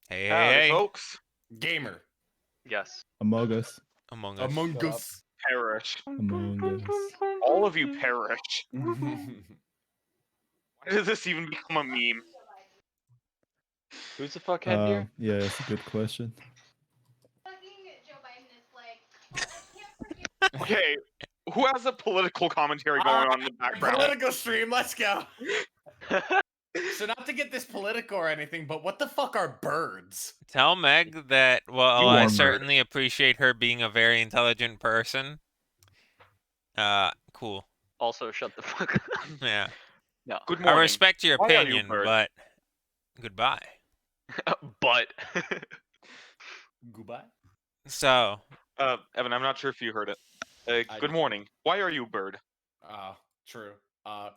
Hey, Howdy, hey, folks. Gamer. Yes. Among Us. Among Us. Among Us. Perish. Among Us. All of you perish. Why did this even become a meme? Who's the fuckhead here? Yeah, that's a good question. Okay, who has a political commentary going on in the background? Political stream, let's go. So not to get this political or anything, but what the fuck are birds? Tell Meg that, well, You I are bird. certainly appreciate her being a very intelligent person. Cool. Also, shut the fuck up. Yeah. No. Good I morning. respect your Why are you, opinion, bird? but goodbye. But. Goodbye. So, Evan, I'm not sure if you heard it. Good morning. Why are you, bird? True.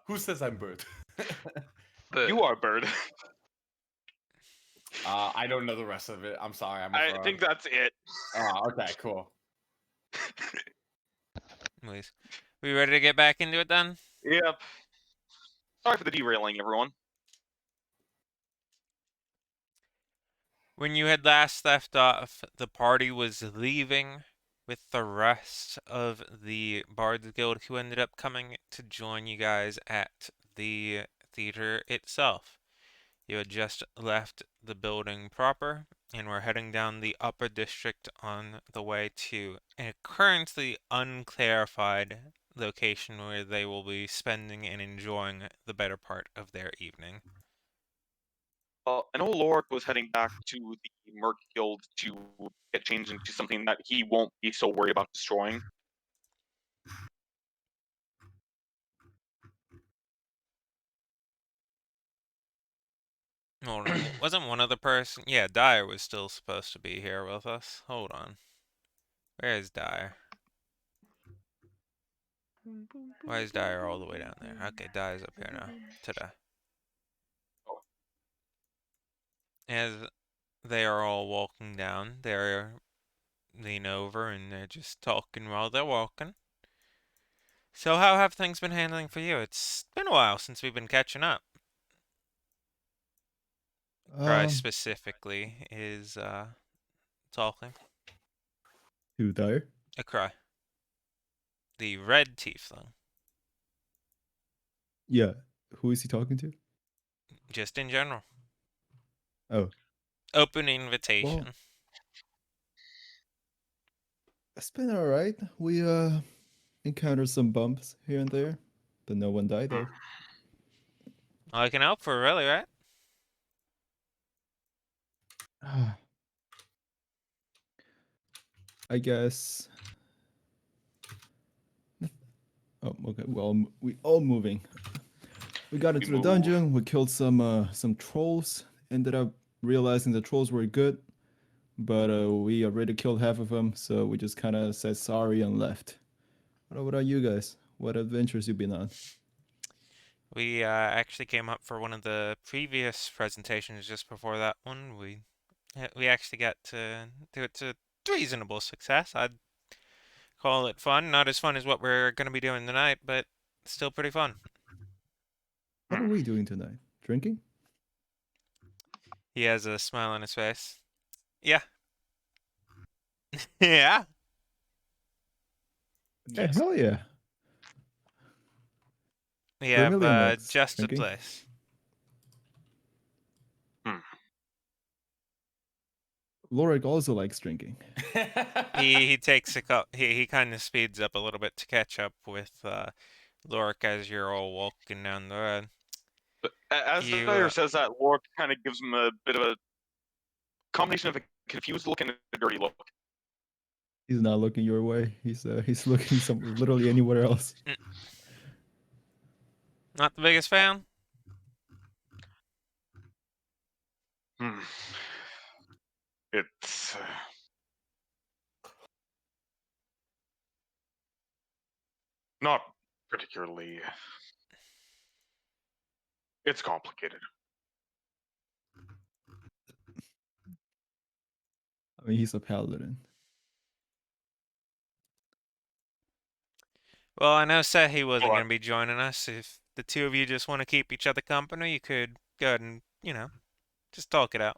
Who says I'm bird? You are bird. I don't know the rest of it. I'm sorry. I think that's it. Okay, cool. anyways, we ready to get back into it then? Yep. Sorry for the derailing, everyone. When you had last left off, the party was leaving with the rest of the Bards Guild who ended up coming to join you guys at the theater itself. You had just left the building proper and were heading down the upper district on the way to a currently unclarified location where they will be spending and enjoying the better part of their evening. I know Lord was heading back to the Merc Guild to get changed into something that he won't be so worried about destroying. Hold on, wasn't one other person? Yeah, Dyer was still supposed to be here with us. Hold on. Where is Dyer? Why is Dyer all the way down there? Okay, Dyer's up here now. Ta-da. As they are all walking down, they're leaning over and they're just talking while they're walking. So how have things been handling for you? It's been a while since we've been catching up. Cry specifically is talking. Who there? A cry. The red tiefling. Yeah. Who is he talking to? Just in general. Oh. Open invitation. Well, it's been alright. We encountered some bumps here and there, but no one died though. All I can help for, really, right? I guess. Oh, okay. Well, we all moving. We got into the dungeon. We killed some trolls. Ended up realizing the trolls were good, but we already killed half of them, so we just kind of said sorry and left. What about you guys? What adventures you been on? We actually came up for one of the previous presentations just before that one. We actually got to do it to reasonable success. I'd call it fun. Not as fun as what we're going to be doing tonight, but still pretty fun. What are we doing tonight? Drinking? He has a smile on his face. Yeah. Yeah. Hey, hell yeah. We have likes just drinking. a place. Lorik also likes drinking. He takes a cup. He kind of speeds up a little bit to catch up with Lorik as you're all walking down the road. But as the player says that, Lord kind of gives him a bit of a combination of a confused look and a dirty look. He's not looking your way. He's looking literally anywhere else. Not the biggest fan? It's not particularly. It's complicated. I mean, he's a paladin. Well, I know said he wasn't going to be joining us. If the two of you just want to keep each other company, you could go ahead and, just talk it out.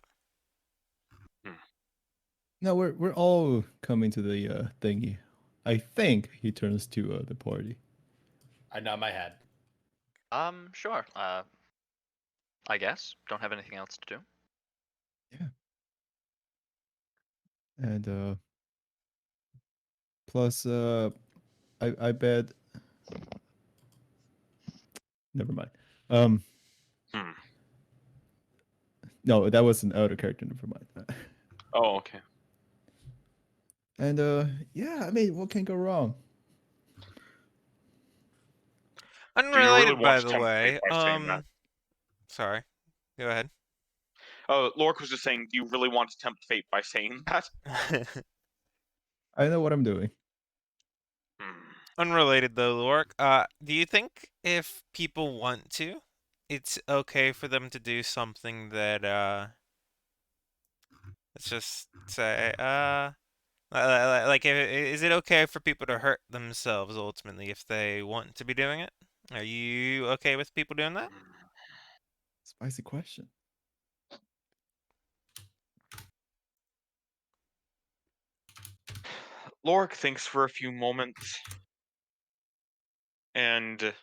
No, we're all coming to the thingy. I think he turns to the party. I nod my head. Sure. I guess. Don't have anything else to do. Yeah. And plus I bet never mind. Hmm. No, that was an other character, never mind. Oh, okay. And yeah, I mean, what can go wrong? Do you really Unrelated, want by to the tempt fate way. by saying that? Sorry. Go ahead. Lork was just saying, do you really want to tempt fate by saying that? I know what I'm doing. Hmm. Unrelated though, Lork. Do you think if people want to, it's okay for them to do something that let's just say like is it okay for people to hurt themselves ultimately if they want to be doing it? Are you okay with people doing that? Spicy question. Lork thinks for a few moments and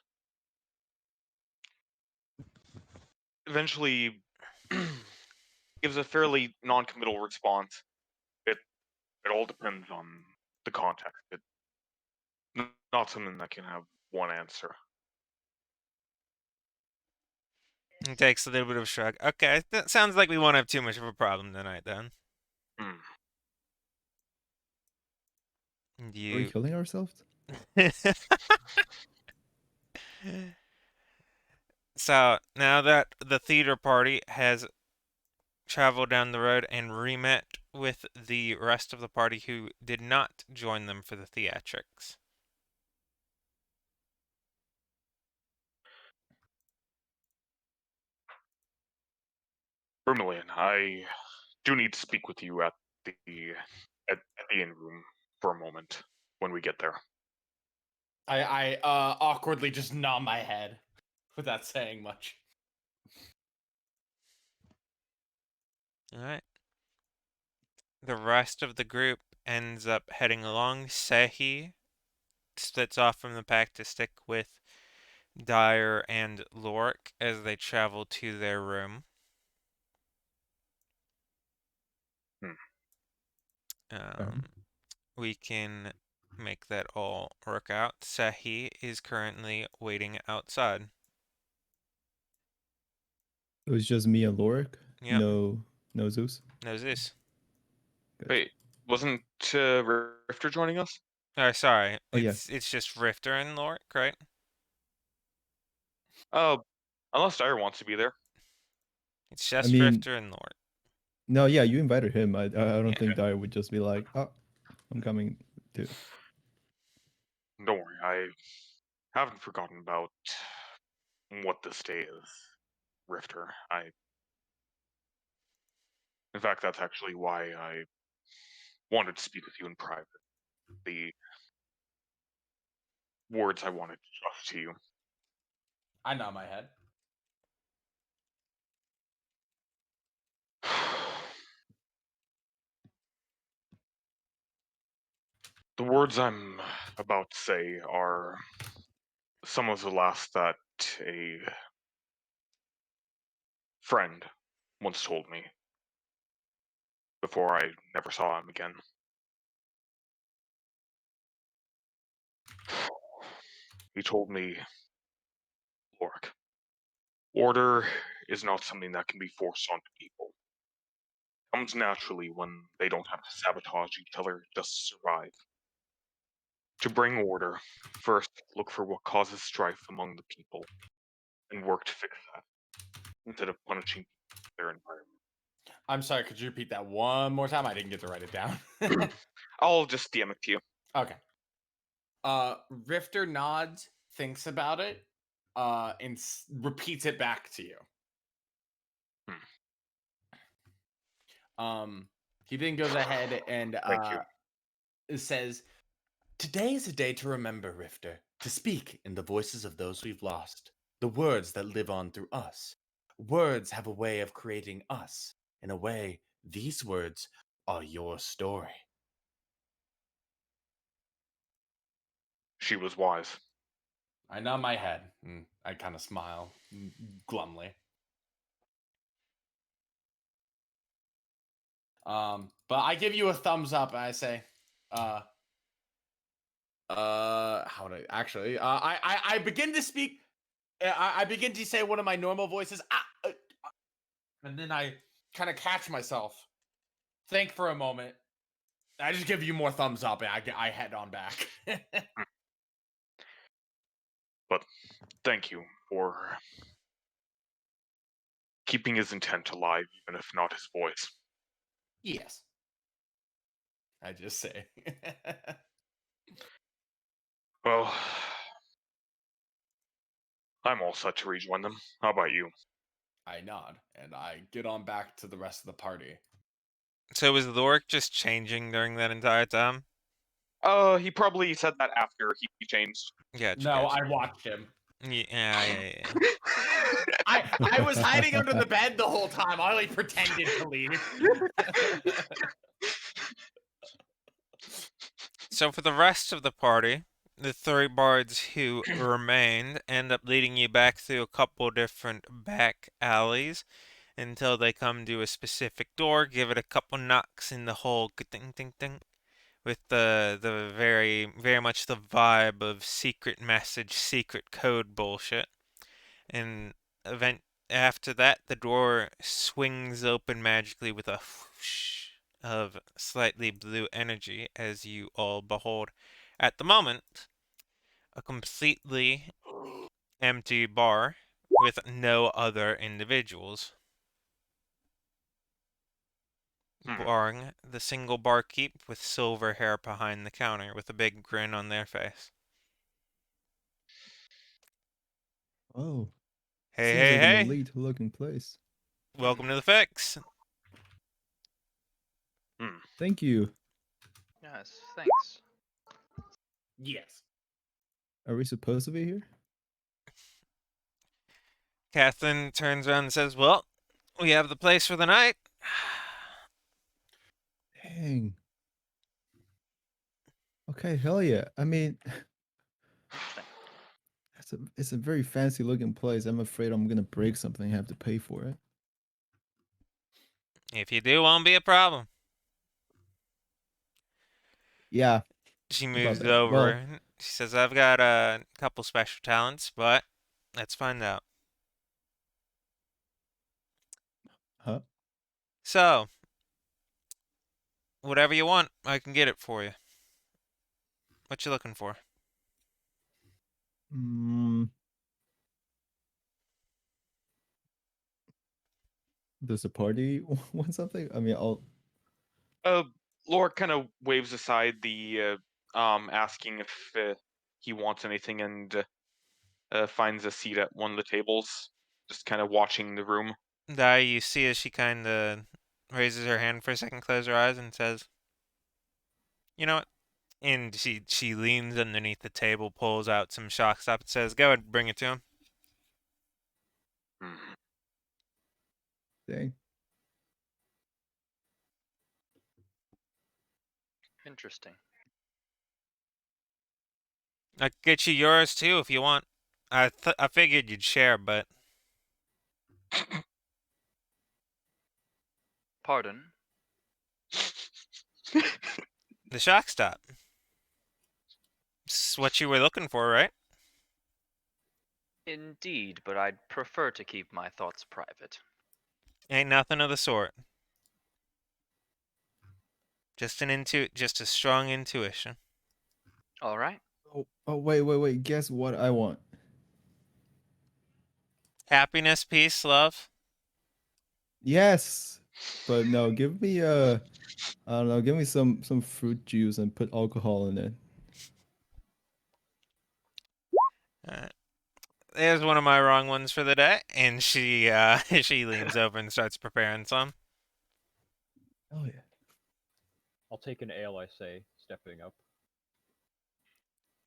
eventually gives a fairly non-committal response. It all depends on the context. It's not something that can have one answer. It takes a little bit of a shrug. Okay, that sounds like we won't have too much of a problem tonight then. Hmm. Do Are we you killing ourselves? So now that the theater party has traveled down the road and re-met with the rest of the party who did not join them for the theatrics. Vermilion, I do need to speak with you the at the inn room for a moment when we get there. I awkwardly just nod my head without saying much. All right. The rest of the group ends up heading along. Sehi splits off from the pack to stick with Dyer and Lorik as they travel to their room. Hmm. Um, we can make that all work out. Sehi is currently waiting outside. It was just me and Lorik. Yep, No Zeus. knows this. Good. Wait, wasn't Rifter joining us? Sorry, Oh yeah. it's just Rifter and Lorik, right? Oh, unless Dyer wants to be there. It's I just mean, Rifter and Lorik. no, yeah, you invited him. I don't Yeah. think Dyer would just be like, oh, I'm coming too. Don't worry, I haven't forgotten about what this day is, Rifter. In fact, that's actually why I wanted to speak with you in private. The words I wanted to trust to you. I nod my head. The words I'm about to say are some of the last that a friend once told me before I never saw him again. He told me, Lork, order is not something that can be forced onto people. It comes naturally when they don't have to sabotage each other just to survive. To bring order, first look for what causes strife among the people and work to fix that instead of punishing their environment. I'm sorry, could you repeat that one more time? I didn't get to write it down. I'll just DM it to you. Okay. Rifter nods, thinks about it, and repeats it back to you. He then goes ahead and Thank you. says, "Today is a day to remember, Rifter, to speak in the voices of those we've lost, the words that live on through us. Words have a way of creating us. In a way, these words are your story. She was wise. I nod my head. And I kind of smile glumly. But I give you a thumbs up and I say, how would I actually? I begin to speak. I begin to say one of my normal voices, and then I kind of catch myself, think for a moment. I just give you more thumbs up, and I head on back. But thank you for keeping his intent alive, even if not his voice. Yes, I just say. Well, I'm all set to rejoin them. How about you? I nod and I get on back to the rest of the party. So was Lorik just changing during that entire time? He probably said that after he changed. Gotcha, No, gotcha. I watched him. Yeah. I was hiding under the bed the whole time. I only pretended to leave. So for the rest of the party, the three bards who remained end up leading you back through a couple different back alleys until they come to a specific door, give it a couple knocks in the whole ding ding ding with the very much the vibe of secret message, secret code bullshit. And event after that, the door swings open magically with a whoosh of slightly blue energy as you all behold, at the moment, a completely empty bar with no other individuals, Hmm. barring the single barkeep with silver hair behind the counter with a big grin on their face. Oh, Hey, seems hey, like an hey! elite looking place. Welcome to the fix. Hmm. Thank you. Yes, thanks. Yes. Are we supposed to be here? Catherine turns around and says, "Well, we have the place for the night." Dang. Okay, hell yeah. I mean, it's a very fancy looking place. I'm afraid I'm gonna break something and have to pay for it. If you do, won't be a problem. Yeah, She about moves that. Well, over. She says, "I've got a couple special talents, but let's find out." huh? So, whatever you want, I can get it for you. What you looking for? Mm, does the party want something? I mean, I'll. Uh, Lord kind of waves aside the asking if he wants anything and finds a seat at one of the tables, just kind of watching the room. You see as she kind of raises her hand for a second, closes her eyes, and says, "You know what?" And she leans underneath the table, pulls out some shock stop, and says, "Go ahead, bring it to him." Hmm. Dang. Interesting. I can get you yours too if you want. I figured you'd share, but Pardon? the shock stop. It's what you were looking for, right? Indeed, but I'd prefer to keep my thoughts private. Ain't nothing of the sort. Just a strong intuition. All right. Oh, wait. Guess what I want? Happiness, peace, love. Yes, but no. Give me I don't know. Give me some fruit juice and put alcohol in it. Uh, there's one of my wrong ones for the day, and she she leans over and starts preparing some. Oh yeah. I'll take an ale, I say, stepping up.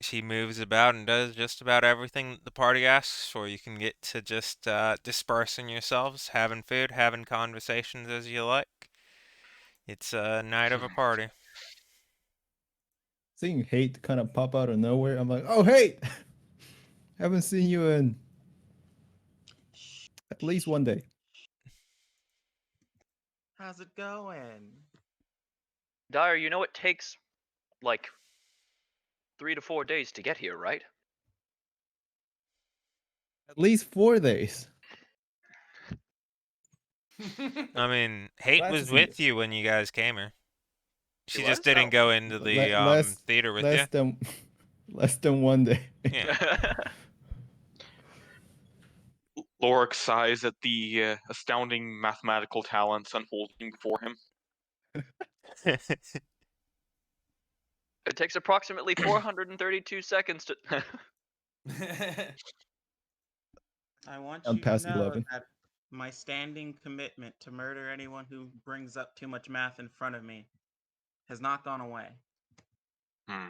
She moves about and does just about everything the party asks for. You can get to just dispersing yourselves, having food, having conversations as you like. It's a night of a party. Seeing Hate kind of pop out of nowhere, I'm like, oh, Hate! Haven't seen you in at least one day. How's it going? Dyer, you know it takes like 3 to 4 days to get here, right? At least 4 days. I mean, Hate Glad to was see you. with you when you guys came here. She She just was? didn't Oh. go into the theater with you. Less than one day. Yeah. Lorik sighs at the astounding mathematical talents unfolding before him. It takes approximately 432 seconds to. I want I'm you to past know 11. that my standing commitment to murder anyone who brings up too much math in front of me has not gone away. Hmm.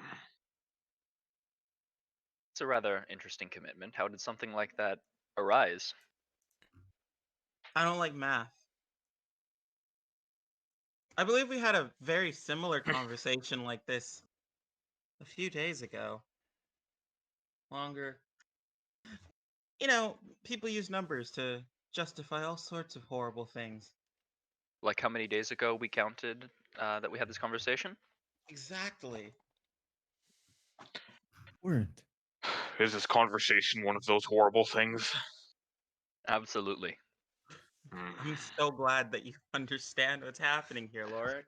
It's a rather interesting commitment. How did something like that arise? I don't like math. I believe we had a very similar conversation like this a few days ago. Longer. You know, people use numbers to justify all sorts of horrible things. Like how many days ago we counted that we had this conversation? Exactly. Weren't. Is this conversation one of those horrible things? Absolutely. Hmm. I'm so glad that you understand what's happening here, Lorik.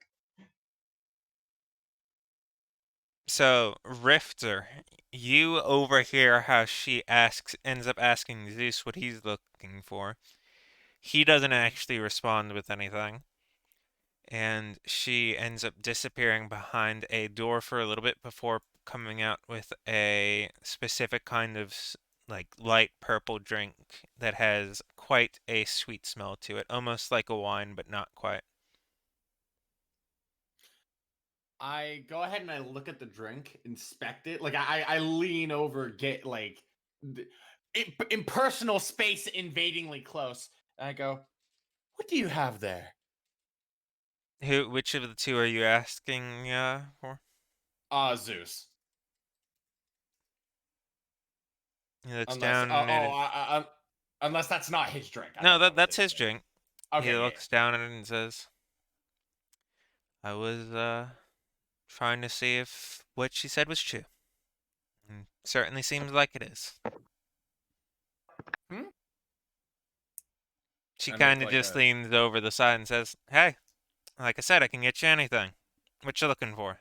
So, Rifter, you overhear how she ends up asking Zeus what he's looking for. He doesn't actually respond with anything. And she ends up disappearing behind a door for a little bit before coming out with a specific kind of like light purple drink that has quite a sweet smell to it, almost like a wine, but not quite. I go ahead and I look at the drink, inspect it. Like I lean over, get like in personal space, invadingly close. And I go, "What do you have there?" Which of the two are you asking for? Zeus. He looks Unless down at it. unless that's not his drink. I No, don't know what that's his his drink. Okay, He yeah. looks down at it and says, "I was trying to see if what she said was true. And certainly seems like it is." Hmm? She I make kind of like just a. leans over the side and says, "Hey, like I said, I can get you anything. What you looking for?"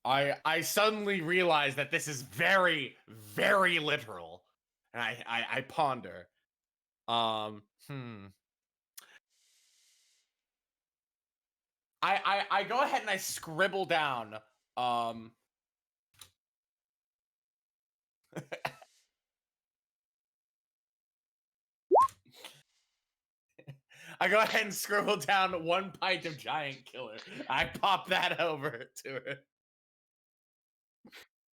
I suddenly realize that this is very very literal, and I ponder. Hmm. I go ahead and I scribble down. Um. I go ahead and scribble down 1 pint of giant killer. I pop that over to her.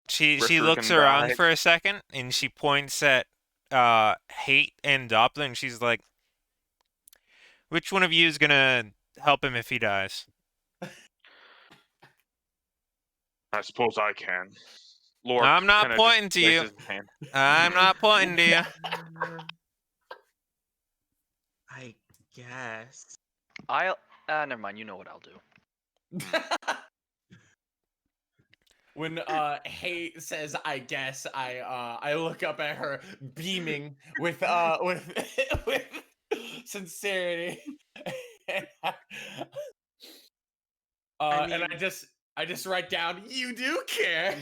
She Rifter looks can around die. for a second and she points at Hate and Doppler and she's like, "Which one of you is gonna help him if he dies?" I suppose I can. Lorik I'm not kind of just pointing to you. raises his hand. I'm not pointing to you. I guess. I'll. Never mind. You know what I'll do. When Hay says I guess, I look up at her beaming with with sincerity. And mean, I just write down you do care.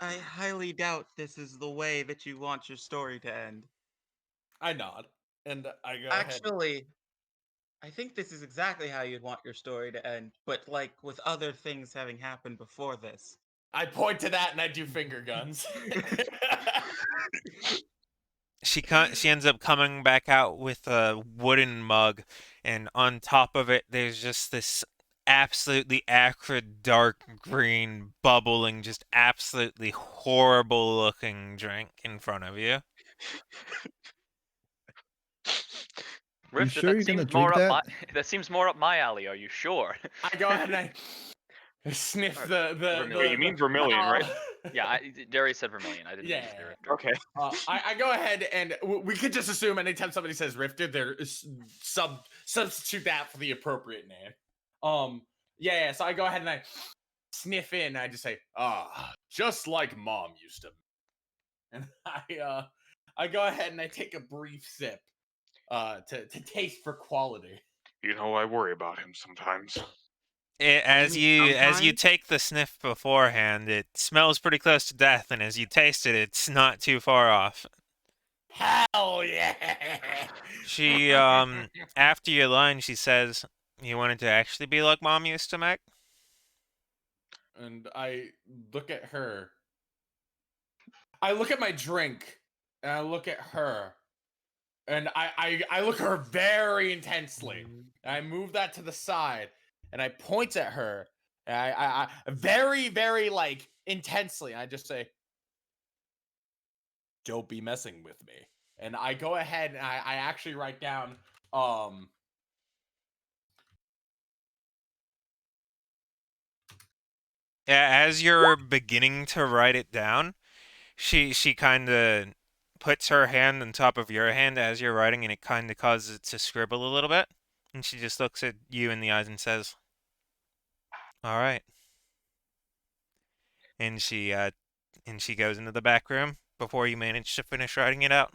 I highly doubt this is the way that you want your story to end. I nod and I go ahead. Actually, I think this is exactly how you'd want your story to end, but like with other things having happened before this. I point to that and I do finger guns. She ends up coming back out with a wooden mug, and on top of it, there's just this absolutely acrid dark green bubbling, just absolutely horrible looking drink in front of you. Rifter, sure that you're gonna seems more drink up my that? that seems more up my alley. Are you sure? I go ahead and I sniff Or the Vermilion. You mean vermilion, right? Yeah, Darius said Vermilion. I didn't mean to say Yeah. Rifter. Okay. I go ahead and we could just assume anytime somebody says Rifter, they're substitute that for the appropriate name. Yeah. So I go ahead and I sniff in. And I just say, just like Mom used to. And I go ahead and I take a brief sip, to taste for quality. You know, I worry about him sometimes. As you Sometimes? take the sniff beforehand, it smells pretty close to death, and as you taste it, it's not too far off. Hell yeah! She after your line, she says, "You wanted to actually be like Mom used to make." And I look at her. I look at my drink, and I look at her, and I look at her very intensely. And I move that to the side, and I point at her, and I very, very like intensely. And I just say, "Don't be messing with me." And I go ahead and I actually write down Yeah, as you're beginning to write it down, she kind of puts her hand on top of your hand as you're writing, and it kind of causes it to scribble a little bit. And she just looks at you in the eyes and says, "All right." And she goes into the back room before you manage to finish writing it out.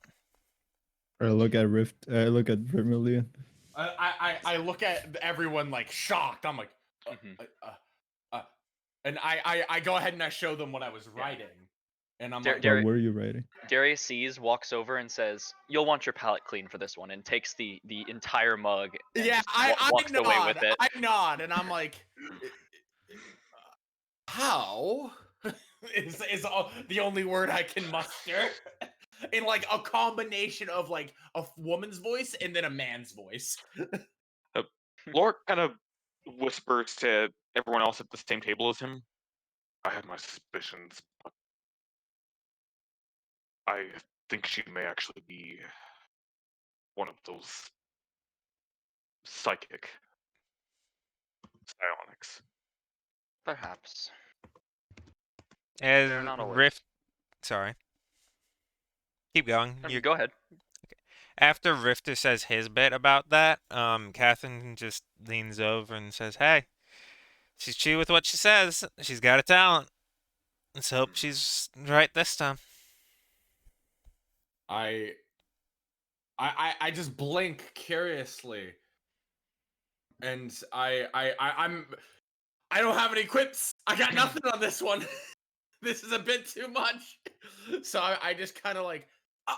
Or look at Rift. I look at Vermilion. I look at everyone like shocked. I'm like, Mhm. and I go ahead and I show them what I was writing, and I'm like, What were you writing? Darius sees, walks over, and says, "You'll want your palate clean for this one," and takes the entire mug and yeah, just I walks away with it. I nod, and I'm like, how is the only word I can muster in like a combination of like a woman's voice and then a man's voice. Lork kind of whispers to everyone else at the same table as him. I had my suspicions, but I think she may actually be one of those psychic psionics. Perhaps. They're As not always. Rift, sorry, keep going. Go ahead. After Rifter says his bit about that, Catherine just leans over and says, "Hey, she's true with what she says. She's got a talent. Let's hope she's right this time." I I just blink curiously, and I don't have any quips. I got nothing on this one. This is a bit too much. So I just kind of like, uh,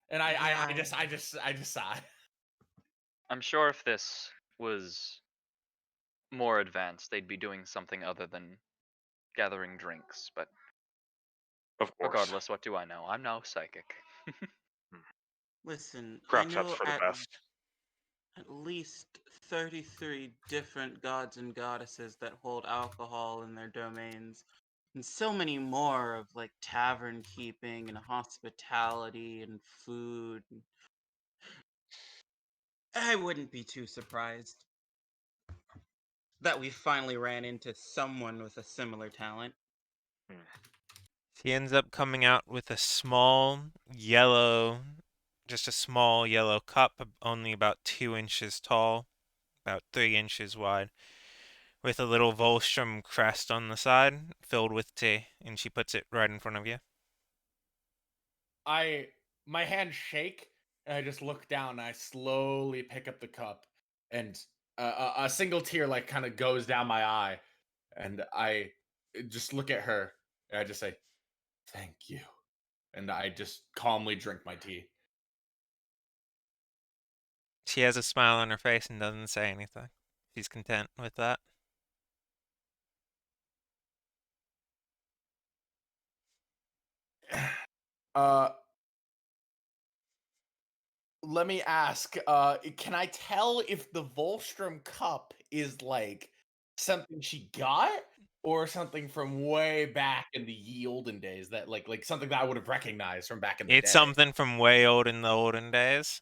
and I just sigh. I'm sure if this was more advanced, they'd be doing something other than gathering drinks. But Of course. regardless, what do I know? I'm no psychic. Listen, I Perhaps that's know for the best. at least 33 different gods and goddesses that hold alcohol in their domains, and so many more of like tavern keeping and hospitality and food. I wouldn't be too surprised that we finally ran into someone with a similar talent. She ends up coming out with a small yellow, just a small yellow cup, only about 2 inches tall, about 3 inches wide, with a little Volstrom crest on the side, filled with tea, and she puts it right in front of you. My hands shake, and I just look down. And I slowly pick up the cup, and a single tear like kind of goes down my eye, and I just look at her, and I just say, "Thank you," and I just calmly drink my tea. She has a smile on her face and doesn't say anything. She's content with that. Uh, let me ask. Can I tell if the Volstrom cup is like something she got, or something from way back in the ye olden days that like something that I would have recognized from back in the It's day? something from way old in the olden days.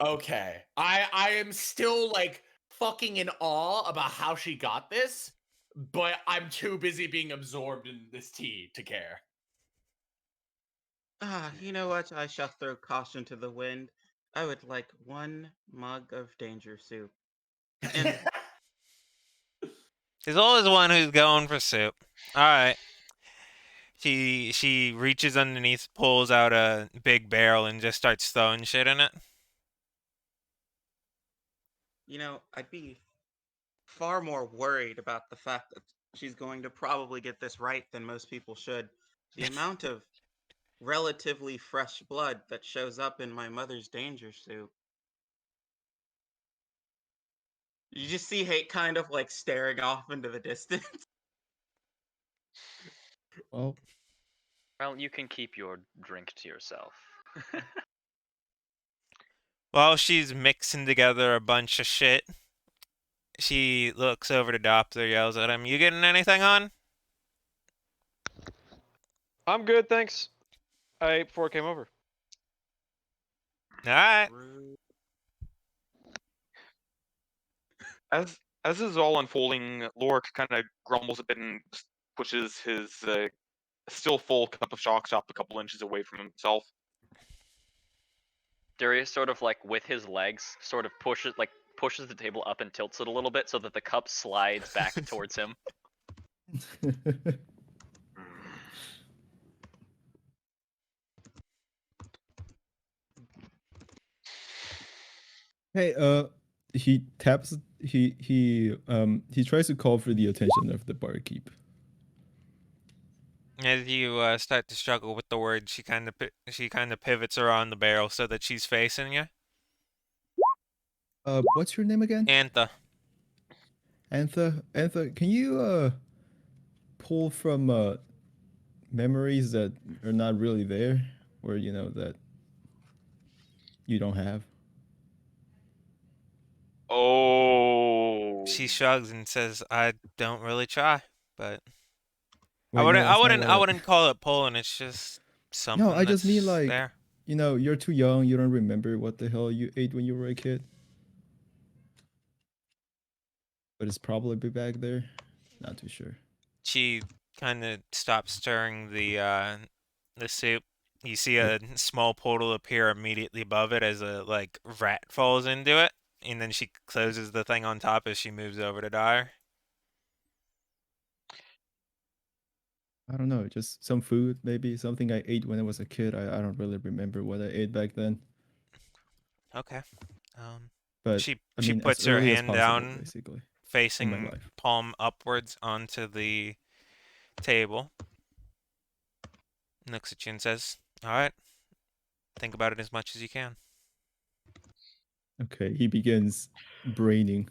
Okay. I am still like fucking in awe about how she got this, but I'm too busy being absorbed in this tea to care. You know what? I shall throw caution to the wind. I would like 1 mug of danger soup. And There's always one who's going for soup. All right. She reaches underneath, pulls out a big barrel, and just starts throwing shit in it. I'd be far more worried about the fact that she's going to probably get this right than most people should. The amount of relatively fresh blood that shows up in my mother's danger soup. You just see Hate kind of like staring off into the distance. Well, Well, you can keep your drink to yourself. While she's mixing together a bunch of shit, she looks over to Doppler, yells at him, "You getting anything on?" I'm good, thanks. I ate before I came over. All right. Rude. As this is all unfolding, Lorik kind of grumbles a bit and pushes his still full cup of shock top a couple inches away from himself. Darius sort of like with his legs sort of pushes the table up and tilts it a little bit so that the cup slides back towards him. Hey, he taps. He tries to call for the attention of the barkeep. As you start to struggle with the word, she kind of pivots around the barrel so that she's facing you. What's your name again? Antha. Antha, can you pull from memories that are not really there, or that you don't have? Oh. She shrugs and says, "I don't really try, but I Wait, wouldn't, no, I that's not wouldn't, what I I. wouldn't call it pulling. It's just No, something I just mean that's like, there." you're too young. You don't remember what the hell you ate when you were a kid. But it's probably back there. Not too sure. She kind of stops stirring the soup. You see a small portal appear immediately above it as a like rat falls into it, and then she closes the thing on top as she moves over to Dyer. I don't know, just some food, maybe something I ate when I was a kid. I don't really remember what I ate back then. Okay. Um, But she I she mean, as puts her early as hand possible, down, basically, in my facing life. palm upwards onto the table, looks at you and says, "All right, think about it as much as you can." Okay, he begins braining.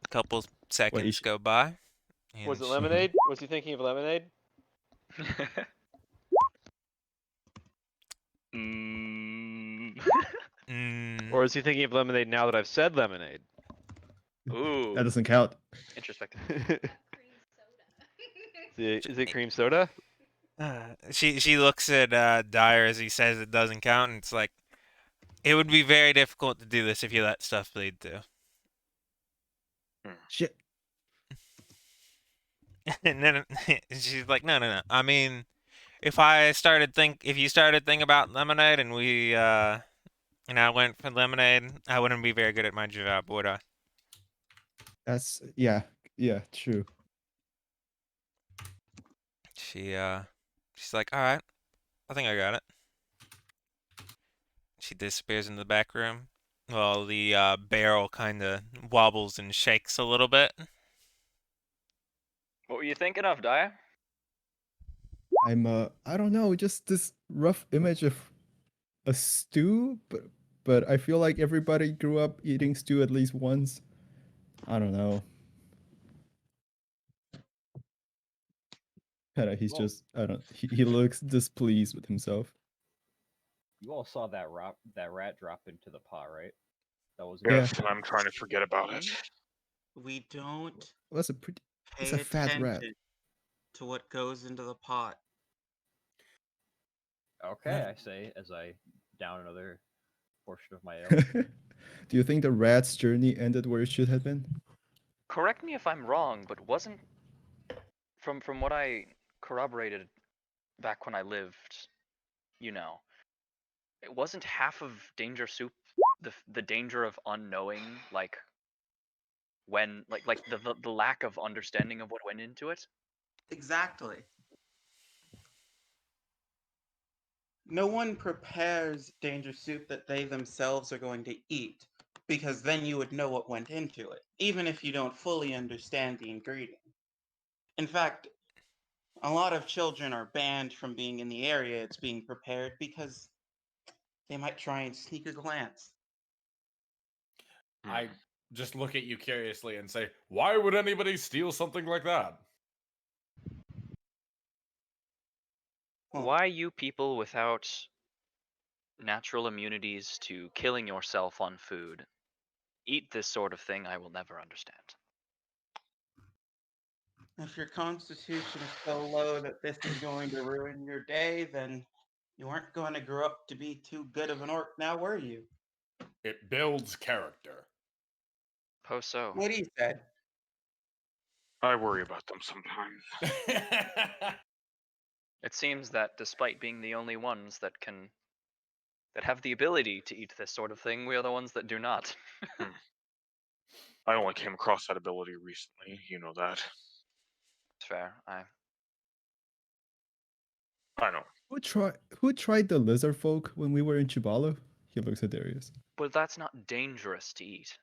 A couple Wait, seconds go by, Was and it she, lemonade? Was he thinking of lemonade? Mm. Or mm, is he thinking of lemonade now that I've said lemonade? Ooh, that doesn't count. introspective. Is it cream soda? she looks at Dyer as he says it doesn't count, and it's like it would be very difficult to do this if you let stuff bleed too. Shit. And then she's like, "No, no, no. I mean, if you started thinking about lemonade and and I went for lemonade, I wouldn't be very good at my job, would I?" That's yeah, true. She's like, "All right, I think I got it." She disappears in the back room while the barrel kind of wobbles and shakes a little bit. What were you thinking of, Daya? I don't know, just this rough image of a stew, but I feel like everybody grew up eating stew at least once. I don't know. Kinda, he's Well, just I don't. He looks displeased with himself. You all saw that rat drop into the pot, right? That was Yeah. Yes, and I'm trying to forget about it. We don't Well, that's a pretty. It's pay a fat rat. attention to what goes into the pot. okay. I say as I down another portion of my ale. Do you think the rat's journey ended where it should have been? Correct me if I'm wrong, but wasn't from what I corroborated back when I lived, you know, it wasn't half of Danger Soup the danger of unknowing, like when like the lack of understanding of what went into it. Exactly. No one prepares danger soup that they themselves are going to eat, because then you would know what went into it, even if you don't fully understand the ingredient. In fact, a lot of children are banned from being in the area it's being prepared because they might try and sneak a glance. I just look at you curiously and say, "Why would anybody steal something like that?" Well, Why you people without natural immunities to killing yourself on food eat this sort of thing, I will never understand. if your constitution is so low that this is going to ruin your day, then you aren't going to grow up to be too good of an orc now, were you? It builds character. Poso. What he said. I worry about them sometimes. It seems that despite being the only ones that have the ability to eat this sort of thing, we are the ones that do not. I only came across that ability recently. You know that. It's fair. I know. Who tried the lizard folk when we were in Chibalo? He looks at Darius. But that's not dangerous to eat.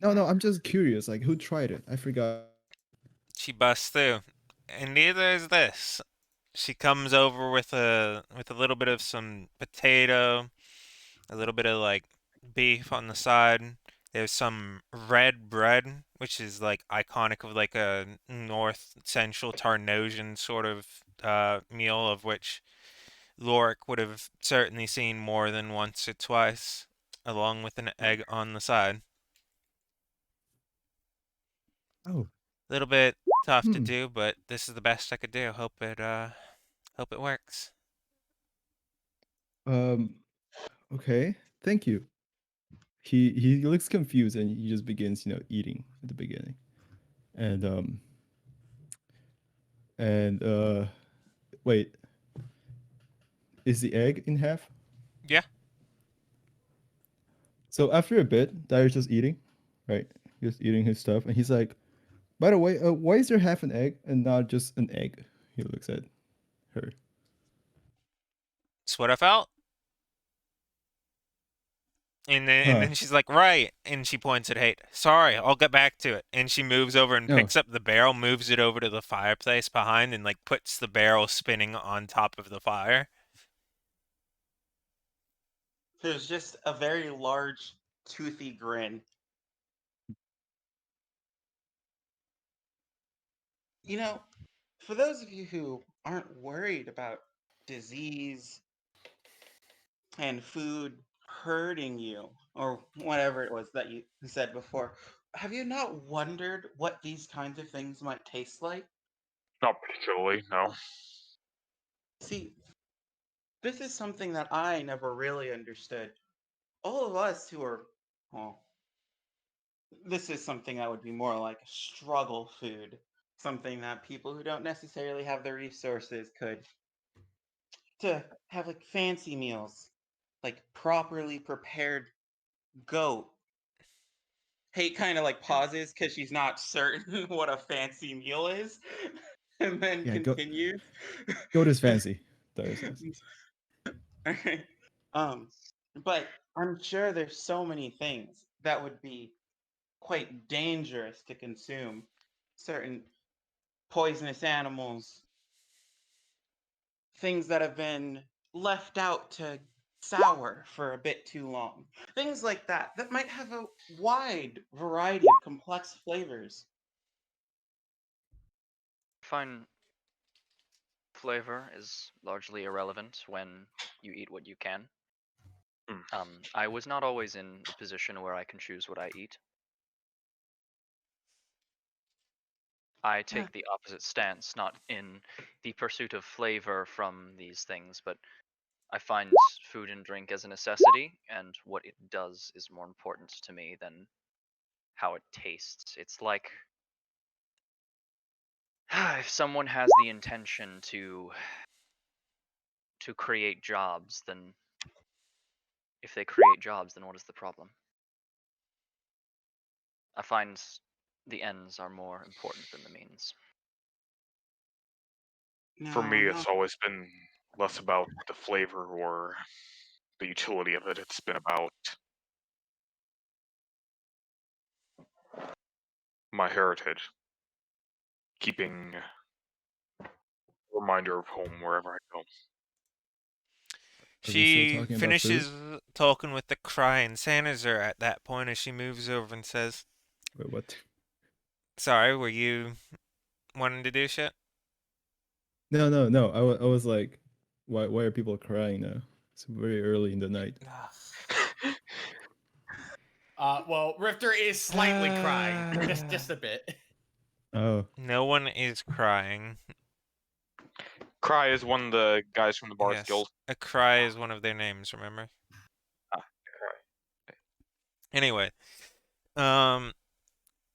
No, I'm just curious. Like, who tried it? I forgot. She busts through, and neither is this. She comes over with a little bit of some potato, a little bit of like beef on the side. There's some red bread, which is like iconic of like a North Central Tarnosian sort of meal, of which Lorik would have certainly seen more than once or twice, along with an egg on the side. Oh, A little bit tough to hmm. do, but this is the best I could do. Hope it works. Um. Okay. Thank you. He looks confused and he just begins, eating at the beginning. And and wait, is the egg in half? Yeah. So after a bit, Darius just eating, right? Just eating his stuff, and he's like, "By the way, why is there half an egg and not just an egg?" He looks at her. That's what I felt. And Huh? then she's like, right. And she points at Hate. Sorry, I'll get back to it. And she moves over and No. picks up the barrel, moves it over to the fireplace behind, and like puts the barrel spinning on top of the fire. There's just a very large, toothy grin. You know, for those of you who aren't worried about disease and food hurting you, or whatever it was that you said before, have you not wondered what these kinds of things might taste like? Not particularly. No. See, this is something that I never really understood. All of us who are, well, this is something that would be more like a struggle food, something that people who don't necessarily have the resources could, to have like fancy meals, like properly prepared goat. Hate kind of like pauses because she's not certain what a fancy meal is, and then Yeah, continues. go this fancy. Darius says. Okay. Um, but I'm sure there's so many things that would be quite dangerous to consume. Certain poisonous animals, things that have been left out to sour for a bit too long. Things like that might have a wide variety of complex flavors. Fine flavor is largely irrelevant when you eat what you can. Hmm. I was not always in the position where I can choose what I eat. I take the opposite stance, not in the pursuit of flavor from these things, but I find food and drink as a necessity, and what it does is more important to me than how it tastes. It's like if someone has the intention to create jobs, then if they create jobs, then what is the problem? I find the ends are more important than the means. For No, me, no. it's always been less about the flavor or the utility of it. It's been about my heritage, keeping a reminder of home wherever I go. Are we still She talking about food? finishes talking with the crying Sanizer at that point as she moves over and says, Wait, what? "Sorry, were you wanting to do shit?" No, no, no. I was like, why are people crying now? It's very early in the night. Well, Rifter is slightly crying, just a bit. Oh, No one is crying. Cry is one of the guys from the Bard's Yes, Guild. a cry is one of their names. Remember. Ah, Cry. Anyway,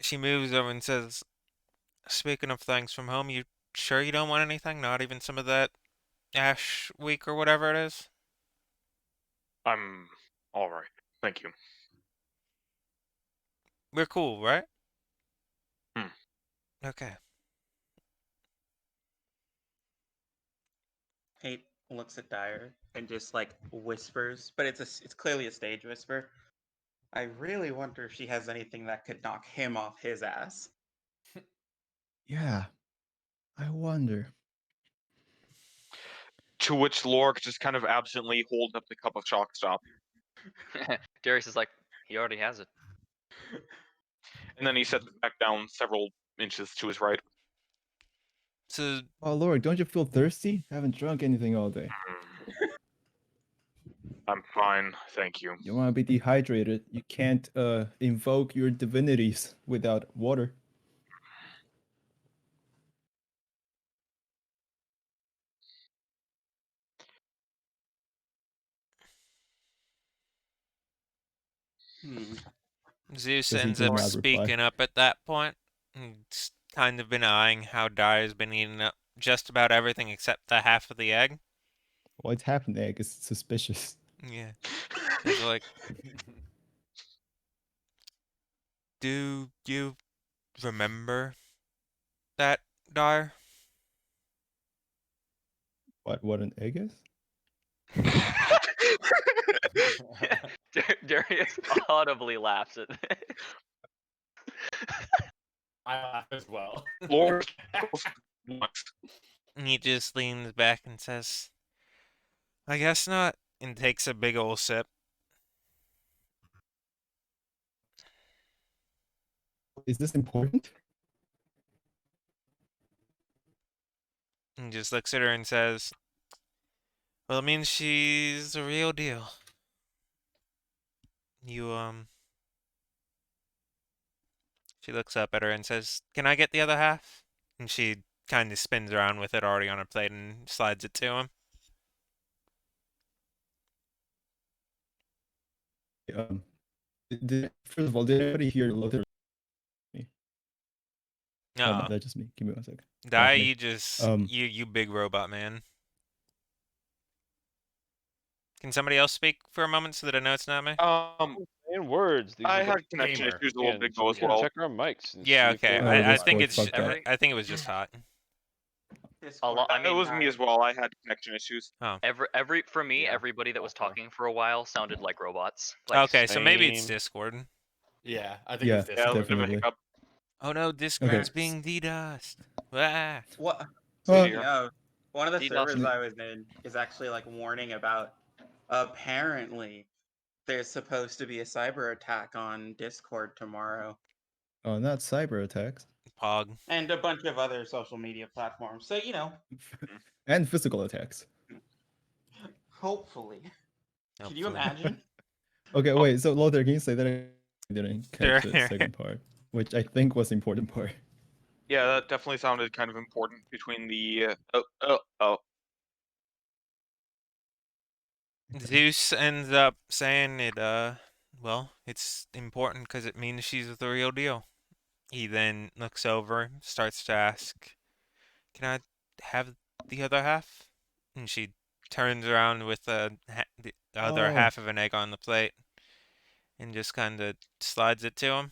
she moves over and says, "Speaking of things from home, you sure you don't want anything? Not even some of that Ash Week or whatever it is?" I'm all right. Thank you. We're cool, right? Hmm. Okay. Kate looks at Dyer and just like whispers, but it's clearly a stage whisper. I really wonder if she has anything that could knock him off his ass. yeah. I wonder. To which Lork just kind of absently holds up the cup of chalk stop, Darius is like, he already has it. and then he sets it back down several inches to his right. So Oh Lord, don't you feel thirsty? Haven't drunk anything all day. I'm fine, thank you. You want to be dehydrated. You can't invoke your divinities without water. Hmm. Zeus Because he ends did up not reply. speaking up at that point. He's kind of been eyeing how Dyer's been eating up just about everything except the half of the egg. What's happened, egg? Is suspicious. Yeah. It's like, do you remember that, Dyer? What an egg is? Darius audibly laughs at this. I laugh as well. Lork And he just leans back and says, "I guess not," and takes a big ol' sip. Is this important? And just looks at her and says, "Well, it means she's the real deal. You. She looks up at her and says, "Can I get the other half?" And she kind of spins around with it already on her plate and slides it to him. First of all, did anybody hear Luther? Oh no, Uh-uh. that's just me. Give me 1 second. Die, Me. you just, Um, you big robot man. Can somebody else speak for a moment so that I know it's not me? In words, these I are the had connection gamer. issues a little bit so ago we as can well. check our mics and Yeah, see if okay. they Oh, are I this think board it's, fucked up. I think it was just hot. A lot. I It mean, was me as well. I had connection issues. Oh. every for me, Yeah, everybody that was okay. talking for a while sounded like robots. Like, Okay, so maybe it's Same. Discord. Yeah, I think Yeah, it's Yeah, this. a little bit of a definitely. hiccup. Oh no, Discord's Okay. being DDoSed. Ah. What? Well, Speaking of, one of the DDoS. servers I was in is actually like warning about. Apparently, there's supposed to be a cyber attack on Discord tomorrow, oh, not cyber attacks. Pog. and a bunch of other social media platforms. So you know, And physical attacks. Hopefully. Can you Hopefully. imagine? Okay, Oh. wait. So Lothar, can you say that again? I didn't catch the Sure. second part, which I think was the important part. Yeah, that definitely sounded kind of important between the. Zeus ends up saying well, it's important because it means she's the real deal. He then looks over, starts to ask, "Can I have the other half?" And she turns around with the other Oh, half of an egg on the plate and just kind of slides it to him.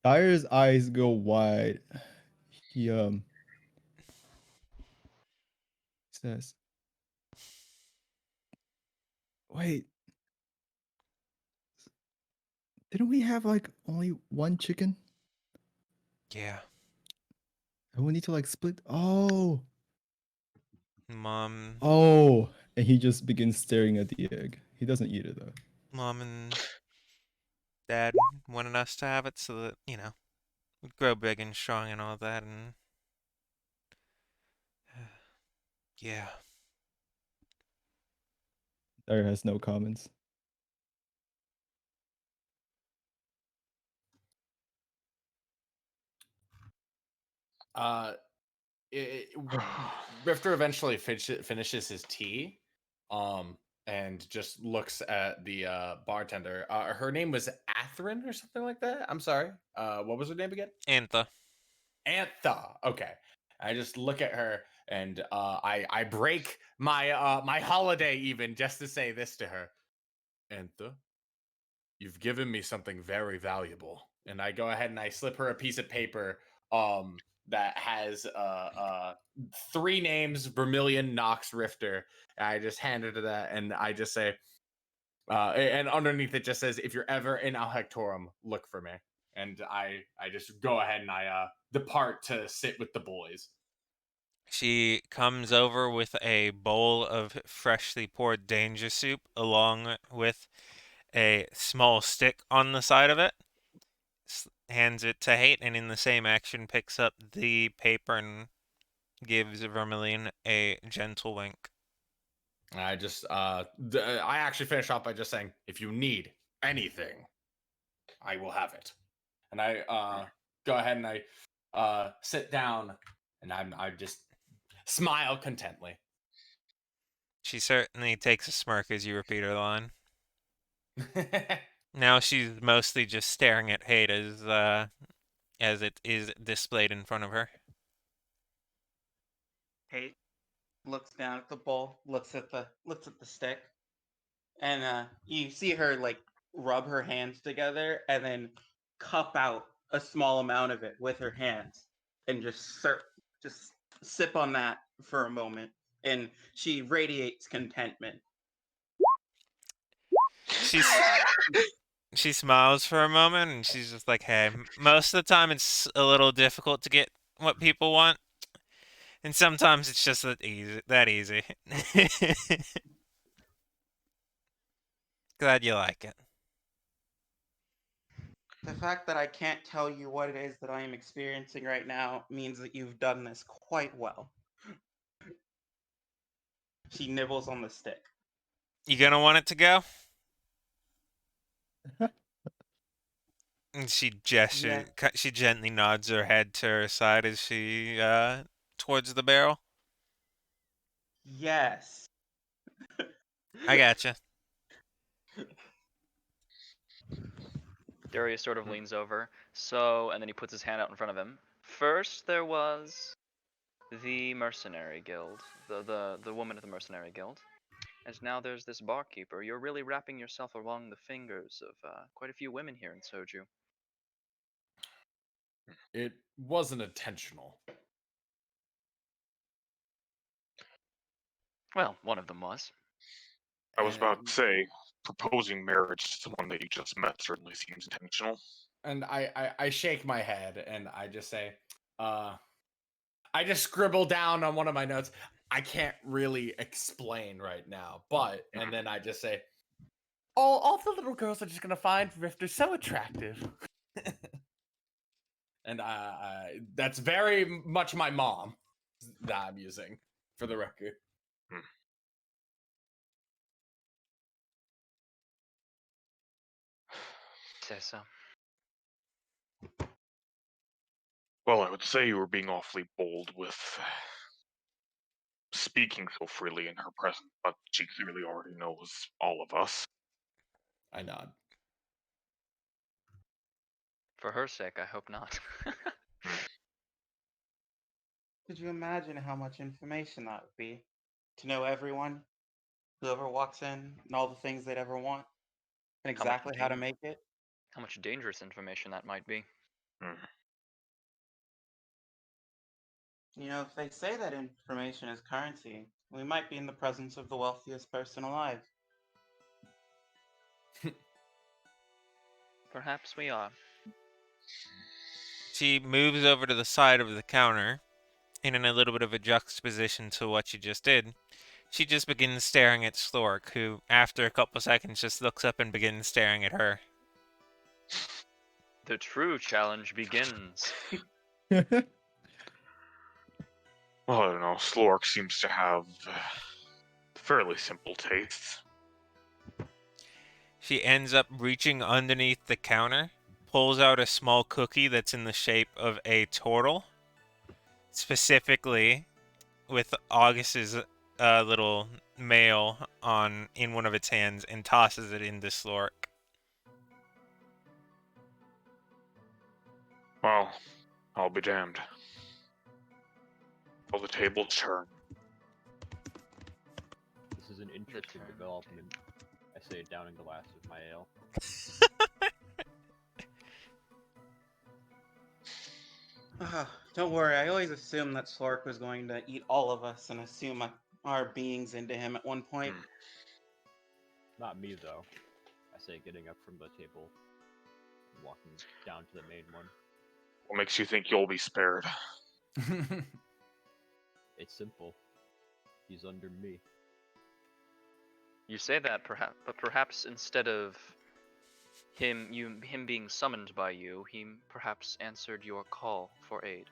Dyer's eyes go wide. He says, "Wait, didn't we have like only one chicken? Yeah, And we need to like split." Oh, mom, oh, and he just begins staring at the egg. He doesn't eat it though. mom and dad wanted us to have it so that we'd grow big and strong and all that, and yeah. Dyer has no comments. Uh, Rifter eventually finishes his tea, and just looks at the bartender. Her name was Athryn or something like that. I'm sorry. What was her name again? Antha. Antha. Okay. I just look at her and I break my my holiday even just to say this to her. Antha, you've given me something very valuable. And I go ahead and I slip her a piece of paper that has 3 names: Vermilion, Nox, Rifter. And I just hand her to that and I just say and underneath it just says, if you're ever in Al Hectorum, look for me. And I just go ahead and I depart to sit with the boys. She comes over with a bowl of freshly poured danger soup along with a small stick on the side of it. Hands it to Hate, and in the same action picks up the paper and gives Vermilion a gentle wink. And I just I actually finish off by just saying, if you need anything, I will have it. And I go ahead and I sit down and I just smile contently. She certainly takes a smirk as you repeat her line. Now she's mostly just staring at Hate as it is displayed in front of her. Hey, looks down at the bowl, looks at the stick, and you see her like rub her hands together and then cup out a small amount of it with her hands and just sip on that for a moment, and she radiates contentment. She's she smiles for a moment and she's just like, "Hey, most of the time it's a little difficult to get what people want, and sometimes it's just that easy. That easy." Glad you like it. The fact that I can't tell you what it is that I am experiencing right now means that you've done this quite well. She nibbles on the stick. You gonna want it to go? And she Yeah. gestures. She gently nods her head to her side as she towards the barrel. Yes. I gotcha. Darius sort of leans over. So, and then he puts his hand out in front of him. First, there was the mercenary guild, the woman of the mercenary guild, and now there's this barkeeper. You're really wrapping yourself along the fingers of quite a few women here in Soju. It wasn't intentional. Well, one of them was. I was about to say, proposing marriage to someone that you just met certainly seems intentional. And I shake my head and I just say, I just scribble down on one of my notes. I can't really explain right now, but and then I just say, all the little girls are just gonna find Rifter so attractive. And that's very much my mom that I'm using, for the record. Hmm. Say so. Well, I would say you were being awfully bold with speaking so freely in her presence, but she clearly already knows all of us. I nod. For her sake, I hope not. Could you imagine how much information that would be? To know everyone, whoever walks in, and all the things they'd ever want, and How much exactly how to make it? how much dangerous information that might be. Hmm. You know, if they say that information is currency, we might be in the presence of the wealthiest person alive. Perhaps we are. She moves over to the side of the counter, and in a little bit of a juxtaposition to what she just did, she just begins staring at Slork, who, after a couple seconds, just looks up and begins staring at her. The true challenge begins. Well, I don't know. Slork seems to have fairly simple tastes. She ends up reaching underneath the counter, pulls out a small cookie that's in the shape of a turtle, specifically with August's little mail on in one of its hands, and tosses it into Slork. Well, I'll be damned. Will the tables turn? This is an interesting turn. development. I say, downing the last of my ale. Don't worry, I always assumed that Slork was going to eat all of us and assume our beings into him at one point. Hmm. Not me, though. I say, getting up from the table and walking down to the main one. What makes you think you'll be spared? It's simple. He's under me. You say that but perhaps instead of him being summoned by you, he perhaps answered your call for aid.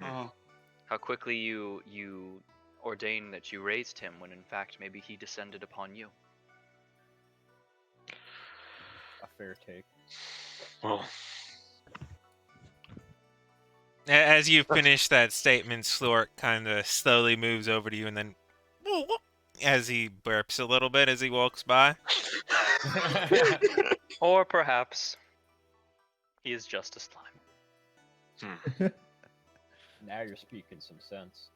Oh, How quickly you ordain that you raised him when in fact maybe he descended upon you. A fair take. Well, As you finish that statement, Slork kind of slowly moves over to you and then, as he burps a little bit as he walks by. Or perhaps he is just a slime. Now you're speaking some sense.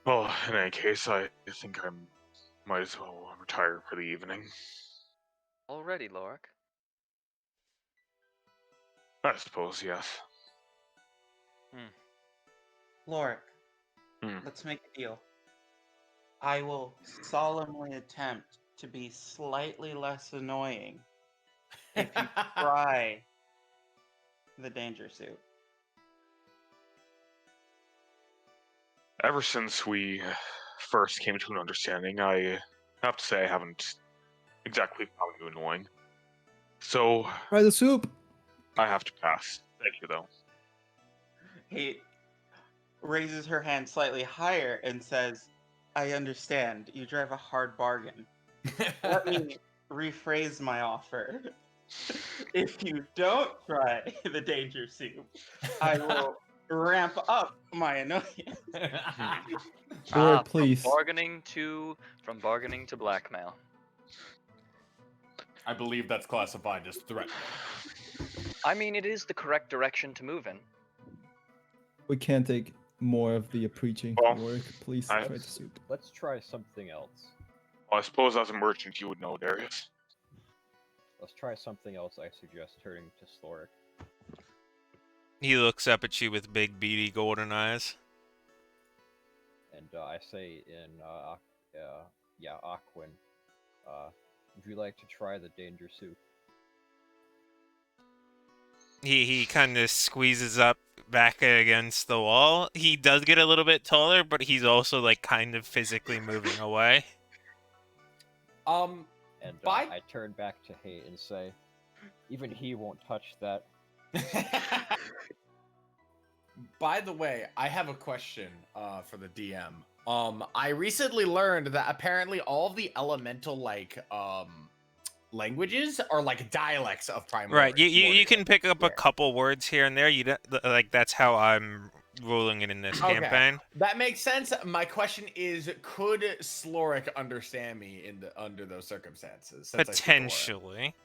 well, in any case, I think I might as well retire for the evening. Already, Lorik. I suppose, yes. Lorik, Hmm. let's make a deal. I will solemnly attempt to be slightly less annoying if you try the danger suit. Ever since we first came to an understanding, I have to say I haven't exactly found you annoying. So, Try the soup. I have to pass. Thank you, though. He raises her hand slightly higher and says, I understand. You drive a hard bargain. Let me rephrase my offer. If you don't try the danger soup, I will ramp up my annoyance. Lord, please. From bargaining to blackmail. I believe that's classified as threatening. I mean, it is the correct direction to move in. We can't take more of the preaching. Well, Lord, please I- try the soup. Let's try something else. Well, I suppose as a merchant you would know, Darius. Let's try something else, I suggest, turning to Sloric. He looks up at you with big, beady, golden eyes. And I say in, Aquin, would you like to try the danger soup? He kind of squeezes up back against the wall. He does get a little bit taller, but he's also like kind of physically moving away. And By- I turn back to Hate and say, even he won't touch that. By the way, I have a question for the DM. I recently learned that apparently all of the elemental languages are like dialects of Right. You Primordial. can pick up a Yeah. couple words here and there. You don't, like that's how I'm ruling it in this Okay, campaign. that makes sense. My question is, could Sloric understand me under those circumstances? Since I speak Orin? Potentially.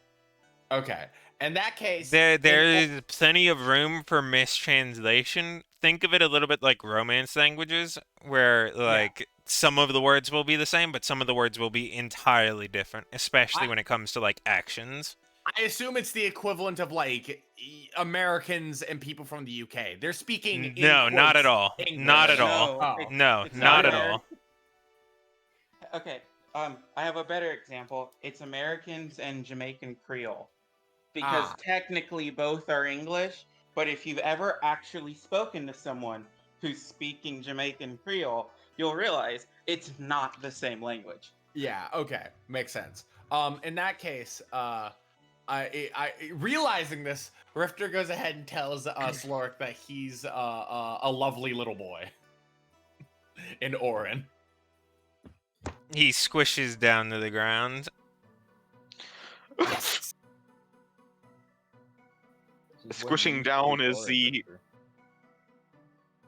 Okay, in that case, There is plenty of room for mistranslation. Think of it a little bit like Romance languages, where like some of the words will be the same, but some of the words will be entirely different, especially when it comes to like actions. I assume it's the equivalent of like Americans and people from the UK. They're speaking in No, not at quotes, all. English. Not at all. Oh. No, it's not at Ameri- all. Okay. I have a better example. It's Americans and Jamaican Creole. Because technically both are English, but if you've ever actually spoken to someone who's speaking Jamaican Creole, you'll realize it's not the same language. Yeah, okay. Makes sense. In that case, I realizing this, Rifter goes ahead and tells Slork that he's a lovely little boy in Orin. He squishes down to the ground. Yes. Squishing down is the.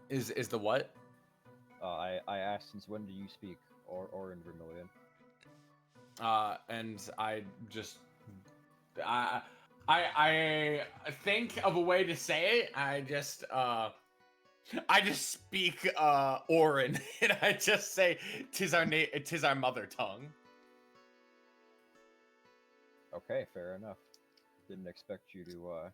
Is the what? I asked, since when do you speak Orin Vermilion? And I just I think of a way to say it. I just speak Orin, and I just say tis our mother tongue. Okay, fair enough. Didn't expect you to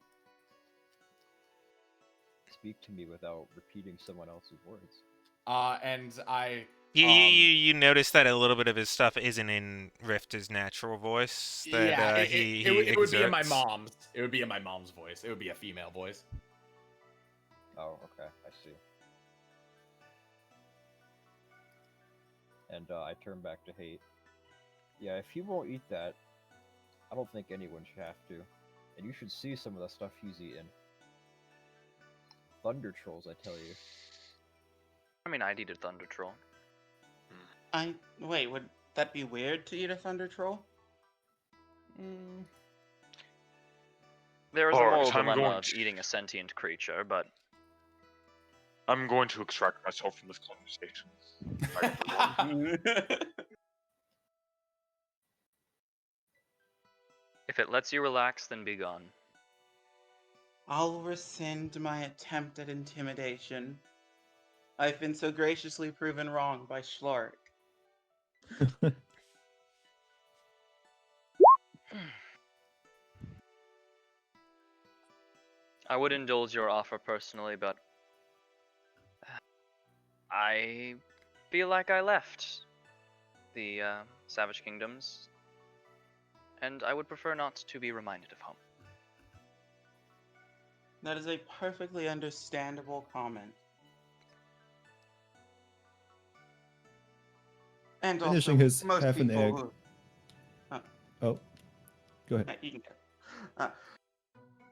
speak to me without repeating someone else's words. And I You notice that a little bit of his stuff isn't in Rifter's natural voice. That it would be in my mom's. It would be in my mom's voice. It would be a female voice. Oh, okay, I see. And I turn back to Hate. Yeah, if he won't eat that, I don't think anyone should have to. And you should see some of the stuff he's eaten. Thunder trolls, I tell you. I mean, I'd eat a thunder troll. Wait, would that be weird to eat a thunder troll? There is a Alright, moral I'm dilemma going of to- eating a sentient creature, but I'm going to extract myself from this conversation. if it lets you relax, then be gone. I'll rescind my attempt at intimidation. I've been so graciously proven wrong by Schlark. I would indulge your offer personally, but I feel like I left the Savage Kingdoms, and I would prefer not to be reminded of home. That is a perfectly understandable comment. And Finishing also, his most half an people egg. who... Oh, go ahead. You can go.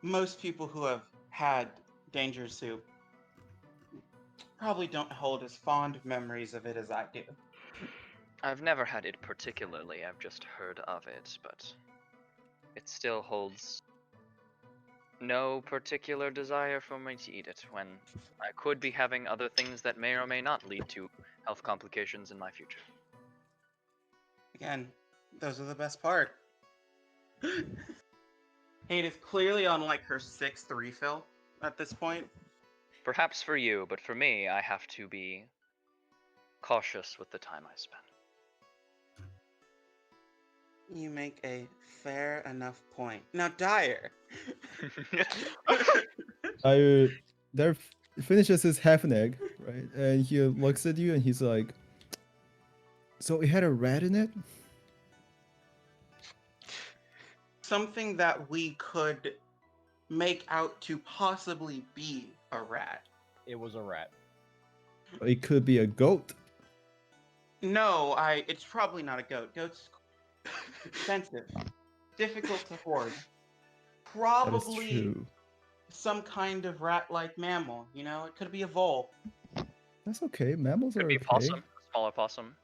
Most people who have had Danger Soup probably don't hold as fond memories of it as I do. I've never had it particularly, I've just heard of it, but it still holds no particular desire for me to eat it when I could be having other things that may or may not lead to health complications in my future. Again, those are the best part. Hate is clearly on like her 6th refill at this point. Perhaps for you, but for me, I have to be cautious with the time I spend. You make a fair enough point. Now, Dyer. There finishes his half an egg, right? And he looks at you and he's like, "So it had a rat in it?" Something that we could make out to possibly be a rat. It was a rat. It could be a goat. No, it's probably not a goat. Goat's expensive. Difficult to hoard. That is Probably true. some kind of rat-like mammal. You know, it could be a vole. That's okay. Mammals Could are be a okay. possum, a smaller possum.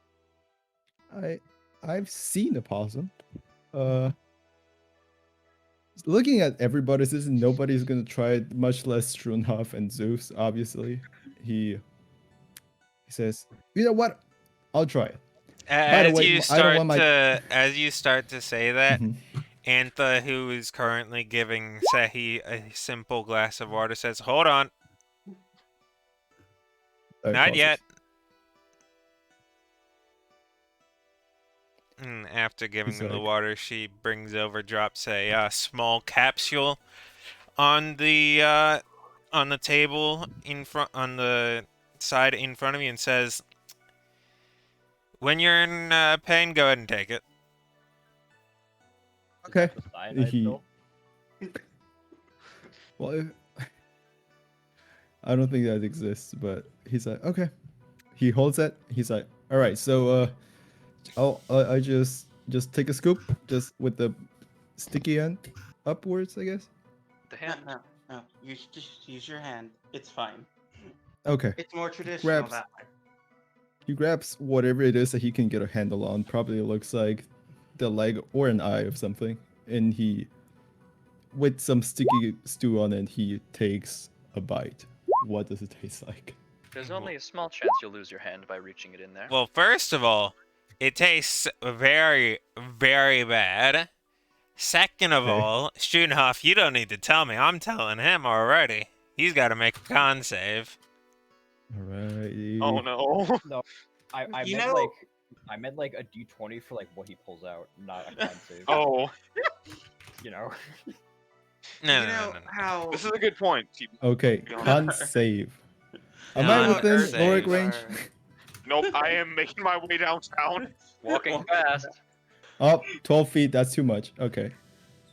I've seen a possum. Looking at everybody's, nobody's gonna try it, much less Strunhoff and Zeus. Obviously, he says, "You know what? I'll try it." By the way, I don't want my. As you start to say that, Mhm. Antha, who is currently giving Sehi a simple glass of water, says, "Hold on, not Pauses. yet." And after giving He's them the like, water, she brings over, drops a small capsule on the table in front, on the side in front of you, and says, "When you're in pain, go ahead and take it." Is "Okay." that the cyanide He pill? well, I don't think that exists, but he's like, "Okay." He holds it. He's like, "All right, so I just take a scoop, just with the sticky end upwards, I guess." The No, hand. no, no. You just use your hand. It's fine. Okay. It's more traditional Grabs. that way. He grabs whatever it is that he can get a handle on. Probably looks like the leg or an eye of something, and he, with some sticky stew on it, he takes a bite. What does it taste like? There's only a small chance you'll lose your hand by reaching it in there. Well, first of all, it tastes very, very bad. Second of Okay. all, Studenhoff, you don't need to tell me. I'm telling him already. He's got to make a con save. Alrighty. Oh no. No, I You meant know- like I meant like a D20 for like what he pulls out, not a con save. Oh, You know. No, You no, know no, no, no. how this is a good point. Okay, Be honest. con save. Am No, I no, within save. Loric range? Nope, I am making my way downtown. Walking fast. Oh, 12 feet, that's too much. Okay.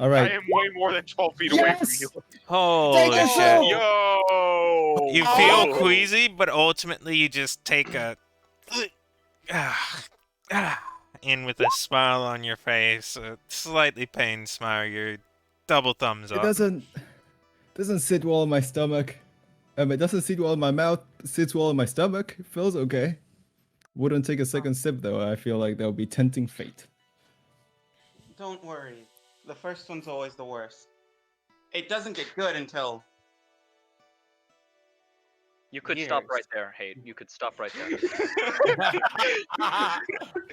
I Alright. am way more than 12 feet away from Yes! you. Holy Take a shit. sip! Yo! You feel queasy, but ultimately you just take a in with a smile on your face, a slightly pained smile, your double thumbs It up. doesn't sit well in my stomach. It doesn't sit well in my mouth. It sits well in my stomach. It feels okay. Wouldn't take a second sip though. I feel like that would be tempting fate. Don't worry. The first one's always the worst. It doesn't get good until You could stop years. right there, Hate. You could stop right there.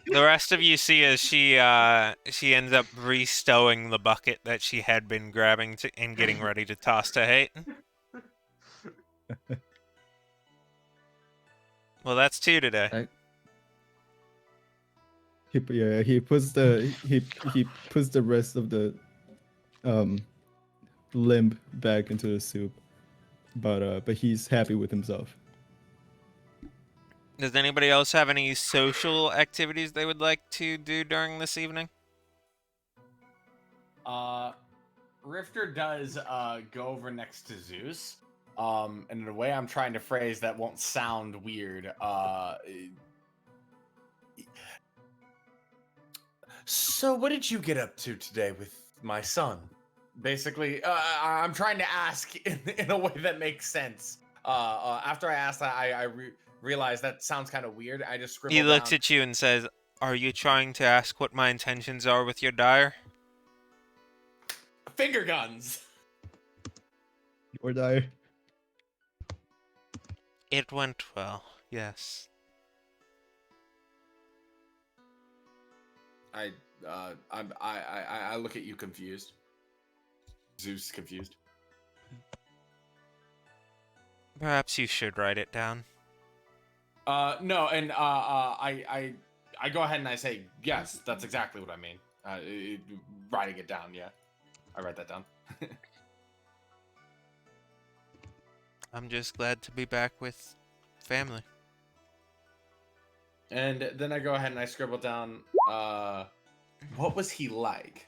The rest of you see as she ends up restowing the bucket that she had been grabbing and getting ready to toss to Hate. Well, that's two today. He puts the rest of the limb back into the soup, but he's happy with himself. Does anybody else have any social activities they would like to do during this evening? Rifter does go over next to Zeus. And in a way I'm trying to phrase that won't sound weird. So what did you get up to today with my son? Basically, I'm trying to ask in a way that makes sense. After I asked that, I realized that sounds kind of weird. I just scribbled He looks down, at you and says, "Are you trying to ask what my intentions are with your dire?" finger guns. Or die. It went well, yes. I look at you confused. Zeus confused. Perhaps you should write it down. No, and I go ahead and I say yes. That's exactly what I mean. Writing it down, yeah. I write that down. I'm just glad to be back with family. And then I go ahead and I scribble down. What was he like?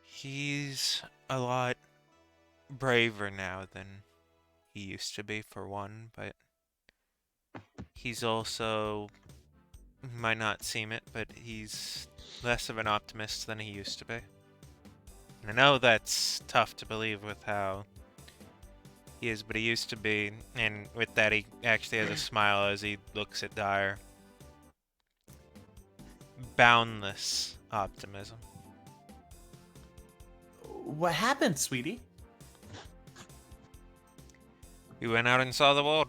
He's a lot braver now than he used to be, for one, but he's also might not seem it, but he's less of an optimist than he used to be. And I know that's tough to believe with how he is, but he used to be. And with that, he actually has a smile as he looks at Dyer. Boundless optimism. What happened, sweetie? We went out and saw the world.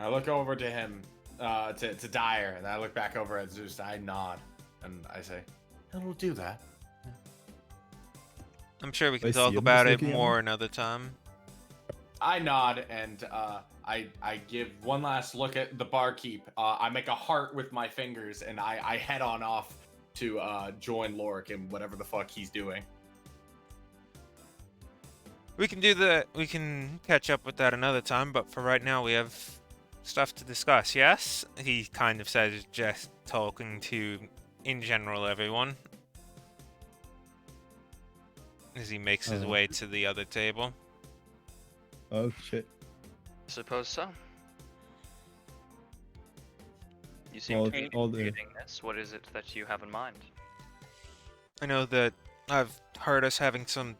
I look over to him, to Dyer, and I look back over at Zeus. I nod, and I say, "It'll do that." I'm sure we I can see talk him about just it looking at me. more another time. I nod, and I give one last look at the barkeep. I make a heart with my fingers, and I head on off to join Lorik in whatever the fuck he's doing. We can do that. We can catch up with that another time, but for right now, we have stuff to discuss. Yes? He kind of says, just talking to, in general, everyone. As he makes his way to the other table. Oh shit. Suppose so. You seem All- to be all the- getting this. What is it that you have in mind? I know that I've heard us having some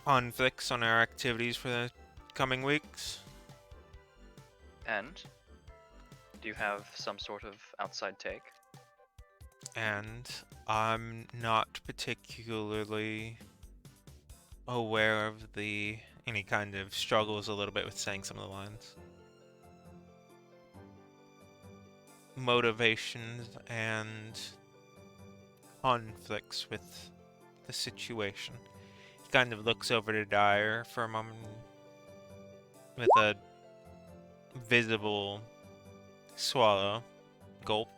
conflicts on our activities for the coming weeks. And do you have some sort of outside take? And I'm not particularly aware of any kind of struggles a little bit with saying some of the lines. Motivations and conflicts with the situation. He kind of looks over to Dyer for a moment with a visible swallow, gulp.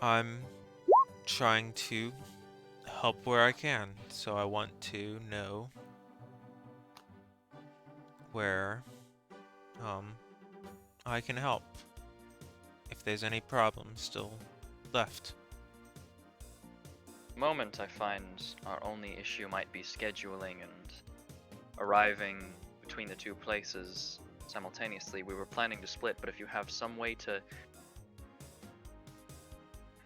I'm trying to help where I can, so I want to know where I can help. If there's any problems still left. Moment, I find our only issue might be scheduling and arriving between the two places simultaneously. We were planning to split, but if you have some way to...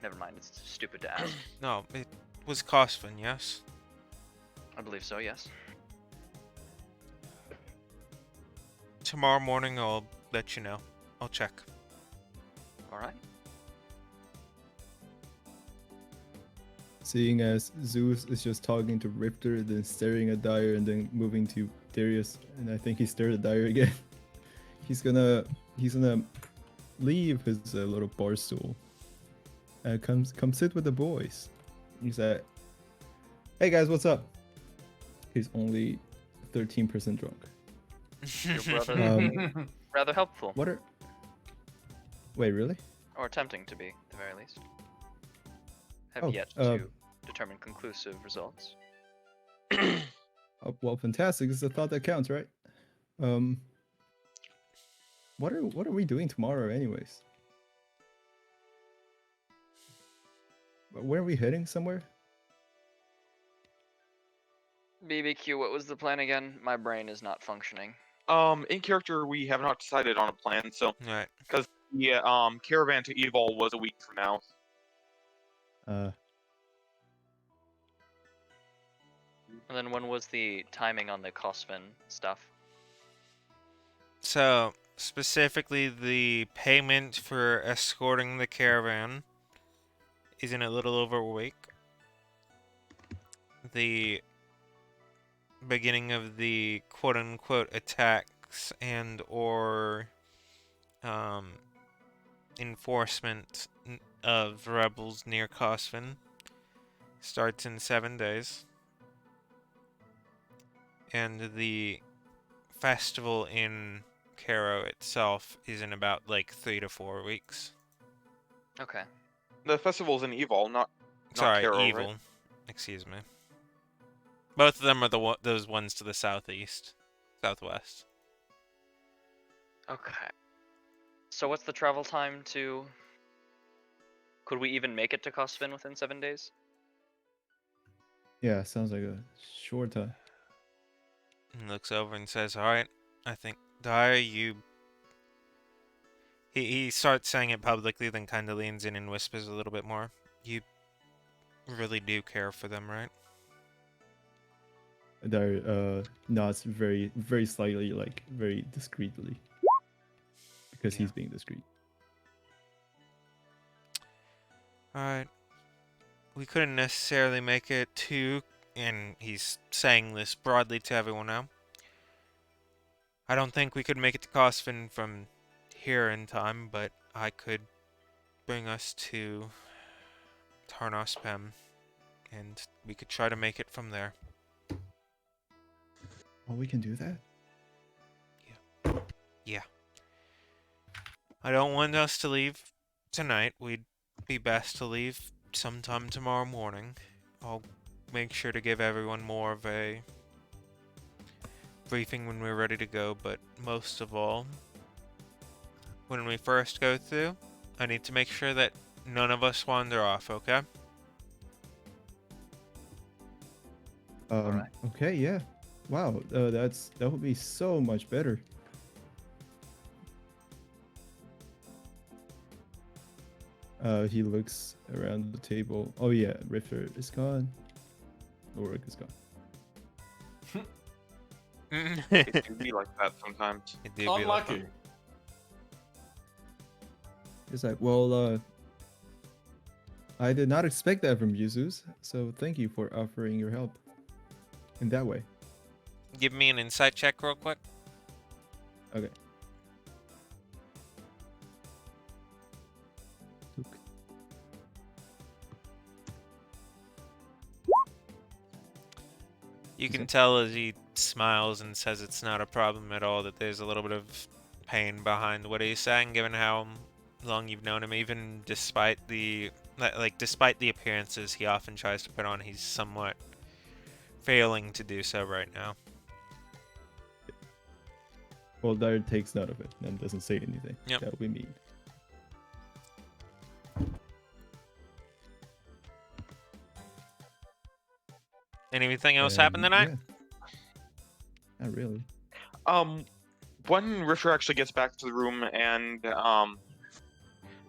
Never mind, it's stupid to ask. No, it was Kosvin, yes? I believe so, yes. Tomorrow morning I'll let you know. I'll check. Alright. Seeing as Zeus is just talking to Riptor, then staring at Dyer, and then moving to Darius, and I think he stared at Dyer again. he's gonna leave his little bar stool. Come sit with the boys. He's like, "Hey guys, what's up?" He's only 13% drunk. Your brother Um, rather helpful. What are? Wait, really? Or attempting to be, at the very least. Have Oh, yet to determine conclusive results. Oh, well, fantastic. It's the thought that counts, right? What are we doing tomorrow, anyways? Where are we heading? Somewhere? BBQ, what was the plan again? My brain is not functioning. In character, we have not decided on a plan, so Right. because the caravan to Evil was a week from now. And then when was the timing on the Kosvin stuff? So, specifically the payment for escorting the caravan is in a little over a week. The beginning of the quote-unquote attacks and or enforcement of rebels near Kosvin starts in 7 days. And the festival in Caro itself is in about like 3 to 4 weeks. Okay. The festival's in Evil, not Sorry, Caro, Evil. right? Excuse me. Both of them are those ones to the southeast, southwest. Okay. So what's the travel time to... Could we even make it to Kosvin within 7 days? Yeah, sounds like a short time. He looks over and says, "All right, I think Dyer, he starts saying it publicly, then kind of leans in and whispers a little bit more. You really do care for them, right? Dyer nods very slightly, like very discreetly, because Yeah. he's being discreet. Alright. We couldn't necessarily make it to, and he's saying this broadly to everyone now. I don't think we could make it to Kosvin from here in time, but I could bring us to Tarnospem, and we could try to make it from there. Oh, we can do that. Yeah. I don't want us to leave tonight. We'd be best to leave sometime tomorrow morning. I'll make sure to give everyone more of a briefing when we're ready to go, but most of all, when we first go through, I need to make sure that none of us wander off, okay? Alright. Okay, yeah. Wow, that would be so much better. He looks around the table. Oh yeah, Riffer is gone. Ulrich is gone. It can be like that sometimes. It do be like Unlucky. that. He's like, well, I did not expect that from you, Zeus. So thank you for offering your help in that way. Give me an insight check real quick. Okay. You can tell as he smiles and says it's not a problem at all that there's a little bit of pain behind what he's saying, given how long you've known him. Even despite despite the appearances he often tries to put on, he's somewhat failing to do so right now. Well, Dyer takes note of it and doesn't say anything. Yep. That would be mean. Anything else happen tonight? Yeah. Not really. When Richter actually gets back to the room and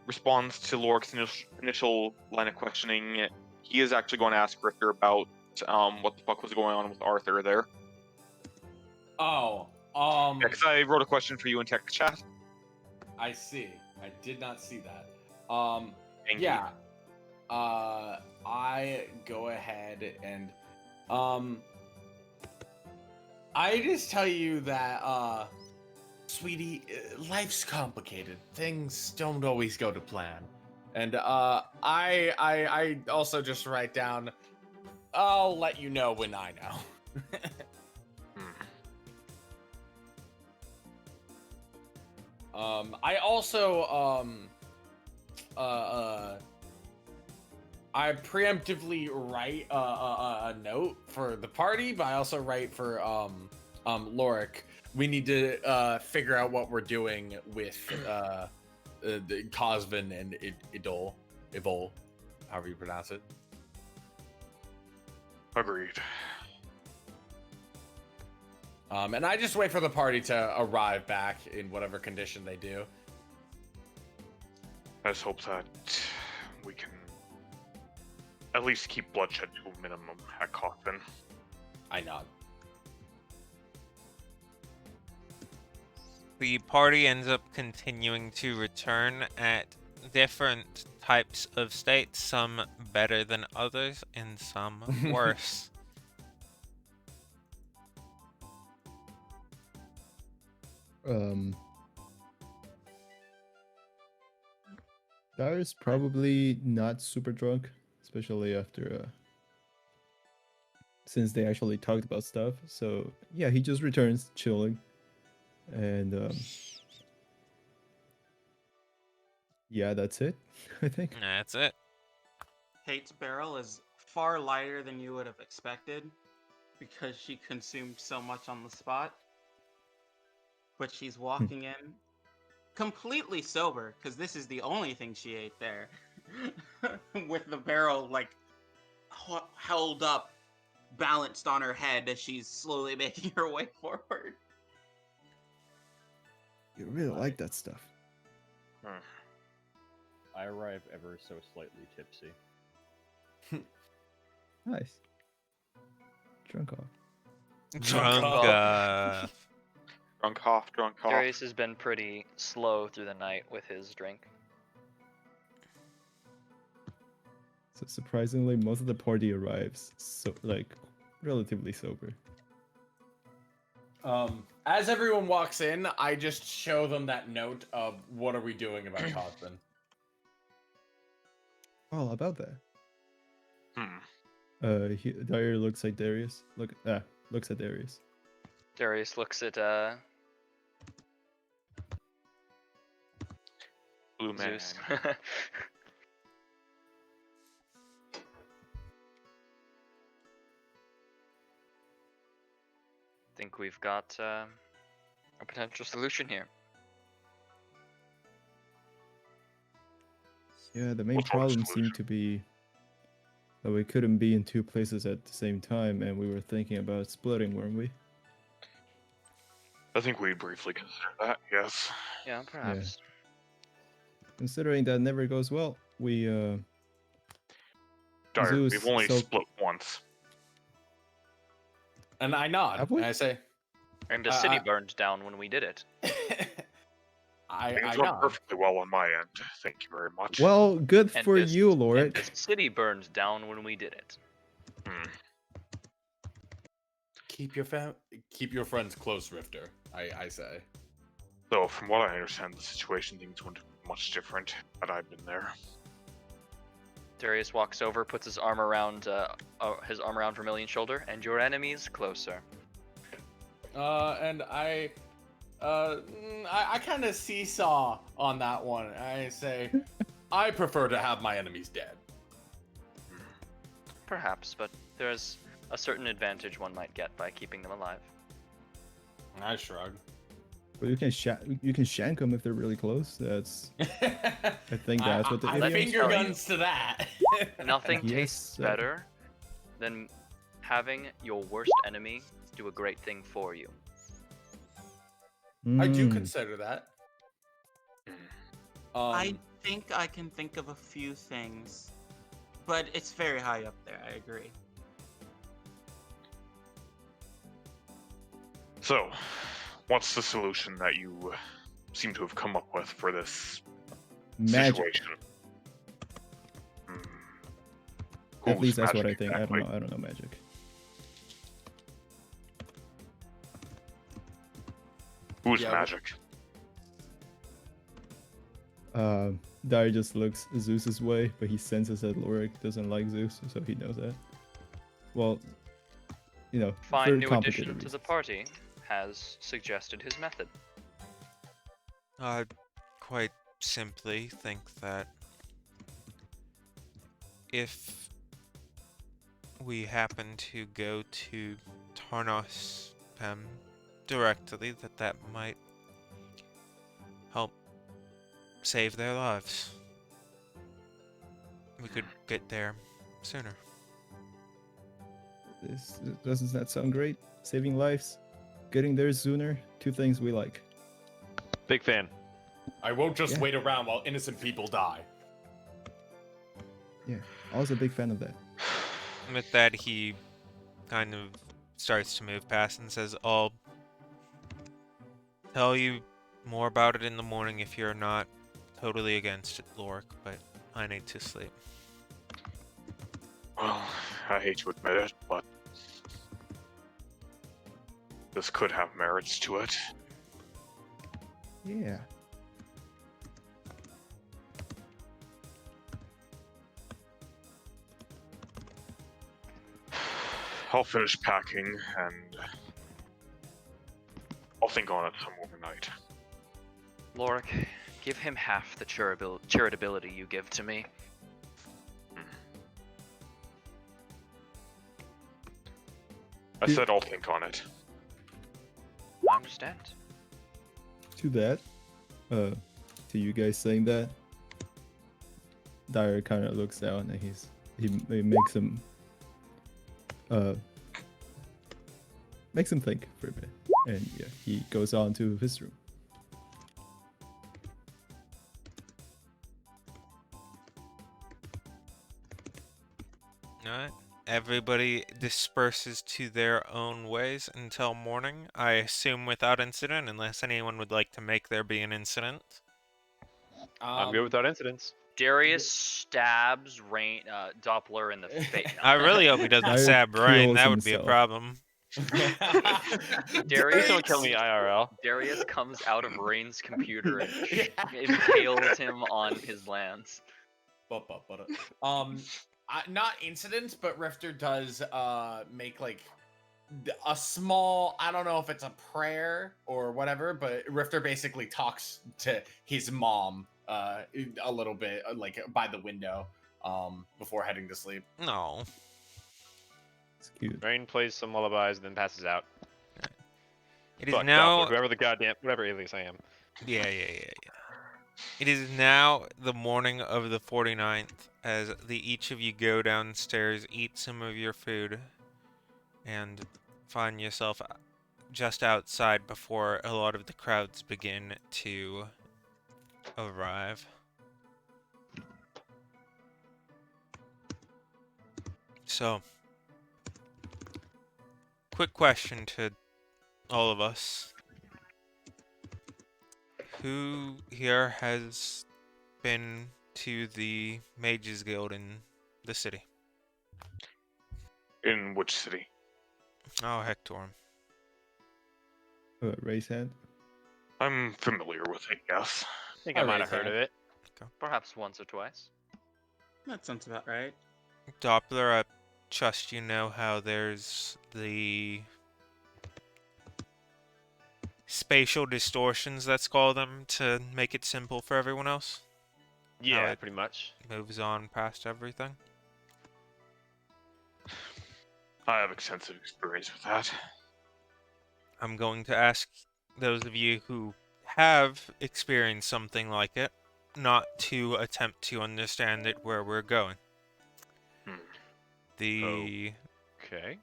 responds to Lorik's initial line of questioning, he is actually going to ask Richter about what the fuck was going on with Arthur there. Oh, Because I wrote a question for you in tech chat. I see. I did not see that. Thank Yeah. I go ahead and I just tell you that sweetie, life's complicated. Things don't always go to plan. And I also just write down, I'll let you know when I know. I also I preemptively write a note for the party, but I also write for Lorik. We need to figure out what we're doing with the Kosvin and Evol, however you pronounce it. Agreed. And I just wait for the party to arrive back in whatever condition they do. Let's hope that we can at least keep bloodshed to a minimum at Kosvin. I nod. The party ends up continuing to return at different types of states, some better than others, and some worse. Dyer's probably not super drunk, especially after since they actually talked about stuff. So yeah, he just returns chilling, and yeah, that's it. I think. That's it. Kate's barrel is far lighter than you would have expected because she consumed so much on the spot. But she's walking in completely sober because this is the only thing she ate there. With the barrel like held up, balanced on her head as she's slowly making her way forward. You really like that stuff. I arrive ever so slightly tipsy. Nice. Drunk off. Drunk off. Drunk off, drunk off. Darius has been pretty slow through the night with his drink. So surprisingly, most of the party arrives relatively sober. As everyone walks in, I just show them that note of what are we doing about Kosvin. All about that. Hmm. Dyer looks at Darius. Looks at Darius. Darius looks at Blue man. Zeus. Think we've got a potential solution here. Yeah, the main What sort of problem solution? seemed to be that we couldn't be in two places at the same time, and we were thinking about splitting, weren't we? I think we briefly considered that, yes. Yeah, perhaps. Considering that never goes well, we Dyer, Zeus, we've only so- split once. And I nod. Have we? And I say, And the city burned down when we did it. I Things went nod. perfectly well on my end. Thank you very much. well, good And for this- you, And Lorik. the city burned down when we did it. Hmm. Keep your friends close, Rifter. I say. So, from what I understand, the situation things went much different had I been there. Darius walks over, puts his arm around Vermilion's shoulder, and your enemy's closer. And I kind of seesaw on that one. I say, I prefer to have my enemies dead. Perhaps, but there's a certain advantage one might get by keeping them alive. I shrug. But you can shank them if they're really close. I think that's what the I idioms finger tell you. guns to that. Nothing Yes, tastes sir. better than having your worst enemy do a great thing for you. I do Mm. consider that. I think I can think of a few things, but it's very high up there. I agree. So, what's the solution that you seem to have come up with for this Magic. situation? Hmm. At Whose least that's what I magic think. exactly? I don't know magic. Whose Yeah, magic? Dyer just looks Zeus's way, but he senses that Lorik doesn't like Zeus, so he knows that. Well, for Fine new complicated addition to the reasons. party has suggested his method. I quite simply think that if we happen to go to Tarnos directly, that might help save their lives. We could get there sooner. Doesn't that sound great? Saving lives, getting there sooner. Two things we like. Big fan. I won't just Yeah. wait around while innocent people die. Yeah, also a big fan of that. With that, he kind of starts to move past and says, I'll tell you more about it in the morning if you're not totally against it, Lorik, but I need to sleep. Well, I hate to admit it, but this could have merits to it. Yeah. I'll finish packing and I'll think on it some overnight. Lorik, give him half the charitability you give to me. I said I'll think on it. I understand. To that, to you guys saying that, Dyer kind of looks down and he makes him think for a bit, and yeah, he goes on to his room. Alright. Everybody disperses to their own ways until morning. I assume without incident, unless anyone would like to make there be an incident. I'm good without incidents. Darius stabs Doppler in the face. I really hope he doesn't stab Rain. kills That would be a himself. problem. Please don't kill me IRL. Darius comes out of Rain's computer and impales him on his lance. Not incidents, but Rifter does make like a small, I don't know if it's a prayer or whatever, but Rifter basically talks to his mom a little bit like by the window before heading to sleep. No. It's cute. Rain plays some lullabies and then passes out. It is Fuck now. Doppler, whoever the goddamn whatever alias I am. Yeah. It is now the morning of the 49th as each of you go downstairs, eat some of your food, and find yourself just outside before a lot of the crowds begin to arrive. So, quick question to all of us. Who here has been to the Mages Guild in the city? In which city? Oh, Hectorum. Raise hand. I'm familiar with it, yes. I think I might have heard of it. Perhaps once or twice. That sounds about right. Doppler, I trust you know how there's the spatial distortions, let's call them, to make it simple for everyone else. Yeah, it pretty much. Moves on past everything. I have extensive experience with that. I'm going to ask those of you who have experienced something like it not to attempt to understand it where we're going. The Okay.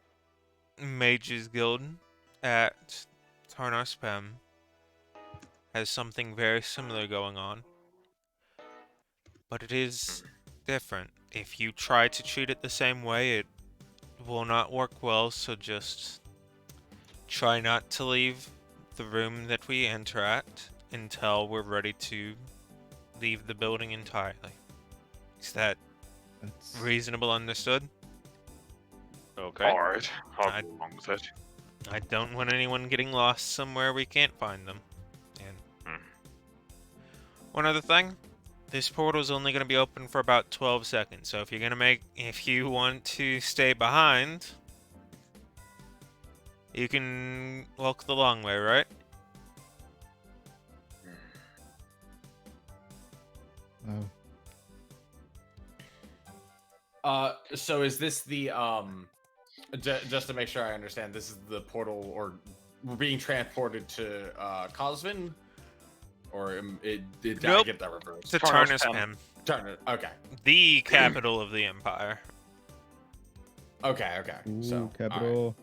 Mages Guild at Tarnar Spem has something very similar going on, but it is different. If you try to treat it the same way, it will not work well, so just try not to leave the room that we enter at until we're ready to leave the building entirely. Is that reasonable, understood? Okay. Alright, I'll go along with it. I don't want anyone getting lost somewhere we can't find them. And one other thing, this portal's only going to be open for about 12 seconds, so if you want to stay behind, you can walk the long way, right? Oh. So is this the just to make sure I understand, this is the portal, or we're being transported to Kosvin, or did I Nope. get that reversed? To Tarnar Spem. Okay. The capital of the empire. Okay. Ooh, So capital.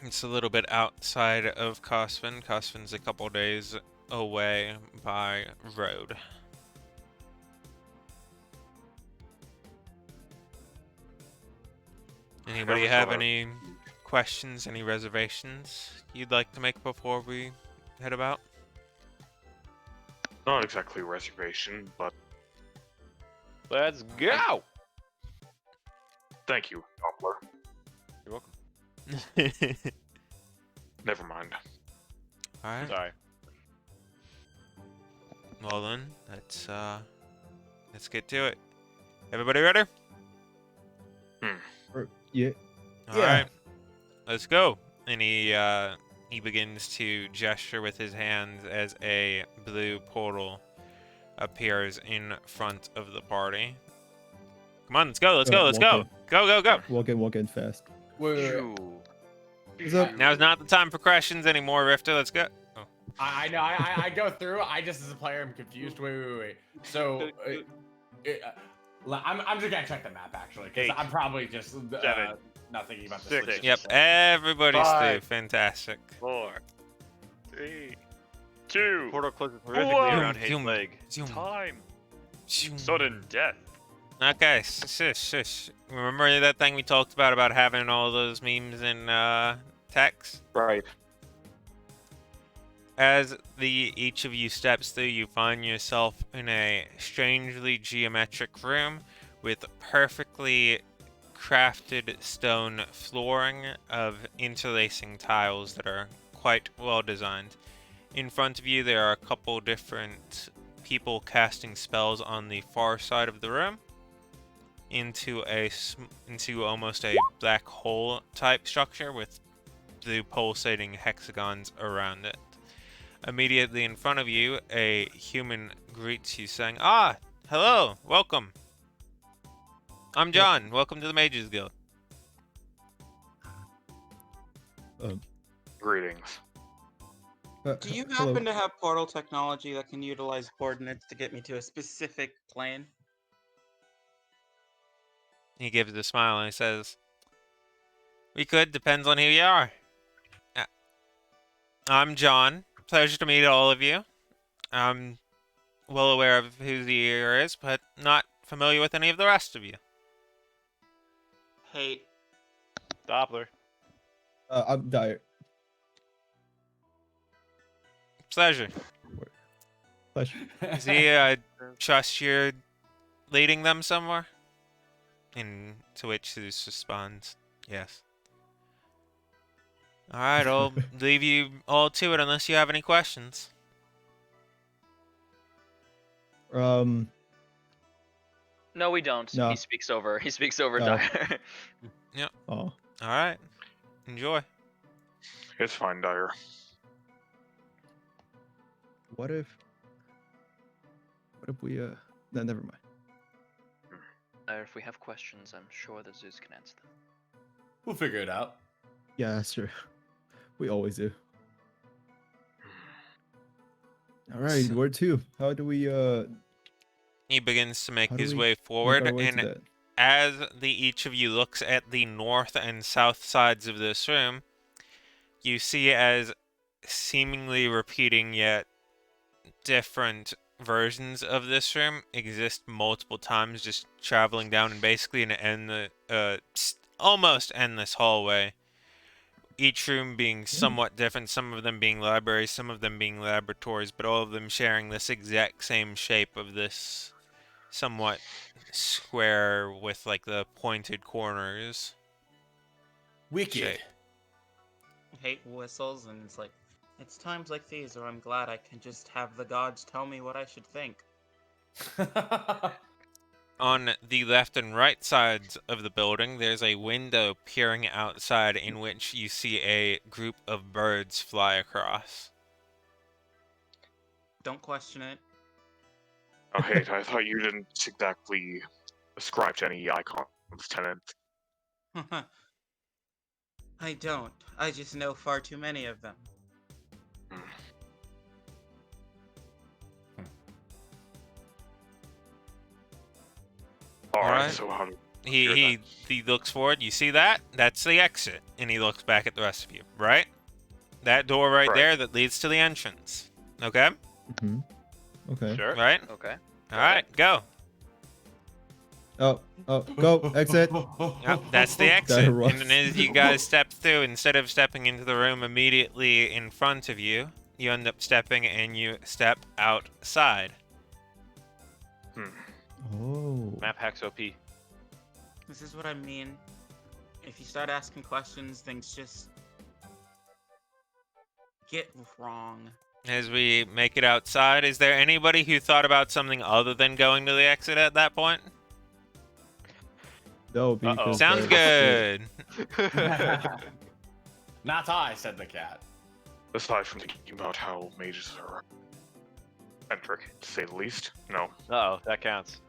It's a little bit outside of Kosvin. Kosvin's a couple days away by road. Anybody have any questions, any reservations you'd like to make before we head about? Not exactly a reservation, but Let's go! thank you, Doppler. You're welcome. Never mind. Alright. Sorry. Well then, let's get to it. Everybody ready? Yeah. Alright. Let's go. And he begins to gesture with his hands as a blue portal appears in front of the party. Come on, let's go, let's go, let's go. Go. Walk in fast. wait. What's up? Now's not the time for questions anymore, Rifter. Let's go. Oh. I know. I go through. I just, as a player, am confused. Wait. So, I'm just gonna check the map actually, because I'm probably just Seven, not thinking about this. 6, logistics Yep, stuff. everybody's through. 5, Fantastic. 4, 3, 2. Portal closes horrifically Zoom, around Hate's zoom, leg. zoom. Time. Zoom. Sudden death. Okay, shush, shush. Remember that thing we talked about having all those memes in text? Right. As each of you steps through, you find yourself in a strangely geometric room with perfectly crafted stone flooring of interlacing tiles that are quite well designed. In front of you, there are a couple different people casting spells on the far side of the room into almost a black hole type structure with the pulsating hexagons around it. Immediately in front of you, a human greets you saying, "Ah, hello, welcome. I'm John. Welcome to the Mages Guild." Greetings. Do you Hello. happen to have portal technology that can utilize coordinates to get me to a specific plane? He gives a smile and he says, "We could, depends on who you are. Uh, I'm John. Pleasure to meet all of you. I'm well aware of who the ear is, but not familiar with any of the rest of you." Hate. Doppler. I'm Dire. Pleasure. Pleasure. Is he, trust you're leading them somewhere? And to which Zeus responds, "Yes." Alright, I'll leave you all to it unless you have any questions. Um. No, we don't. No. He speaks over. He speaks over No. Dyer. Oh. Alright, enjoy. It's fine, Dyer. What if? What if we? No, never mind. If we have questions, I'm sure that Zeus can answer them. We'll figure it out. Yeah, sure. We always do. All right, So- where to? How do we? He begins to make How do his we way make forward, our way to and that? as each of you looks at the north and south sides of this room, you see as seemingly repeating yet different versions of this room exist multiple times, just traveling down in basically almost endless hallway. Each room being somewhat different, some of them being libraries, some of them being laboratories, but all of them sharing this exact same shape of this somewhat square with like the pointed corners Wicked. shape. Hate whistles, and it's like, it's times like these where I'm glad I can just have the gods tell me what I should think. On the left and right sides of the building, there's a window peering outside in which you see a group of birds fly across. Don't question it. Oh, hey, I thought you didn't exactly ascribe to any icons, tenants. I don't. I just know far too many of them. Alright, Alright. so how do He looks forward. You see that? That's the exit. And he looks back at the rest of you. Right? That door right Right. there that leads to the entrance. Okay? Hmm. Okay. Sure. Right? Okay. Alright, go. Oh. Go. Exit. Yep, that's the exit. That And runs. then as you guys step through, instead of stepping into the room immediately in front of you, you end up stepping and you step outside. Oh. Map hacks OP. This is what I mean. If you start asking questions, things just get wrong. As we make it outside, is there anybody who thought about something other than going to the exit at that point? No, because Sounds good. Not I, said the cat. aside from thinking about how mages are eccentric, to say the least, no. Uh-oh, that counts.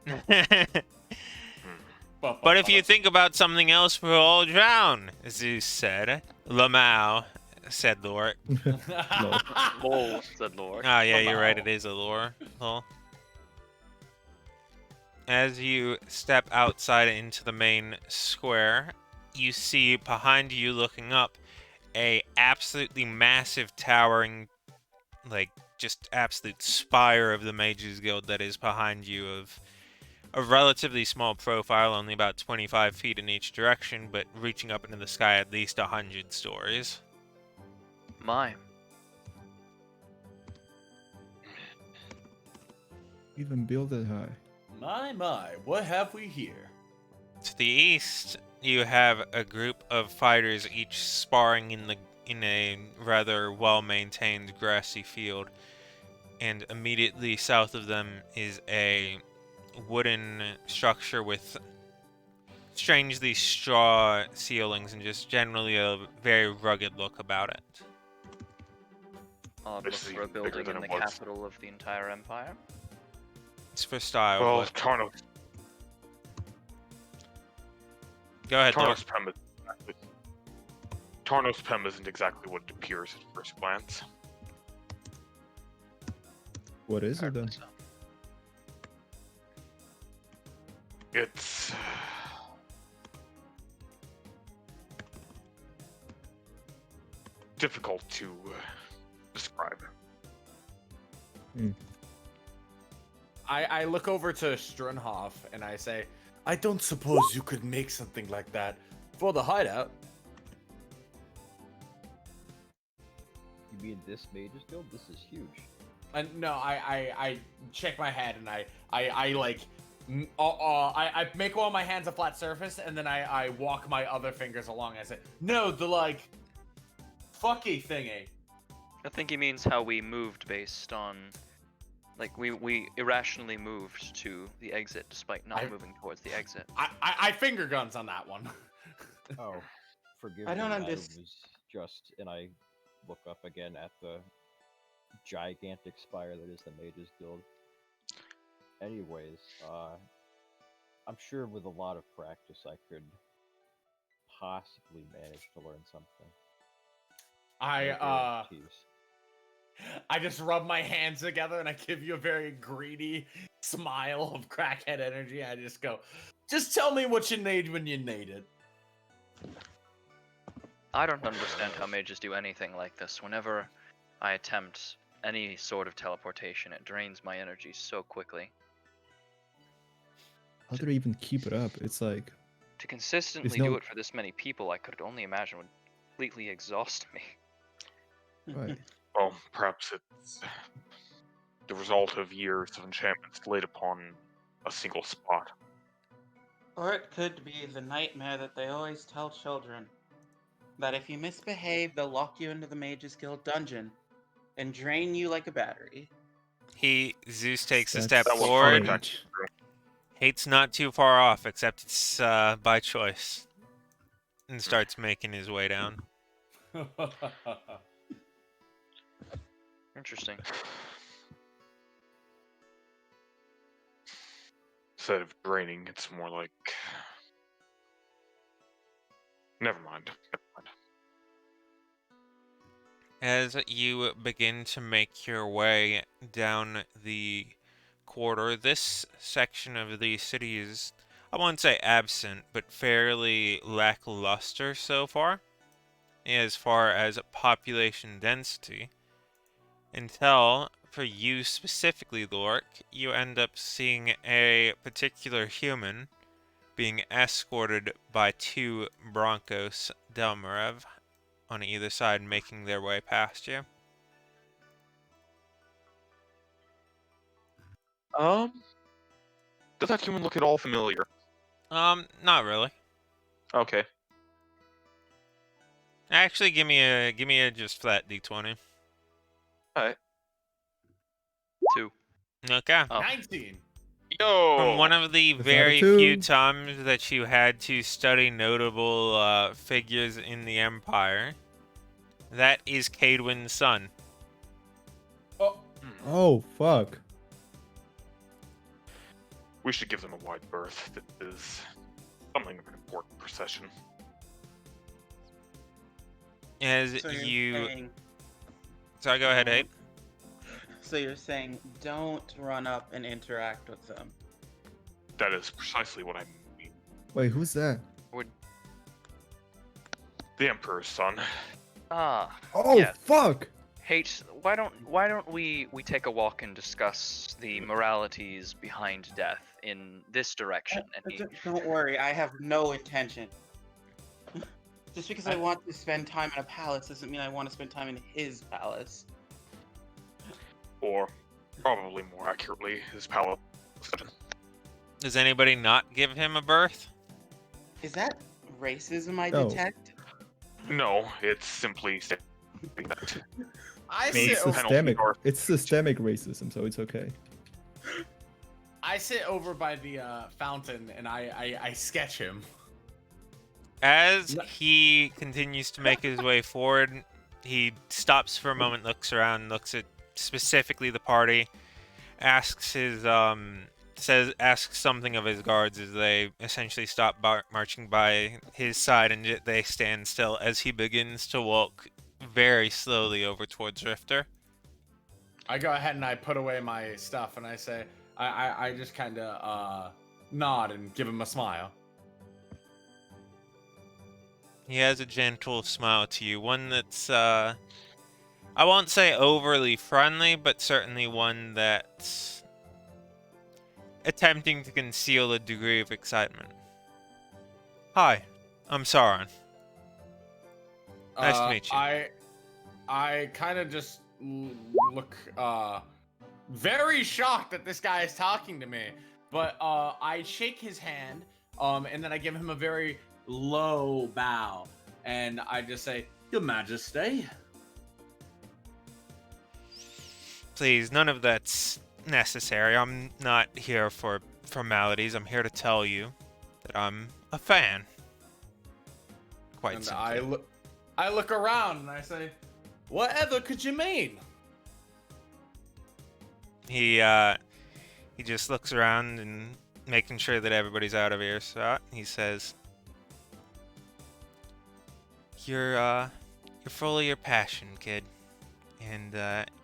But if you think about something else, we'll all drown, Zeus said. Lamau, said Lork. No. Lol, said Lord. Ah, yeah, you're right. Lamau. It is a lore. Lol. As you step outside into the main square, you see behind you, looking up, a absolutely massive, towering, like just absolute spire of the Mages Guild that is behind you, of a relatively small profile, only about 25 feet in each direction, but reaching up into the sky at least 100 stories. My. Even build it high. My, what have we here? To the east, you have a group of fighters each sparring in a rather well-maintained grassy field, and immediately south of them is a wooden structure with strangely straw ceilings and just generally a very rugged look about it. Odd This look is for a even bigger building than in the it was. capital of the entire empire. It's for style, Well, but go ahead, Lord. Tarnos Pem isn't exactly what it appears at first glance. What is it then? It's difficult to describe. I look over to Strunhoff and I say, I don't suppose you could make something like that for the hideout. You mean this Mage's Guild? This is huge. And no, I check my head and I make all my hands a flat surface and then I walk my other fingers along. I say, no, the like fucky thingy. I think he means how we moved based on, like we irrationally moved to the exit despite not moving towards the exit. I finger guns on that one. Oh, forgive I don't me. understand. I was just, and I look up again at the gigantic spire that is the Mage's Guild. Anyways, I'm sure with a lot of practice I could possibly manage to learn something. No guarantees. I just rub my hands together and I give you a very greedy smile of crackhead energy. I just go, just tell me what you need when you need it. I don't understand how mages do anything like this. Whenever I attempt any sort of teleportation, it drains my energy so quickly. How do they even keep it up? It's like To consistently do it for this many people, I could only imagine would completely exhaust me. right. Well, perhaps it's the result of years of enchantments laid upon a single spot. Or it could be the nightmare that they always tell children. That if you misbehave, they'll lock you into the Mage's Guild dungeon and drain you like a battery. Zeus takes a That's step That was forward. probably actually true. Hate's not too far off, except it's by choice. And starts making his way down. Interesting. Instead of draining, it's more like. Never mind. As you begin to make your way down the corridor, this section of the city is, I won't say absent, but fairly lackluster so far as population density. Until, for you specifically, Lork, you end up seeing a particular human being escorted by 2 Broncos Delmarev on either side, making their way past you. Does that human look at all familiar? Not really. Okay. Actually, give me a just flat d20. Alright. 2. Okay. Oh. 19. Yo! From one of the Without a very two. few times that you had to study notable figures in the Empire, that is Cadwin's son. Oh, Oh fuck. We should give them a wide berth. This is something of an important procession. As So you're you... saying, Sorry, go ahead, Abe. so you're saying don't run up and interact with them. That is precisely what I mean. Wait, who's that? The Emperor's son. Ah. Oh Yeah. fuck. Hate, why don't we take a walk and discuss the moralities behind death in this direction. And he, Don't worry, I have no intention. Just because I I- want to spend time in a palace doesn't mean I want to spend time in his palace. Or, probably more accurately, his palace. Does anybody not give him a berth? Is that racism I No. detect? No, it's simply saying that I Me, sit so over, penalty or- It's systemic racism, so it's okay. I sit over by the fountain and I sketch him. As No- he continues to make his way forward, he stops for a moment, looks around, looks at specifically the party, asks asks something of his guards as they essentially stop marching by his side, and yet they stand still as he begins to walk very slowly over towards Rifter. I go ahead and I put away my stuff and I say, I just kind of nod and give him a smile. He has a gentle smile to you, one that's I won't say overly friendly, but certainly one that's attempting to conceal a degree of excitement. Hi, I'm Sauron. Nice to meet you. I kind of just look very shocked that this guy is talking to me, but I shake his hand and then I give him a very low bow and I just say, Your Majesty. Please, none of that's necessary. I'm not here for formalities. I'm here to tell you that I'm a fan. Quite And simply. I look around and I say, Whatever could you mean? He just looks around and making sure that everybody's out of earshot. He says, You're full of your passion, kid. And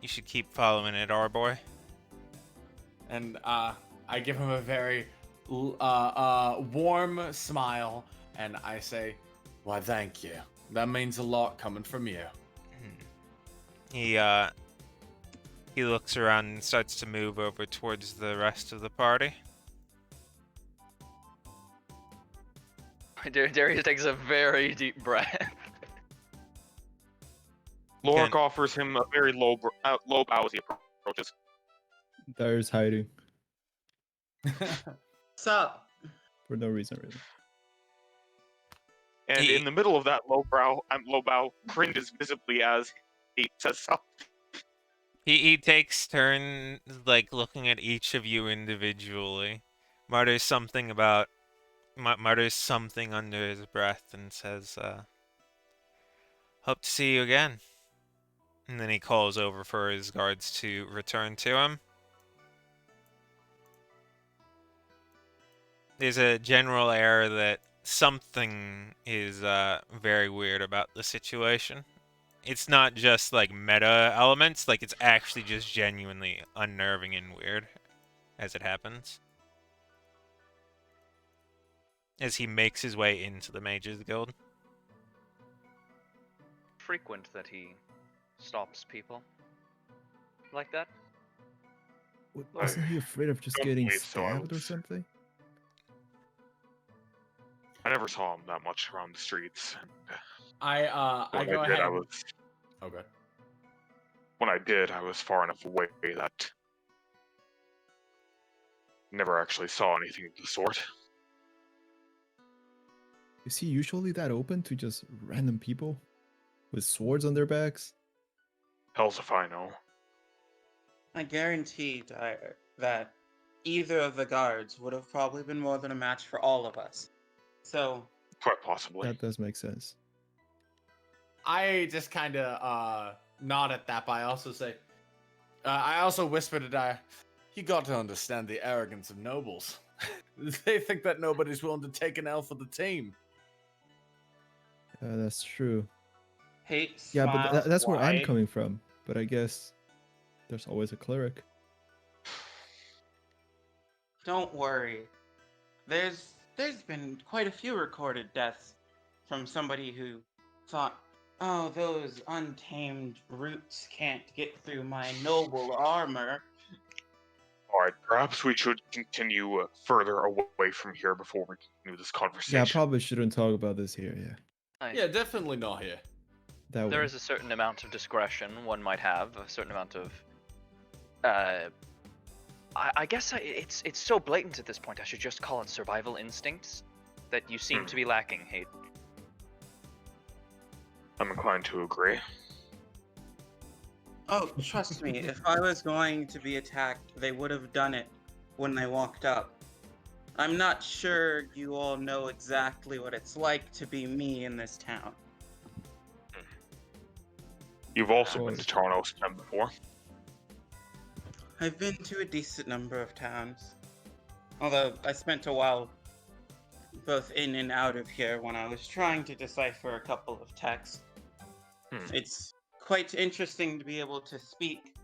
you should keep following it, our boy. And I give him a very warm smile, and I say, "Why, thank you. That means a lot coming from you." He looks around and starts to move over towards the rest of the party. Darius takes a very deep breath. Lorik Ken. offers him a very low bow as he approaches. There's hiding Sup? for no reason, really. And He- in the middle of that low bow, cringes visibly as he says something. He takes turns like looking at each of you individually, mutters something under his breath and says, "Hope to see you again." And then he calls over for his guards to return to him. There's a general air that something is very weird about the situation. It's not just like meta elements, like it's actually just genuinely unnerving and weird as it happens. As he makes his way into the Mages Guild. Frequent that he stops people like that. Wasn't he afraid of just don't getting believe so, I stabbed or was- something? I never saw him that much around the streets. I When go I did, ahead. Okay. When I did, I was far enough away that never actually saw anything of the sort. Is he usually that open to just random people with swords on their backs? Hells if I know. I guarantee, Dyer, that either of the guards would have probably been more than a match for all of us. So, Quite possibly. That does make sense. I just kind of nod at that, but I also say, I also whisper to Dyer, You got to understand the arrogance of nobles. They think that nobody's willing to take an L for the team. That's true. hate Yeah, but smiles that's where I'm wide. coming from. But I guess there's always a cleric. Don't worry. There's been quite a few recorded deaths from somebody who thought, oh, those untamed brutes can't get through my noble armor. Alright, perhaps we should continue further away from here before we continue this Yeah, conversation. I probably shouldn't talk about this here. Yeah, Yeah, definitely not here. that There way. is a certain amount of discretion one might have, a certain amount of. I guess it's so blatant at this point. I should just call it survival instincts that you seem to be lacking, Hate. I'm inclined to agree. Oh, trust me, if I was going to be attacked, they would have done it when they walked up. I'm not sure you all know exactly what it's like to be me in this town. You've also been Course. to Tarnos town before. I've been to a decent number of towns. Although I spent a while both in and out of here when I was trying to decipher a couple of texts. It's quite interesting to be able to speak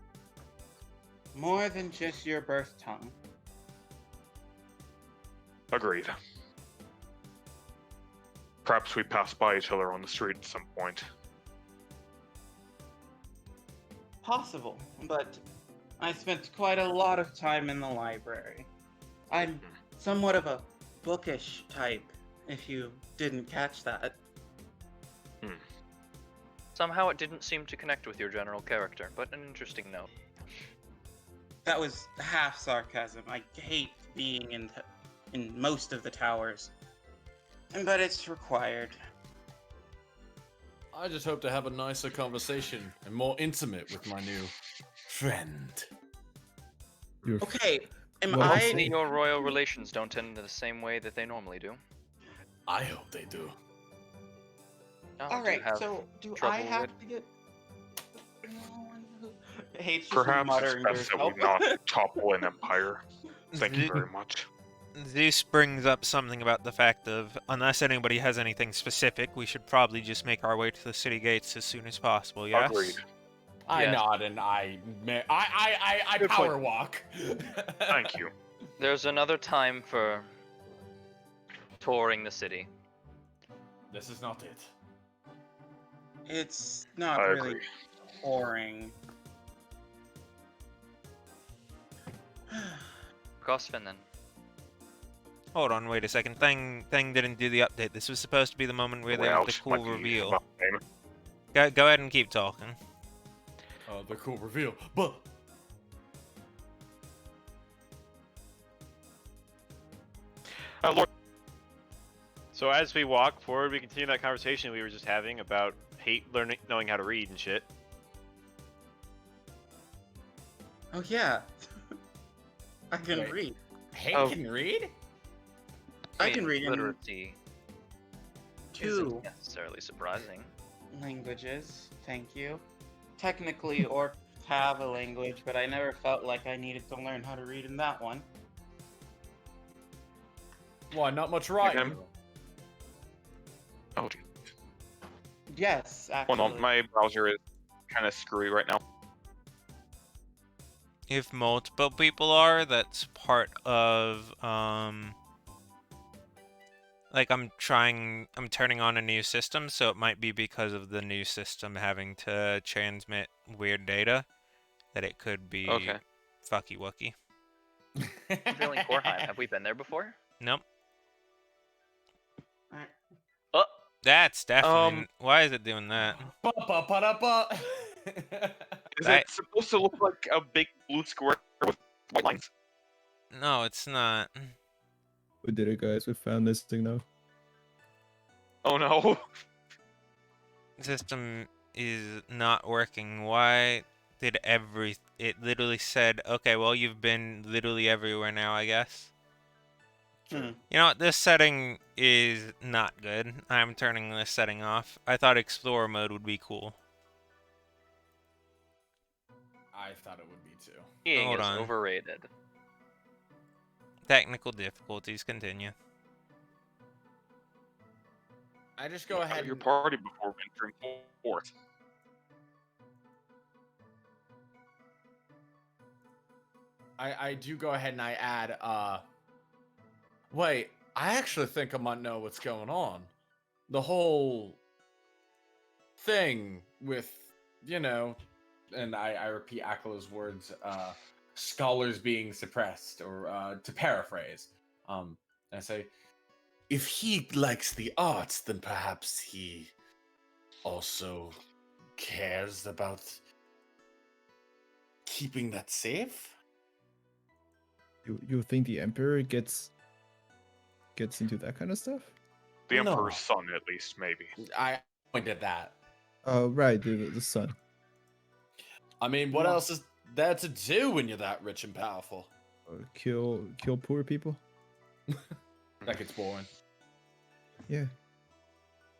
more than just your birth tongue. Agreed. Perhaps we pass by each other on the street at some point. Possible, but I spent quite a lot of time in the library. I'm somewhat of a bookish type, if you didn't catch that. Somehow it didn't seem to connect with your general character, but an interesting note. That was half sarcasm. I hate being in most of the towers. But it's required. I just hope to have a nicer conversation and more intimate with my new friend. You're Okay, am Well, I... Hopefully your royal relations don't end in the same way that they normally do. I hope they do. Oh, do you Alright, have so do I trouble have with- to get... Hate's just Perhaps it's muttering to best that herself. we not topple an empire. Thank you Ze- very much. Zeus brings up something about the fact of, unless anybody has anything specific, we should probably just make our way to the city gates as soon as possible, yes? Agreed. I Yes. nod and I Good power point. walk. Thank you. There's another time for touring the city. This is not it. It's not I really agree. boring. Kosvin then. Hold on, wait a second. Thing didn't do the update. This was supposed to be the moment where they Well, have the just cool might be reveal. about the name. Go ahead and keep talking. The cool reveal. But Lord, So as we walk forward, we continue that conversation we were just having about knowing how to read and shit. Oh yeah. I can Wait. read. Hey, Oh. can read? I can read in literacy. two Isn't necessarily surprising. languages, thank you. Technically, orcs have a language, but I never felt like I needed to learn how to read in that one. Why, not much writing. him. Oh, Yes, hold actually. on, my browser is kind of screwy right now. If multiple people are, that's part of, like I'm turning on a new system, so it might be because of the new system having to transmit weird data, that it could be Okay. fucky wucky. Feeling Korheim. Have we been there before? Nope. Alright. Oh, That's definitely, why is it doing that? Ba-ba-ba-da-ba. Is That- it supposed to look like a big blue square with white lines? No, it's not. We did it, guys. We found this thing now. Oh no. System is not working. Why did it literally said, okay, well, you've been literally everywhere now, I guess. Hmm. You know what, this setting is not good. I'm turning this setting off. I thought Explorer mode would be cool. I thought it would be too. skiing Hold is on. overrated. Technical difficulties, continue. I just go ahead Your and party before entering forth. I do go ahead and I add wait, I actually think I might know what's going on. The whole thing with, and I repeat Akela's words, scholars being suppressed, or to paraphrase. I say, if he likes the arts, then perhaps he also cares about keeping that safe. You think the Emperor gets into that kind of stuff? The No. Emperor's son, at least, maybe. I pointed at that. Oh, right, the son. I mean, what else is there to do when you're that rich and powerful? Kill poor people. That gets boring. Yeah.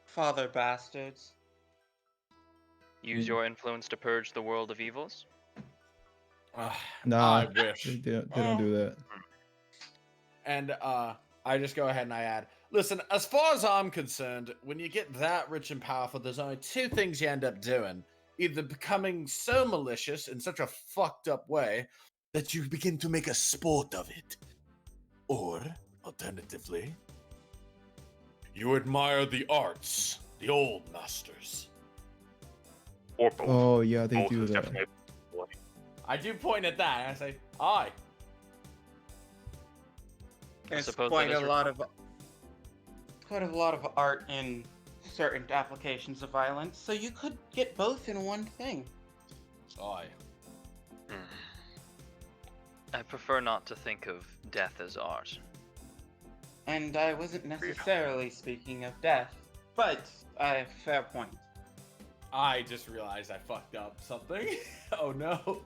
Father bastards. Use your influence to purge the world of evils? Nah, I wish. they don't do that. And I just go ahead and I add, listen, as far as I'm concerned, when you get that rich and powerful, there's only two things you end up doing. Either becoming so malicious in such a fucked up way that you begin to make a sport of it. Or, alternatively, you admire the arts, the old masters. Or both. Oh yeah, they Both do is that. definitely. I do point at that and I say, aye. There's suppose quite that a is lot of art in certain applications of violence, so you could get both in one thing. Aye. I prefer not to think of death as art. And I wasn't necessarily speaking of death, but fair point. I just realized I fucked up something. Oh no.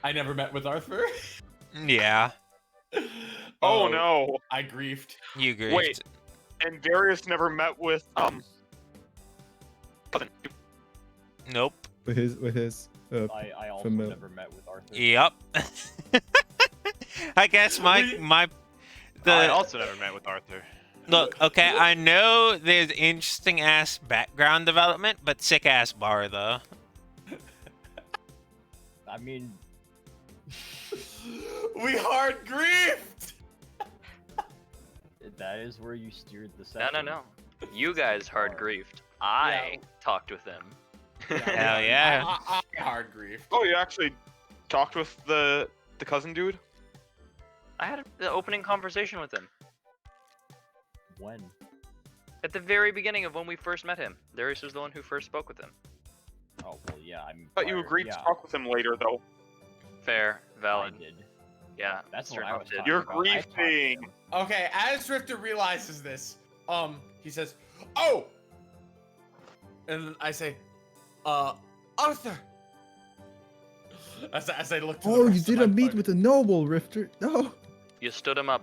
I never met with Arthur. Yeah, Oh no! I griefed. you griefed. Wait. And Darius never met with Nope. With his I also Familiar. never met with Arthur. Yep. I guess my I the also never met with Arthur. look. Okay, I know there's interesting ass background development, but sick ass bar though. I mean, We hard griefed. that is where you steered the No, session. no, no. You guys hard griefed. I talked with him. Hell yeah. I hard griefed. Oh, you actually talked with the cousin dude? I had the opening conversation with him When? at the very beginning of when we first met him. Darius was the one who first spoke with him. Oh well, yeah. I'm. But you agreed to talk with him later, though. Fair, valid. I did. Yeah, That's Mr. what I was did. talking You're about. I talked to griefing. him. Okay, as Rifter realizes this, he says, "Oh," and I say, Arthur." As I look. To the Oh, you rest of my didn't meet party. with the noble, Rifter. No. You stood him up.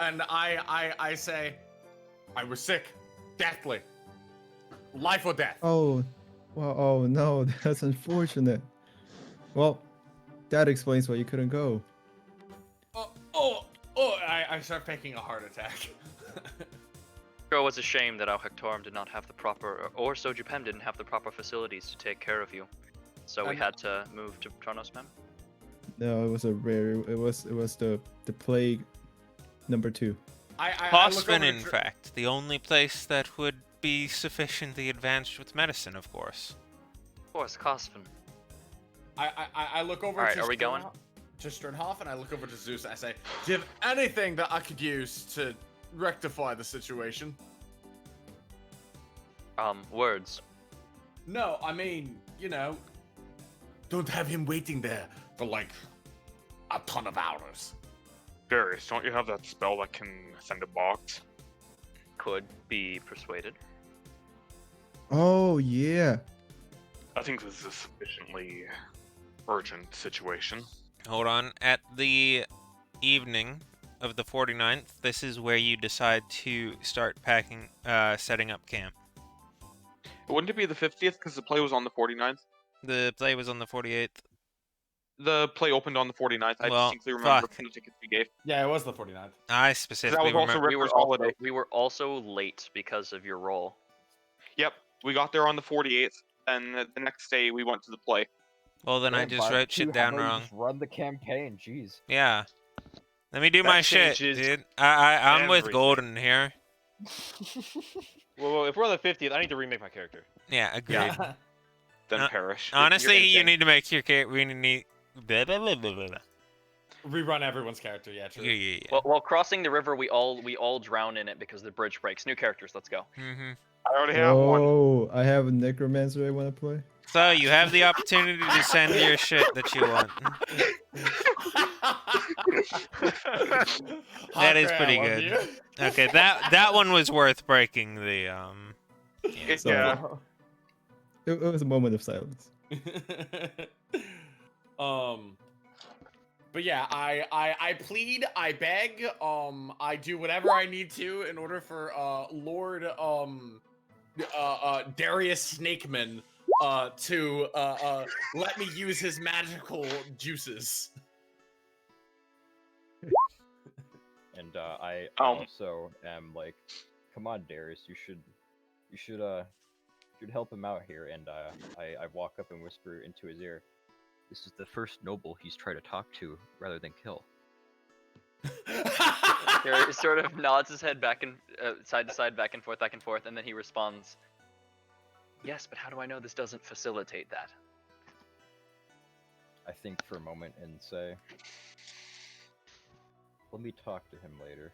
And I say, I was sick, deathly, life or death. Oh, well, oh no, that's unfortunate. Well, that explains why you couldn't go. I start faking a heart attack. It was a shame that our Hectorum did not have the proper, or Sojupem didn't have the proper facilities to take care of you. So we And- had to move to Tronos Mem. No, it was a rare. It was the plague number 2. I look Kosvin, over in to- fact, the only place that would be sufficiently advanced with medicine, of course. Of course, Kosvin. I look over Alright, to are we going? to Sternhoff, and I look over to Zeus and I say, do you have anything that I could use to rectify the situation? Words. No, I mean, don't have him waiting there for like a ton of hours. Darius, don't you have that spell that can send a box? Could be persuaded. Oh yeah. I think this is a sufficiently urgent situation. Hold on. At the evening of the 49th, this is where you decide to start packing, setting up camp. Wouldn't it be the 50th because the play was on the 49th? The play was on the 48th. The play opened on the 49th. I Well, distinctly remember fuck. from the tickets we gave. Yeah, it was the 49th. I specifically was also remember. We were Ripper's also, holiday. we were also late because of your role. Yep, we got there on the 48th, and the next day we went to the play. Well, then I Man, just barbecue, wrote shit how down about you wrong. just run the campaign, jeez. Yeah. Let me do That my shit, changes dude. I'm with everything. Golden here. Well, if we're on the 50th, I need to remake my character. Yeah, agreed. Yeah. then perish. Honestly, you Insane. need to make your character. We need. Blah, blah, blah, blah, blah. Rerun everyone's character. Yeah, true. Yeah. Well, while crossing the river, we all drown in it because the bridge breaks. New characters, let's go. Mm-hmm. I already have one. Oh, I have a necromancer I want to play. So you have the opportunity to send your shit that you want. That is pretty good. Okay, that one was worth breaking the yeah. So, Yeah. it was a moment of silence. But yeah, I plead, I beg, I do whatever I need to in order for Lord Darius Snakeman to let me use his magical juices. And I Um. also am like, come on, Darius, you should help him out here. And I walk up and whisper into his ear, "This is the first noble he's tried to talk to rather than kill." Darius sort of nods his head back and side to side, back and forth, and then he responds, "Yes, but how do I know this doesn't facilitate that?" I think for a moment and say, "Let me talk to him later."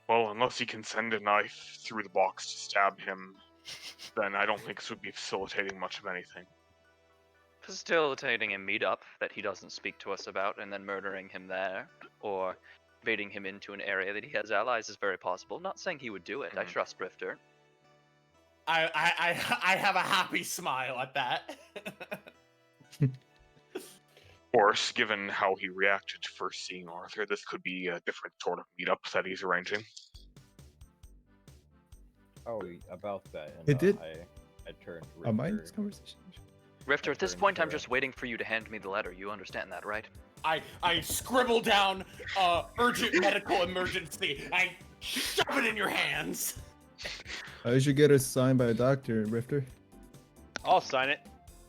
Well, unless he can send a knife through the box to stab him, then I don't think this would be facilitating much of anything. Facilitating a meetup that he doesn't speak to us about and then murdering him there, or baiting him into an area that he has allies is very possible. Not saying he would do it. I trust Rifter. I have a happy smile at that. Of course, given how he reacted to first seeing Arthur, this could be a different sort of meetup that he's arranging. Oh, about that. And, It did. I turned to Am I in Rifter. this conversation? Rifter, at this Turn point, I'm to- just waiting for you to hand me the letter. You understand that, right? I scribble down urgent medical emergency. I shove it in your hands. I should get it signed by a doctor, Rifter. I'll sign it.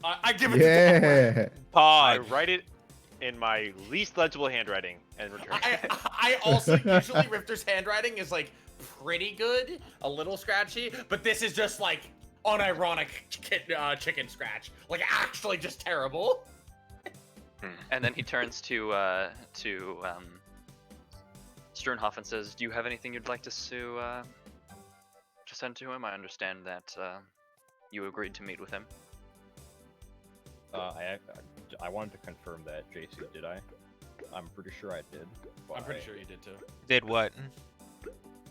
I give it to Delaware. Yeah. I Pod. write it in my least legible handwriting and return it. I also usually Rifter's handwriting is like pretty good, a little scratchy, but this is just like unironic chicken scratch, like actually just terrible. And then he turns to Sternhoff and says, "Do you have anything you'd like to send to him? I understand that you agreed to meet with him." I wanted to confirm that, JC, did I? I'm pretty sure I did. But I'm pretty sure you did too. Did what?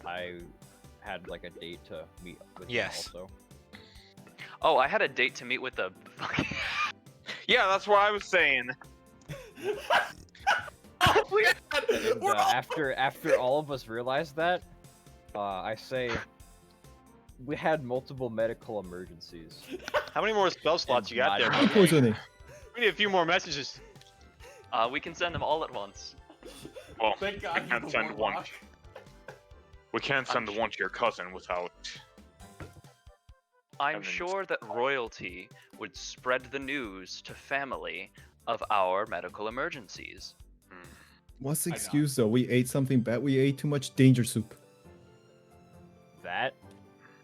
I had like a date to meet with Yes. him also. Oh, I had a date to meet with the. Yeah, that's what I was saying. And, after all of us realized that, I say we had multiple medical emergencies. How many more spell slots you got there? Not- buddy? Poisoning. We need a few more messages. We can send them all at once. Well, Thank God we can't you're the send one. warlock. We can't send the one to your cousin without. I'm And then- sure that royalty would spread the news to family of our medical emergencies. What's the I know. excuse though? We ate something bad. We ate too much danger soup. That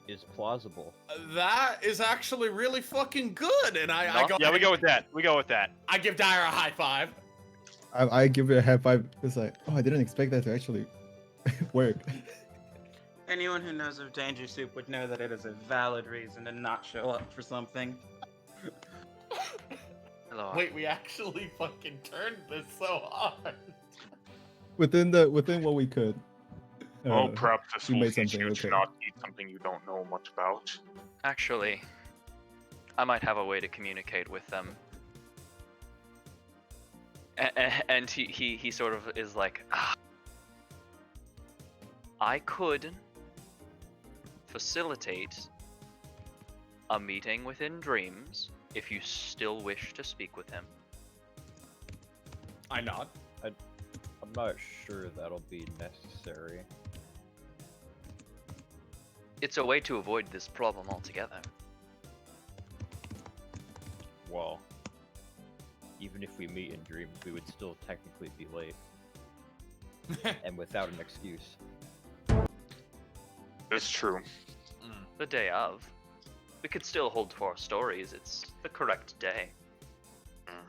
is plausible. That is actually really fucking good, and I go. Yeah, we go with that. We go with that. I give Dyer a high five. I give it a high five. It's like, oh, I didn't expect that to actually work. Anyone who knows of Danger Soup would know that it is a valid reason to not show up for something. Hello. Wait, we actually fucking turned this so hard. within what we could. Well, perhaps this we will made teach something, you to okay. not eat something you don't know much about. Actually, I might have a way to communicate with them. And he sort of is like, I could facilitate a meeting within dreams if you still wish to speak with him. I nod. I'm not sure that'll be necessary. It's a way to avoid this problem altogether. Well, even if we meet in dreams, we would still technically be late. And without an excuse. It's true. The day of. We could still hold 4 stories. It's the correct day.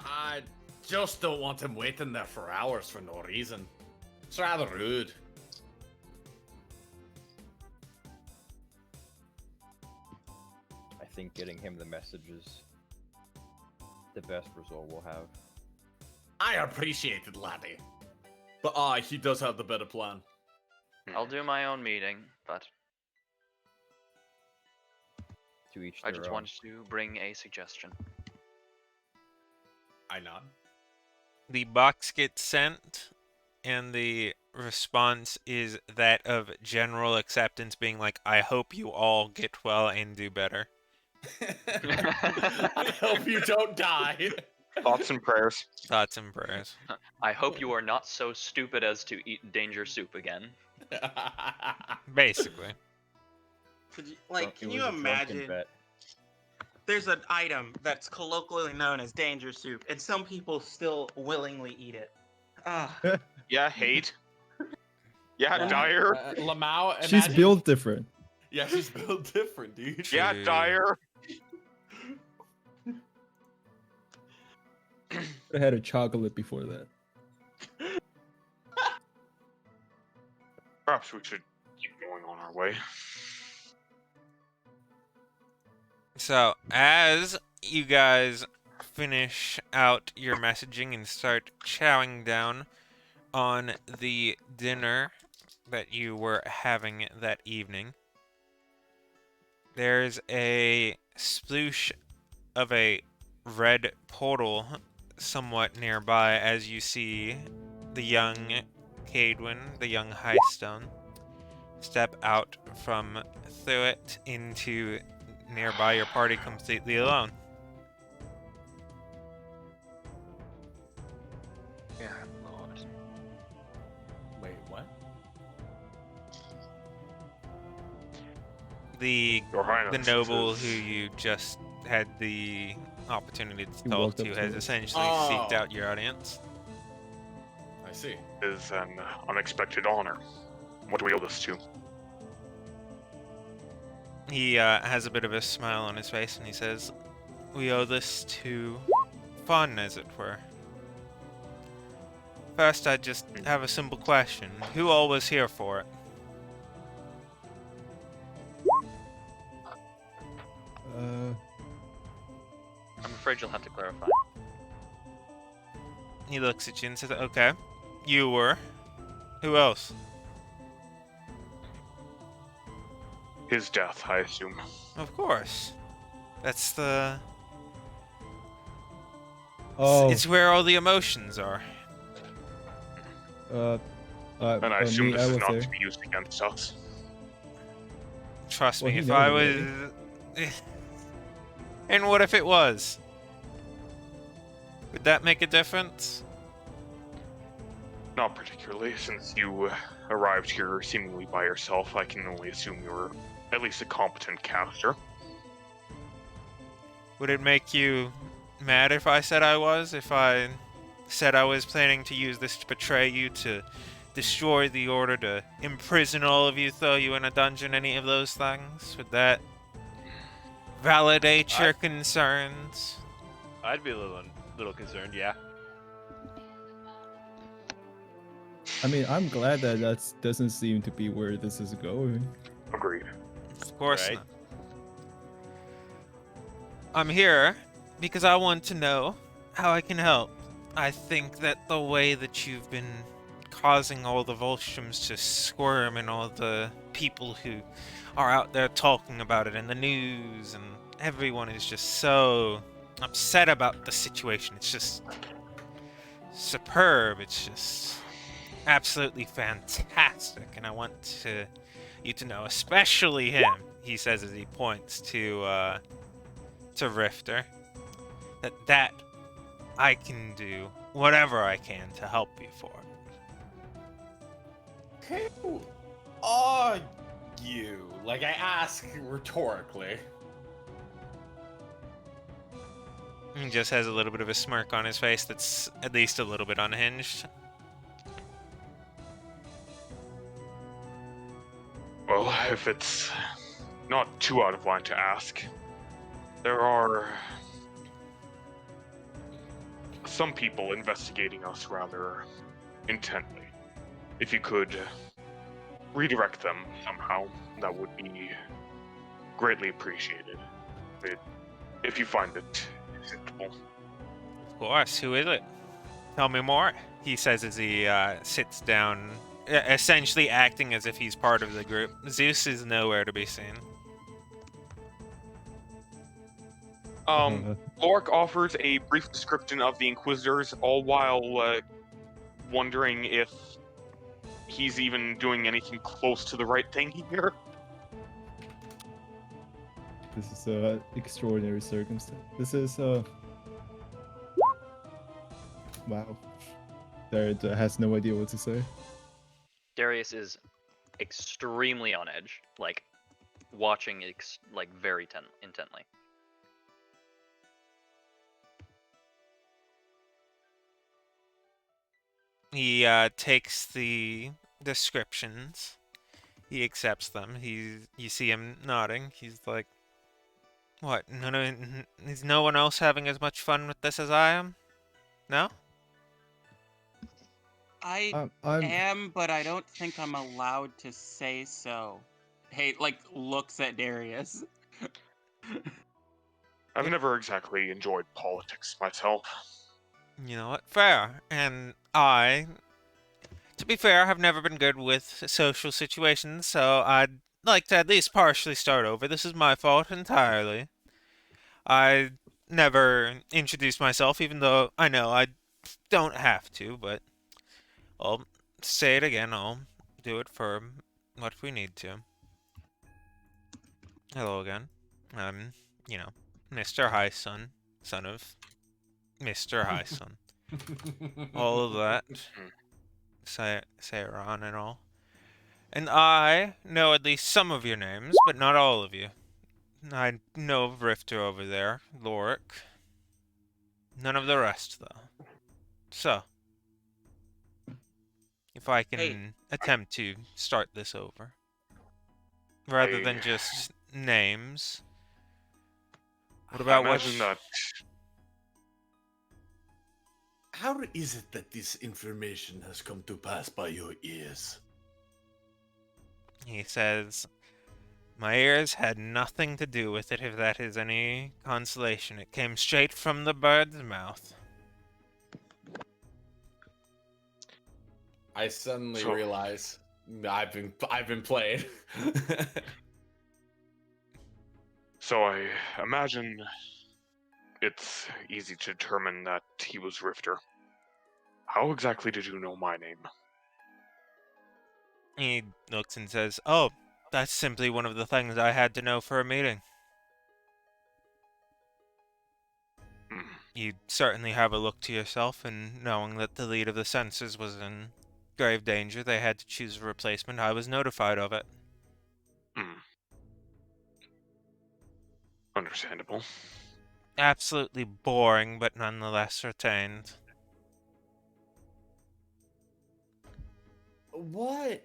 I just don't want him waiting there for hours for no reason. It's rather rude. I think getting him the message is the best result we'll have. I appreciate it, laddie. But he does have the better plan. I'll do my own meeting, but To each I their just own. wanted to bring a suggestion. I nod. The box gets sent, and the response is that of general acceptance, being like, I hope you all get well and do better. I hope you don't die. Thoughts and prayers. Thoughts and prayers. I hope you are not so stupid as to eat danger soup again. Basically. Could you, It can was you a drunken imagine? bet. There's an item that's colloquially known as danger soup, and some people still willingly eat it. Ah, Yeah, hate. Yeah, Yeah. dire. Lamau, She's imagine- built different. Yeah, she's built different, dude. Yeah, True. dire. I had a chocolate before that. Perhaps we should keep going on our way. So, as you guys finish out your messaging and start chowing down on the dinner that you were having that evening, there's a sploosh of a red portal somewhat nearby as you see the young Cadwin, the young Highstone, step out from through it into nearby your party completely alone. Yeah, Lord. Wait, what? The Your Highness. the noble this who is- you just had the opportunity to He talk walked to up has to us. essentially seeked Oh. out your audience. I see. is an unexpected honor. What do we owe this to? He has a bit of a smile on his face and he says, we owe this to fun, as it were. First, I just have a simple question. Who all was here for it? I'm afraid you'll have to clarify. He looks at you and says, okay, you were. Who else? His death, I assume. Of course. That's the... Oh, It's where all the emotions are. And I assume me, this I is was not there. to be used against us. Trust Well, me, he if knows I was... already. And what if it was? Would that make a difference? Not particularly, since you arrived here seemingly by yourself. I can only assume you're at least a competent caster. Would it make you mad if I said I was? If I said I was planning to use this to betray you, to destroy the order, to imprison all of you, throw you in a dungeon, any of those things? Would that validate your concerns? I'd be a little concerned, yeah. I mean, I'm glad that that doesn't seem to be where this is going. Agreed. Of course Right. not. I'm here because I want to know how I can help. I think that the way that you've been causing all the Volstroms to squirm and all the people who are out there talking about it in the news and everyone is just so upset about the situation. It's just superb. It's just absolutely fantastic. And I want you to know, especially him, he says as he points to Rifter, that I can do whatever I can to help you for it. Who are you? Like, I ask rhetorically. He just has a little bit of a smirk on his face that's at least a little bit unhinged. Well, if it's not too out of line to ask, There are some people investigating us rather intently. If you could redirect them somehow, that would be greatly appreciated. If you find it acceptable. Of course, who is it? Tell me more, he says as he sits down, essentially acting as if he's part of the group. Zeus is nowhere to be seen. Lork offers a brief description of the Inquisitors, all while wondering if he's even doing anything close to the right thing here. This is extraordinary circumstance. This is wow. There has no idea what to say. Darius is extremely on edge, like watching like very intently. He takes the descriptions. He accepts them. You see him nodding. He's like, "What? Is no one else having as much fun with this as I am? No? I I'm am, but I don't think I'm allowed to say so. Hey, like, looks at Darius. I've never exactly enjoyed politics myself. You know what? Fair. And to be fair, have never been good with social situations, so I'd like to at least partially start over. This is my fault entirely. I never introduced myself, even though I know I don't have to, but I'll say it again. I'll do it for what we need to. Hello again. I'm, you know, Mr. High Sun, son of Mr. High Sun. All of that. Seiron and all. And I know at least some of your names, but not all of you. I know of Rifter over there, Lorik. None of the rest, though. So, if I Hey, can attempt to start this over, rather than just names, what I about imagine that How is it that this information has come to pass by your ears? He says, my ears had nothing to do with it, if that is any consolation. It came straight from the bird's mouth. I suddenly So- realize I've been played. So I imagine it's easy to determine that he was Rifter. How exactly did you know my name? He looks and says, oh, that's simply one of the things I had to know for a meeting. Hmm. You certainly have a look to yourself, and knowing that the lead of the censors was in grave danger, they had to choose a replacement. I was notified of it. Hmm. Understandable. Absolutely boring, but nonetheless retained. What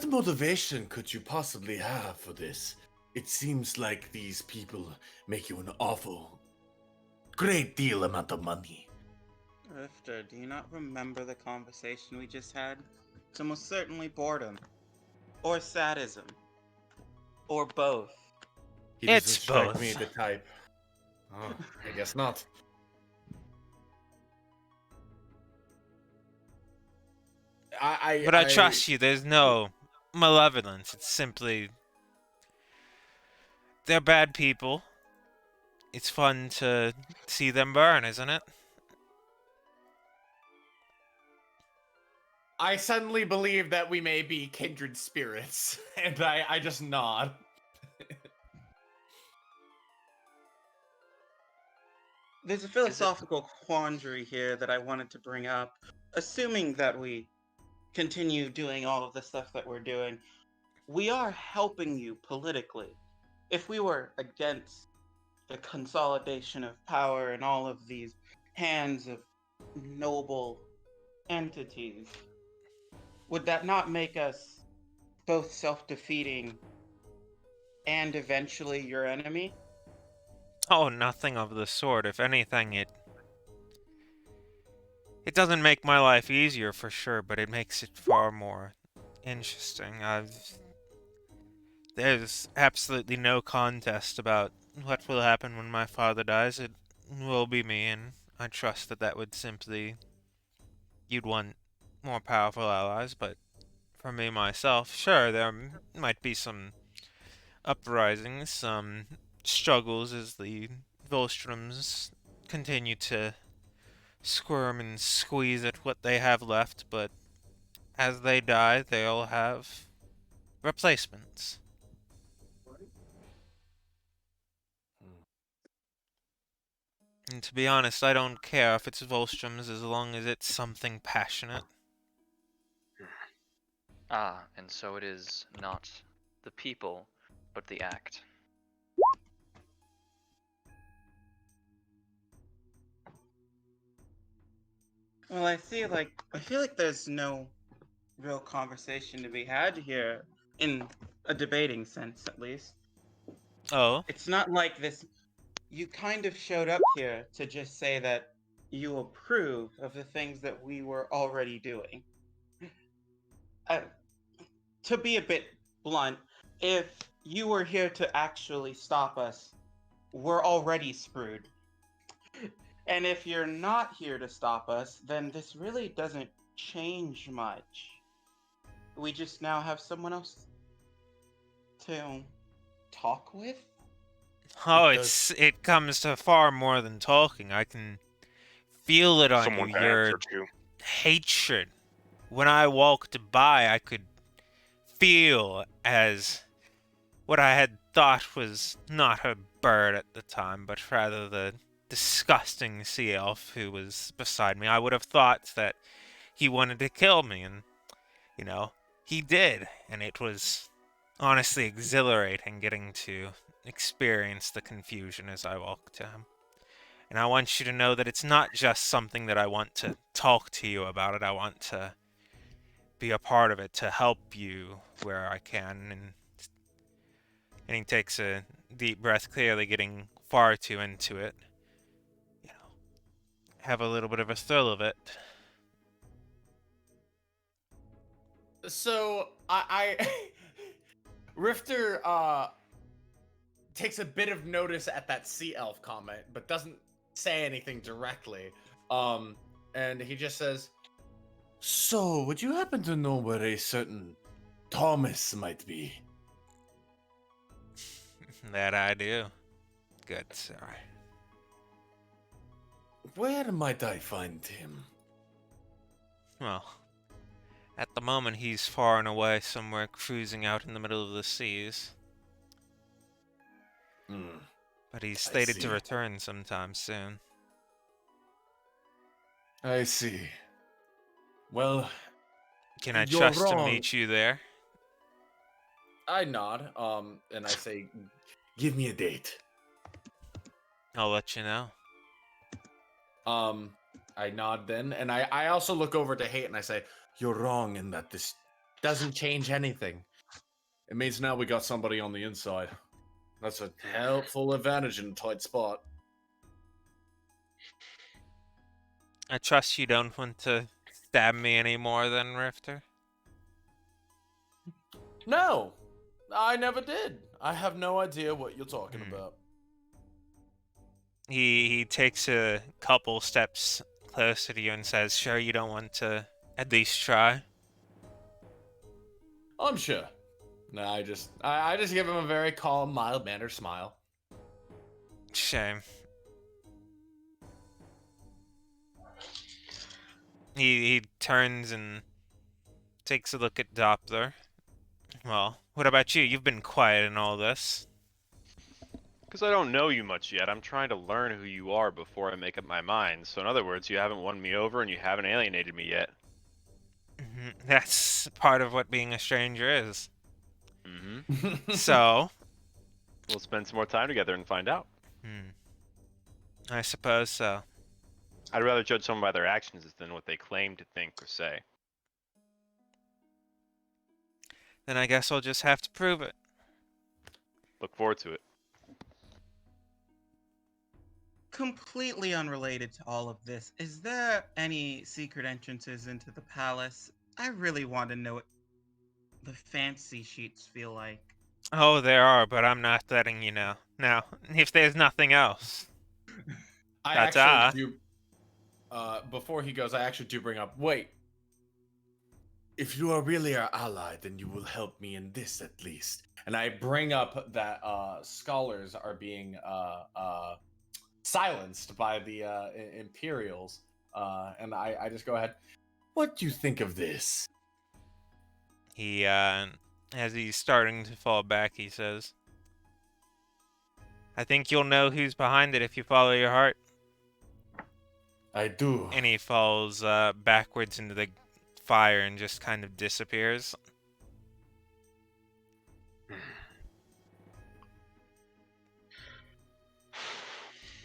motivation could you possibly have for this? It seems like these people make you an awful, great deal amount of money. Rifter, do you not remember the conversation we just had? It's almost certainly boredom. Or sadism. Or both. He It's doesn't strike both. me the type. Oh, I guess not. But I trust you, there's no malevolence. It's simply, they're bad people. It's fun to see them burn, isn't it? I suddenly believe that we may be kindred spirits, and I just nod. There's a philosophical quandary here that I wanted to bring up. Assuming that we continue doing all of the stuff that we're doing, we are helping you politically. If we were against the consolidation of power and all of these hands of noble entities, would that not make us both self-defeating and eventually your enemy? Oh, nothing of the sort. If anything, it doesn't make my life easier for sure, but it makes it far more interesting. There's absolutely no contest about what will happen when my father dies. It will be me, and I trust that that would simply you'd want more powerful allies, but for me myself, sure, there might be some uprisings, some struggles as the Volstroms continue to squirm and squeeze at what they have left, but as they die, they'll have replacements. And to be honest, I don't care if it's Volstroms as long as it's something passionate. Ah, and so it is not the people, but the act. Well, I feel like there's no real conversation to be had here, in a debating sense at least. Oh, It's not like this. You kind of showed up here to just say that you approve of the things that we were already doing. Uh, to be a bit blunt, if you were here to actually stop us, we're already screwed. And if you're not here to stop us, then this really doesn't change much. We just now have someone else to talk with? oh, Does it comes to far more than talking. I can feel it on you. Someone to Your answer to. hatred. When I walked by, I could feel as what I had thought was not a bird at the time, but rather the disgusting sea elf who was beside me. I would have thought that he wanted to kill me, and, you know, he did, and it was honestly exhilarating getting to experience the confusion as I walked to him. And I want you to know that it's not just something that I want to talk to you about it, I want to be a part of it, to help you where I can, and he takes a deep breath, clearly getting far too into it. You know, have a little bit of a thrill of it. so I Rifter takes a bit of notice at that sea elf comment, but doesn't say anything directly. And he just says, "So, would you happen to know where a certain Thomas might be?" That I do. Good, sir. Where might I find him? Well, at the moment he's far and away somewhere cruising out in the middle of the seas. Hmm, But he's I stated to see. return sometime soon. I see. Well, Can I you're trust to wrong. meet you there? I nod, and I say, "Give me a date." I'll let you know. I nod then, and I also look over to Hate and I say, "You're wrong in that this doesn't change anything. It means now we got somebody on the inside. That's a helpful advantage in a tight spot." I trust you don't want to stab me anymore then, Rifter? No, I never did. I have no idea what you're talking Hmm. about. He takes a couple steps closer to you and says, "Sure you don't want to at least try?" I'm sure. No, I just give him a very calm, mild-mannered smile. Shame. He turns and takes a look at Doppler. Well, what about you? You've been quiet in all this. Because I don't know you much yet. I'm trying to learn who you are before I make up my mind. So in other words, you haven't won me over and you haven't alienated me yet. That's part of what being a stranger is. Mm-hmm. So, We'll spend some more time together and find out. I suppose so. I'd rather judge someone by their actions than what they claim to think or say. Then I guess I'll just have to prove it. Look forward to it. Completely unrelated to all of this, is there any secret entrances into the palace? I really want to know what the fancy sheets feel like. Oh, there are, but I'm not letting you know. Now, if there's nothing else. I actually Ta-ta. do. Before he goes, I actually do bring up. Wait, if you are really our ally, then you will help me in this at least. And I bring up that scholars are being silenced by the Imperials, and I just go ahead. What do you think of this? He, as he's starting to fall back, he says, I think you'll know who's behind it if you follow your heart. I do. And he falls backwards into the fire and just kind of disappears.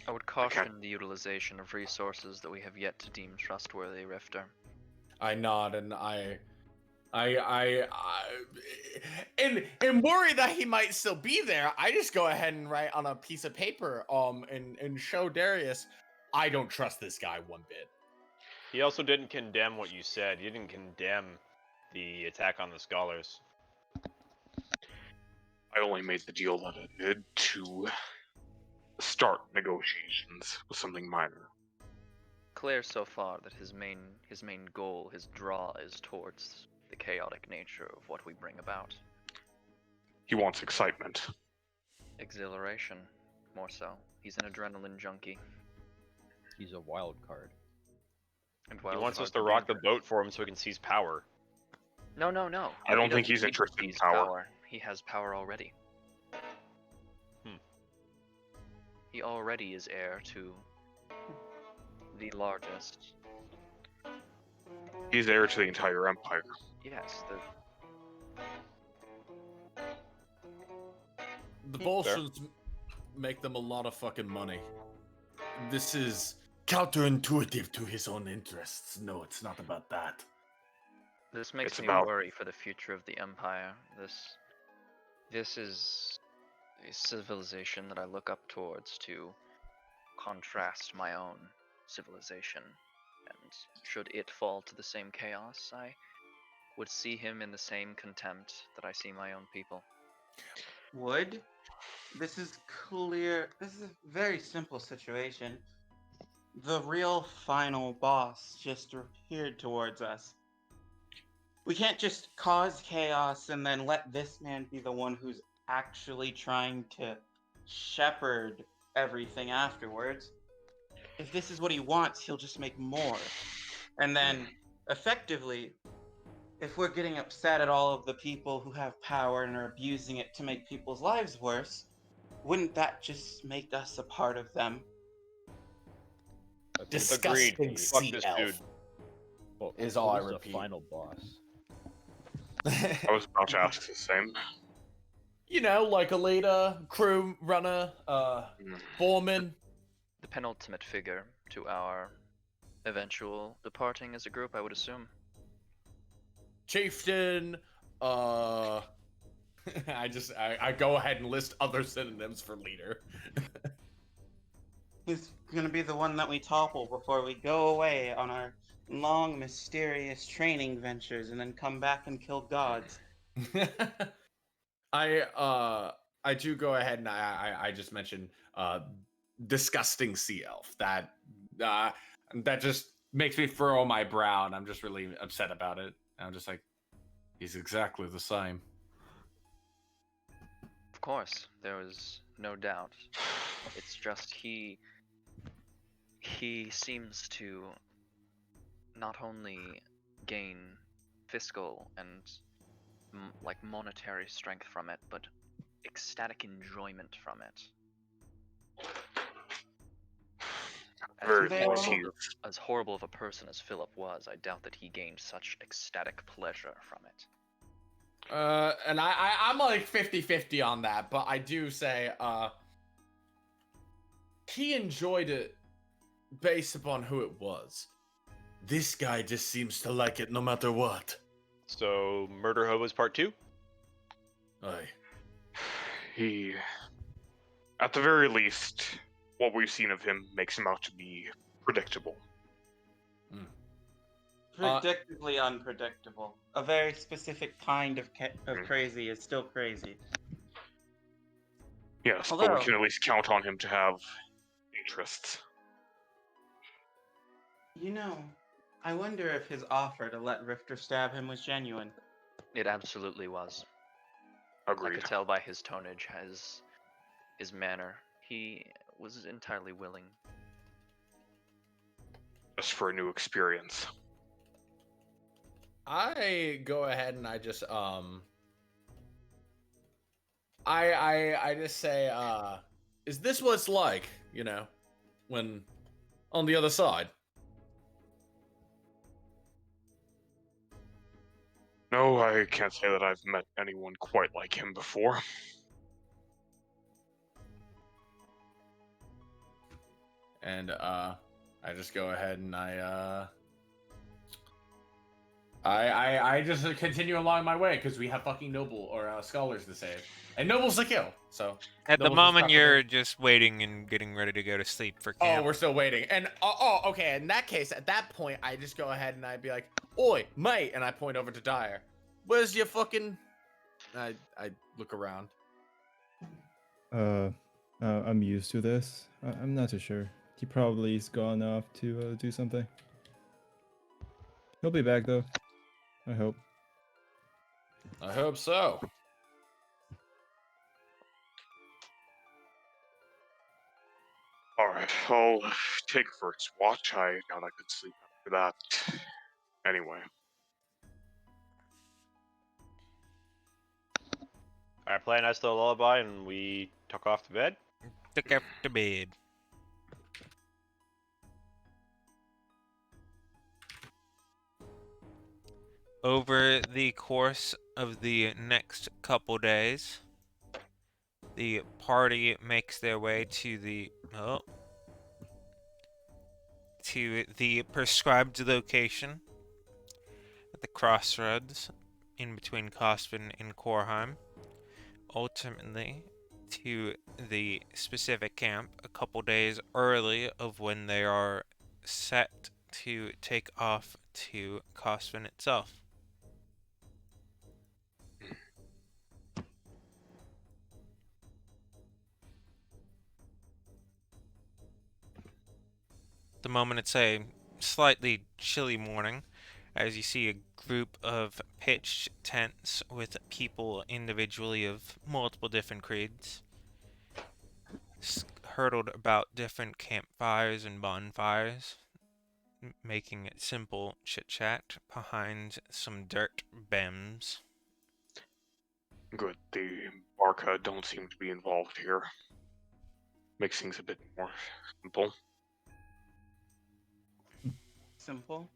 I would caution the utilization of resources that we have yet to deem trustworthy, Rifter. I nod and in worry that he might still be there, I just go ahead and write on a piece of paper, and show Darius, I don't trust this guy one bit. He also didn't condemn what you said. You didn't condemn the attack on the scholars. I only made the deal that I did to start negotiations with something minor. Clear so far that his main goal, his draw, is towards the chaotic nature of what we bring about. He wants excitement. Exhilaration, more so. He's an adrenaline junkie. He's a wild card. And He wild wants us cards to are rock the dangerous. boat for him so he can seize power. No. I don't He think he's doesn't need to interested in seize power. He has power already. He already is heir to the largest. He's heir to the entire empire. Yes, The Bolsheviks make them a lot of fucking money. This is counterintuitive to his own interests. No, it's not about that. This makes It's me about- worry for the future of the Empire. This is a civilization that I look up towards to contrast my own civilization. And should it fall to the same chaos, I would see him in the same contempt that I see my own people. Would? This is clear. This is a very simple situation. The real final boss just appeared towards us. We can't just cause chaos and then let this man be the one who's actually trying to shepherd everything afterwards. If this is what he wants, he'll just make more. And then, effectively, if we're getting upset at all of the people who have power and are abusing it to make people's lives worse, wouldn't that just make us a part of them? Disgusting Agreed. Fuck sea this elf dude. Well, is all I who's repeat. The final boss. I was about to ask the same. You know, like a leader, crew runner, foreman. The penultimate figure to our eventual departing as a group, I would assume. Chieftain, I go ahead and list other synonyms for leader. He's gonna be the one that we topple before we go away on our long, mysterious training ventures and then come back and kill gods. I do go ahead and I just mentioned disgusting sea elf. That just makes me furrow my brow, and I'm just really upset about it. And I'm just like, he's exactly the same. Of course, there was no doubt. It's just he seems to not only gain fiscal and like monetary strength from it, but ecstatic enjoyment from it. Very They much all- he As horrible of a person as Philip was, I doubt that he gained such ecstatic pleasure from it. And I'm like 50-50 on that, but I do say he enjoyed it based upon who it was. This guy just seems to like it no matter what. So, Murder Hobos Part 2? Aye. He, at the very least, what we've seen of him makes him out to be predictable. Predictably unpredictable. A very specific kind of Mm. crazy is still crazy. Yes, but we Although- can at least count on him to have interests. You know, I wonder if his offer to let Rifter stab him was genuine. It absolutely was. I Agreed. could tell by his tonage, his manner. He was entirely willing. Just for a new experience. I go ahead and I just I just say is this what it's like, you know, when on the other side? No, I can't say that I've met anyone quite like him before. And I just go ahead and I just continue along my way because we have fucking noble or scholars to save, and noble's the kill. So At the Noble's just moment, preferable. you're just waiting and getting ready to go to sleep for camp. Oh, we're still waiting. And okay. In that case, at that point, I just go ahead and I'd be like, "Oi, mate!" And I point over to Dyer. Where's your fucking? I look around. I'm used to this. I'm not too sure. He probably is gone off to do something. He'll be back though. I hope. I hope so. Alright, I'll take first watch. I doubt I could sleep after that. Anyway. Alright, play a nice little lullaby and we tuck off to bed. Took up to bed. Over the course of the next couple days, the party makes their way to the prescribed location at the crossroads in between Kosvin and Korheim. Ultimately, to the specific camp a couple days early of when they are set to take off to Kosvin itself. The moment it's a slightly chilly morning, as you see a group of pitched tents with people individually of multiple different creeds hurtled about different campfires and bonfires, making it simple chit-chat behind some dirt bems. Good. The Barca don't seem to be involved here. Makes things a bit more simple. Simple.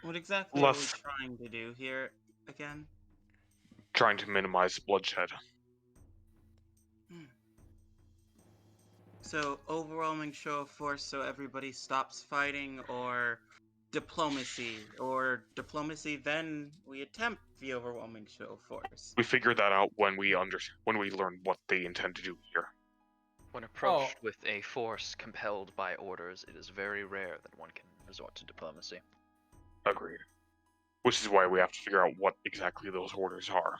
What exactly Less are we trying to do here again? trying to minimize bloodshed. So, overwhelming show of force so everybody stops fighting, or diplomacy, then we attempt the overwhelming show of force. We figured that out when we learn what they intend to do here. When approached with a force compelled by orders, it is very rare that one can resort to diplomacy. Agreed. Which is why we have to figure out what exactly those orders are.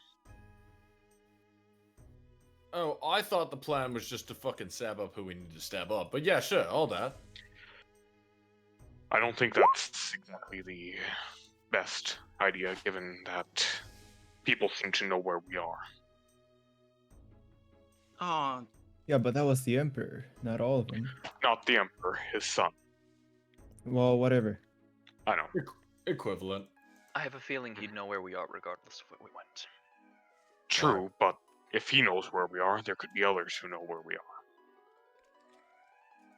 Oh, I thought the plan was just to fucking stab up who we need to stab up. But yeah, sure, all that. I don't think that's exactly the best idea, given that people seem to know where we are. Oh, Yeah, but that was the Emperor, not all of them. Not the Emperor, his son. Well, whatever. I know. Equivalent. I have a feeling he'd know where we are regardless of where we went. True, but if he knows where we are, there could be others who know where we are.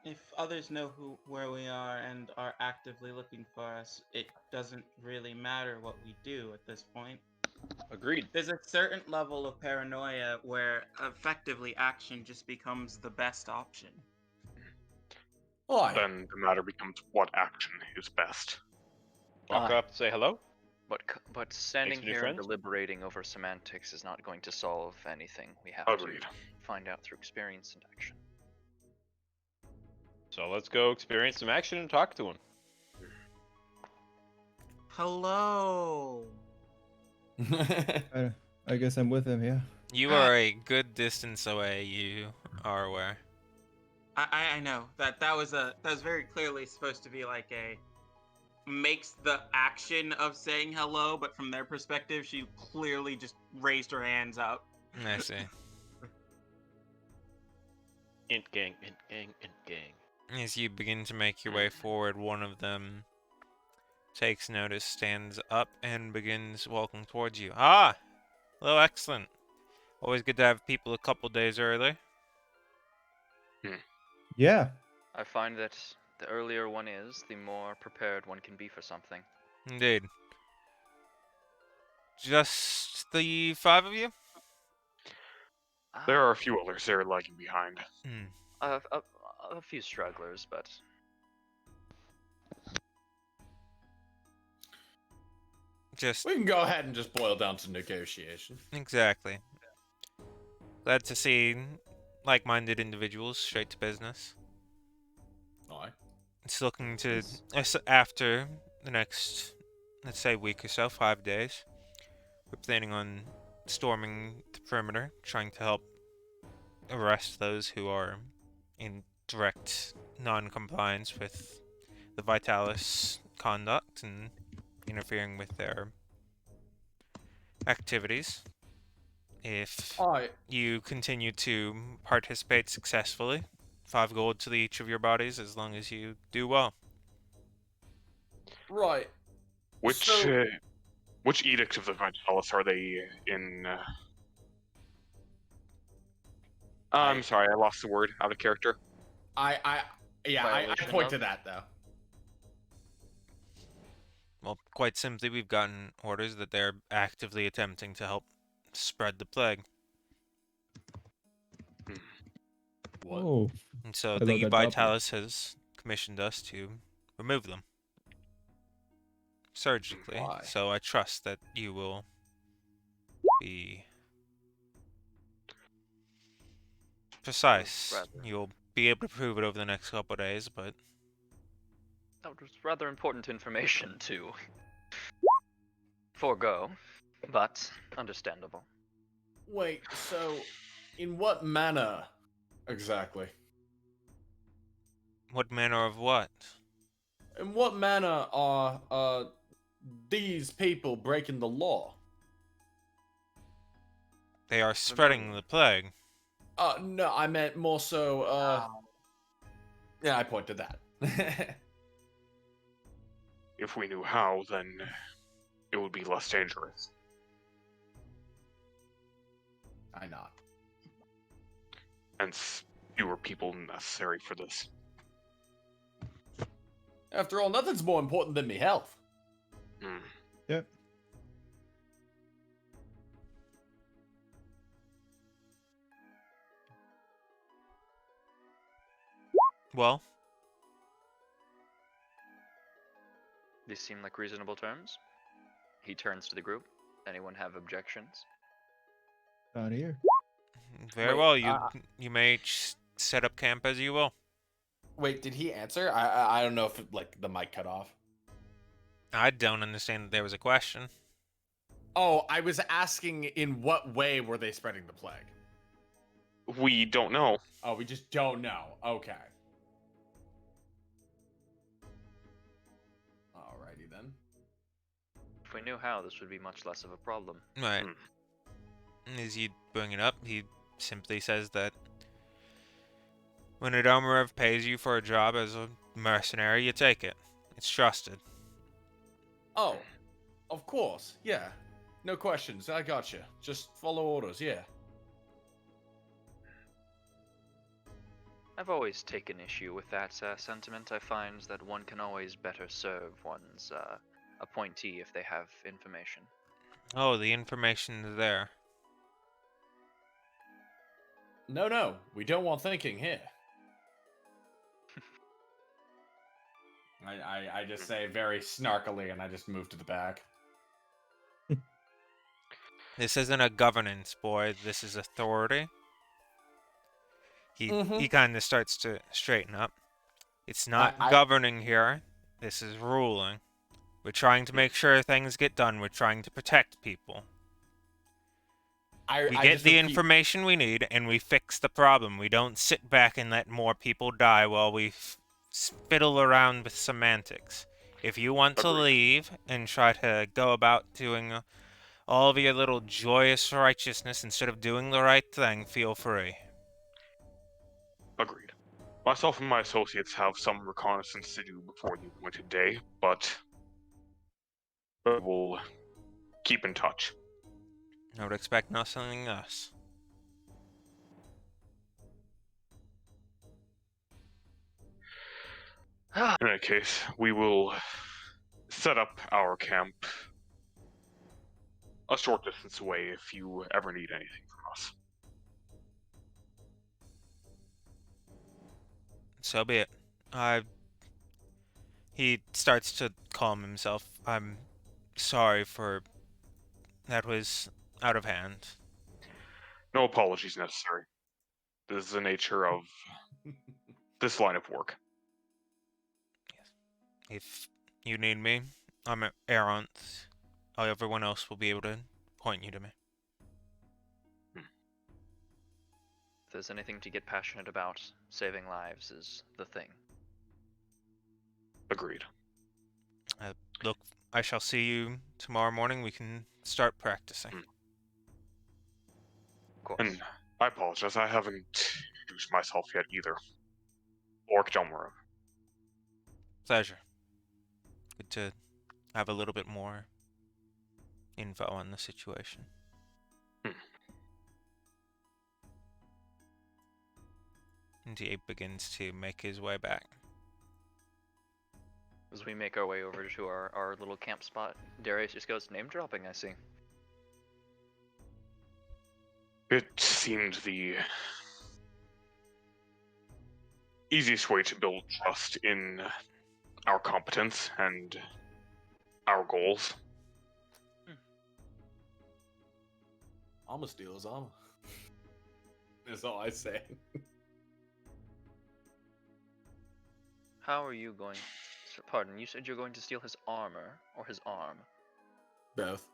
if others know where we are and are actively looking for us, it doesn't really matter what we do at this point. Agreed. There's a certain level of paranoia where effectively action just becomes the best option. Why? Then the matter becomes what action is best. Walk up, say hello. But standing some new here and friends? deliberating over semantics is not going to solve anything. We have Agreed. to find out through experience and action. So let's go experience some action and talk to him. Hello. I guess I'm with him. Yeah. You are a good distance away, you are aware. I know that was very clearly supposed to be like a makes the action of saying hello, but from their perspective, she clearly just raised her hands up. I see. Int gang, int gang, int gang. As you begin to make your way forward, one of them takes notice, stands up, and begins walking towards you. Ah! Hello, excellent. Always good to have people a couple days early. Yeah. I find that the earlier one is, the more prepared one can be for something. Indeed. Just the 5 of you? There are a few others there lagging behind. Hmm. A few stragglers, but Just We can go ahead and just boil down to negotiation. exactly. Glad to see like-minded individuals straight to business. Aye. It's looking to after the next, let's say, week or so, 5 days. We're planning on storming the perimeter, trying to help arrest those who are in direct non-compliance with the Vitalis conduct and interfering with their activities. If Aye. you continue to participate successfully, 5 gold to each of your bodies as long as you do well. Right. Which So- which edict of the Vitalis are they in? I'm sorry, I lost the word out of character. I Violation point of? to that though. Well, quite simply, we've gotten orders that they're actively attempting to help spread the plague. What? Oh. And so I the love that doppler. Vitalis has commissioned us to remove them surgically. Why? So I trust that you will be precise. Rather. You'll be able to prove it over the next couple of days, but that was rather important information to forego, but understandable. Wait, so in what manner exactly? what manner of what? In what manner are these people breaking the law? They are spreading the plague. No, I meant more so yeah, I point to that. If we knew how, then it would be less dangerous. I not. And fewer people necessary for this. After all, nothing's more important than me health. Hmm. Yep. Well, These seem like reasonable terms. He turns to the group. Anyone have objections? Out here. very Wait, well. You may set up camp as you will. Wait, did he answer? I don't know if like the mic cut off. I don't understand that there was a question. Oh, I was asking in what way were they spreading the plague? We don't know. Oh, we just don't know. Okay. Alrighty then. If we knew how, this would be much less of a problem. Right. As you bring it up, he simply says that when a Domarev pays you for a job as a mercenary, you take it. It's trusted. Oh, of course. Yeah. No questions. I got you. Just follow orders. Yeah. I've always taken issue with that sentiment. I find that one can always better serve one's appointee if they have information. Oh, the information is there. No. We don't want thinking here. I just say very snarkily, and I just move to the back. This isn't a governance board. This is authority. He kind of starts to straighten up. It's not governing here. This is ruling. We're trying to make sure things get done. We're trying to protect people. We get the information we need, and we fix the problem. We don't sit back and let more people die while we fiddle around with semantics. If you want to leave and try to go about doing all of your little joyous righteousness instead of doing the right thing, feel free. Agreed. Myself and my associates have some reconnaissance to do before the appointed day, but we'll keep in touch. I would expect nothing less. In that case, we will set up our camp a short distance away if you ever need anything from us. So be it. He starts to calm himself. I'm sorry for... That was out of hand. No apologies necessary. This is the nature of this line of work. If you need me, I'm at Aeronth. Everyone else will be able to point you to me. If there's anything to get passionate about, saving lives is the thing. Agreed. Look, I shall see you tomorrow morning. We can start practicing. Of course. And I apologize, I haven't introduced myself yet either. Orc Delmore. Pleasure. Good to have a little bit more info on the situation. And he begins to make his way back. As we make our way over to our little camp spot, Darius just goes, name dropping, I see. It seemed the easiest way to build trust in our competence and our goals. I'ma steal his armor. That's all I say. How are you going... Pardon, you said you're going to steal his armor, or his arm? Both.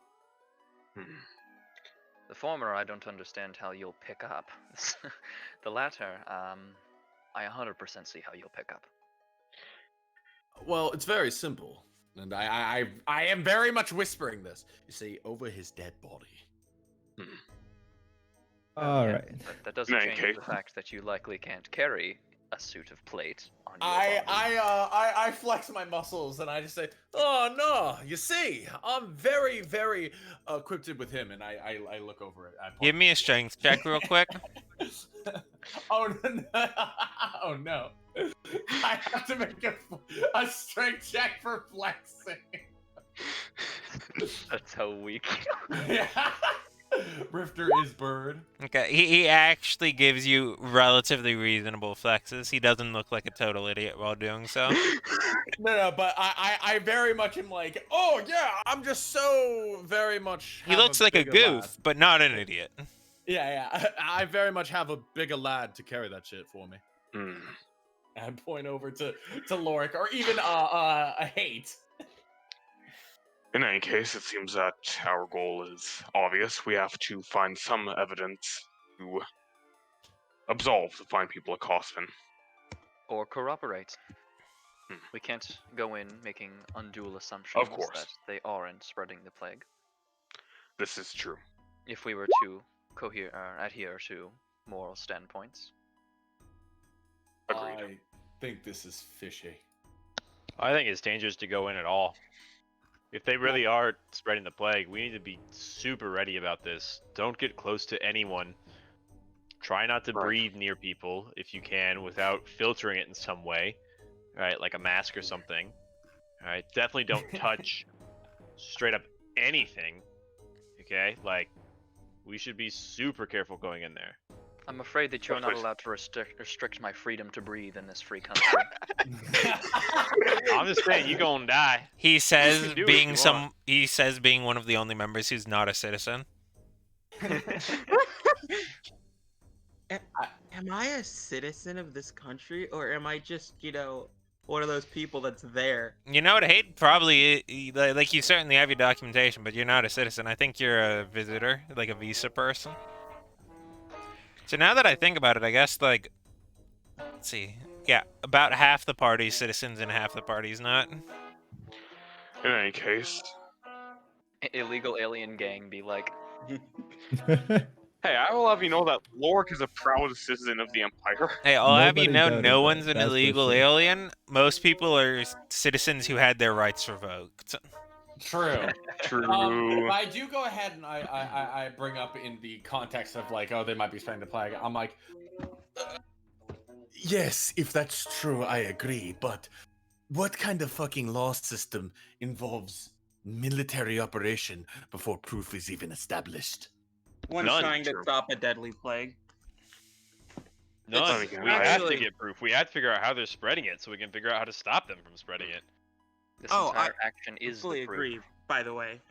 The former, I don't understand how you'll pick up. The latter, I 100% see how you'll pick up. Well, it's very simple, and I am very much whispering this. You see, over his dead body. All right. That doesn't change the fact that you likely can't carry a suit of plate on your body. I flex my muscles and I just say, oh no, you see, I'm very, very equipped with him, and I look over it. Give me a strength check real quick. Oh no! Oh no! I have to make a strength check for flexing. That's how weak. Yeah. Rifter is bird. Okay, he actually gives you relatively reasonable flexes. He doesn't look like a total idiot while doing so. No, but I very much am like, oh yeah, I'm just so very much. He looks like a goof, lad. but not an idiot. Yeah. I very much have a bigger lad to carry that shit for me. And point over to Lorik, or even a hate. In any case, it seems that our goal is obvious. We have to find some evidence to absolve the fine people of Kosvin. Or corroborate. We can't go in making undue assumptions that they aren't spreading the plague. This is true. If we were to adhere to moral standpoints. Agreed. I think this is fishy. I think it's dangerous to go in at all. If they really are spreading the plague, we need to be super ready about this. Don't get close to anyone. Try not to breathe near people if you can without filtering it in some way. Right, like a mask or something. Alright, definitely don't touch straight up anything. Okay, like, we should be super careful going in there. I'm afraid that you're not allowed to restrict my freedom to breathe in this free country. I'm just saying, you gonna die. He says being one of the only members who's not a citizen. Am I a citizen of this country, or am I just, one of those people that's there? You know what? I hate probably like you certainly have your documentation, but you're not a citizen. I think you're a visitor, like a visa person. So now that I think about it, I guess like let's see, yeah, about half the party's citizens and half the party's not. In any case, Illegal alien gang be like, hey, I will have you know that Lork is a proud citizen of the Empire. Hey, I'll have you Nobody know, doubted no that. one's an That's for illegal sure. alien. Most people are citizens who had their rights revoked. True. True. But I do go ahead and I bring up in the context of like, oh, they might be spreading the plague. I'm like, yes, if that's true, I agree. But what kind of fucking law system involves military operation before proof is even established? One None. trying to True. stop a deadly plague. None. It's We have to actually- get proof. We have to figure out how they're spreading it so we can figure out how to stop them from spreading it. this Oh, entire action is fully the proof. agree, by the way.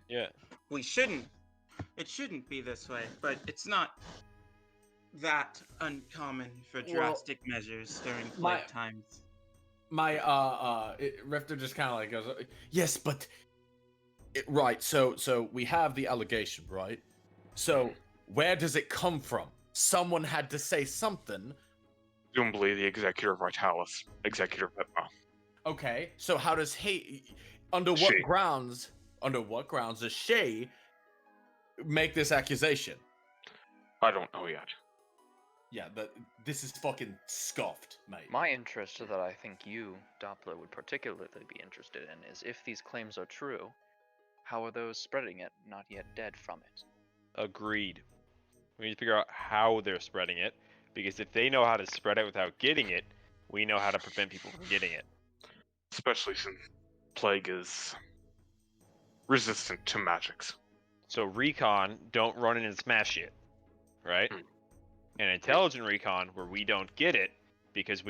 Yeah. We shouldn't. It shouldn't be this way, but it's not that uncommon for Well, drastic measures during my- plague times. Rifter just kind of like goes, yes, but right. So we have the allegation, right? So where does it come from? Someone had to say something. Presumably the Executor Vitalis, Executor Vetma. Okay, so how does under what Shay. grounds? Under what grounds does Shay make this accusation? I don't know yet. Yeah, this is fucking scuffed, mate. My interest that I think you, Doppler, would particularly be interested in is if these claims are true, how are those spreading it not yet dead from it? Agreed. We need to figure out how they're spreading it, because if they know how to spread it without getting it, we know how to prevent people from getting it. Especially since plague is resistant to magics. So recon, don't run in and smash shit, right? And intelligent recon, where we don't get it, because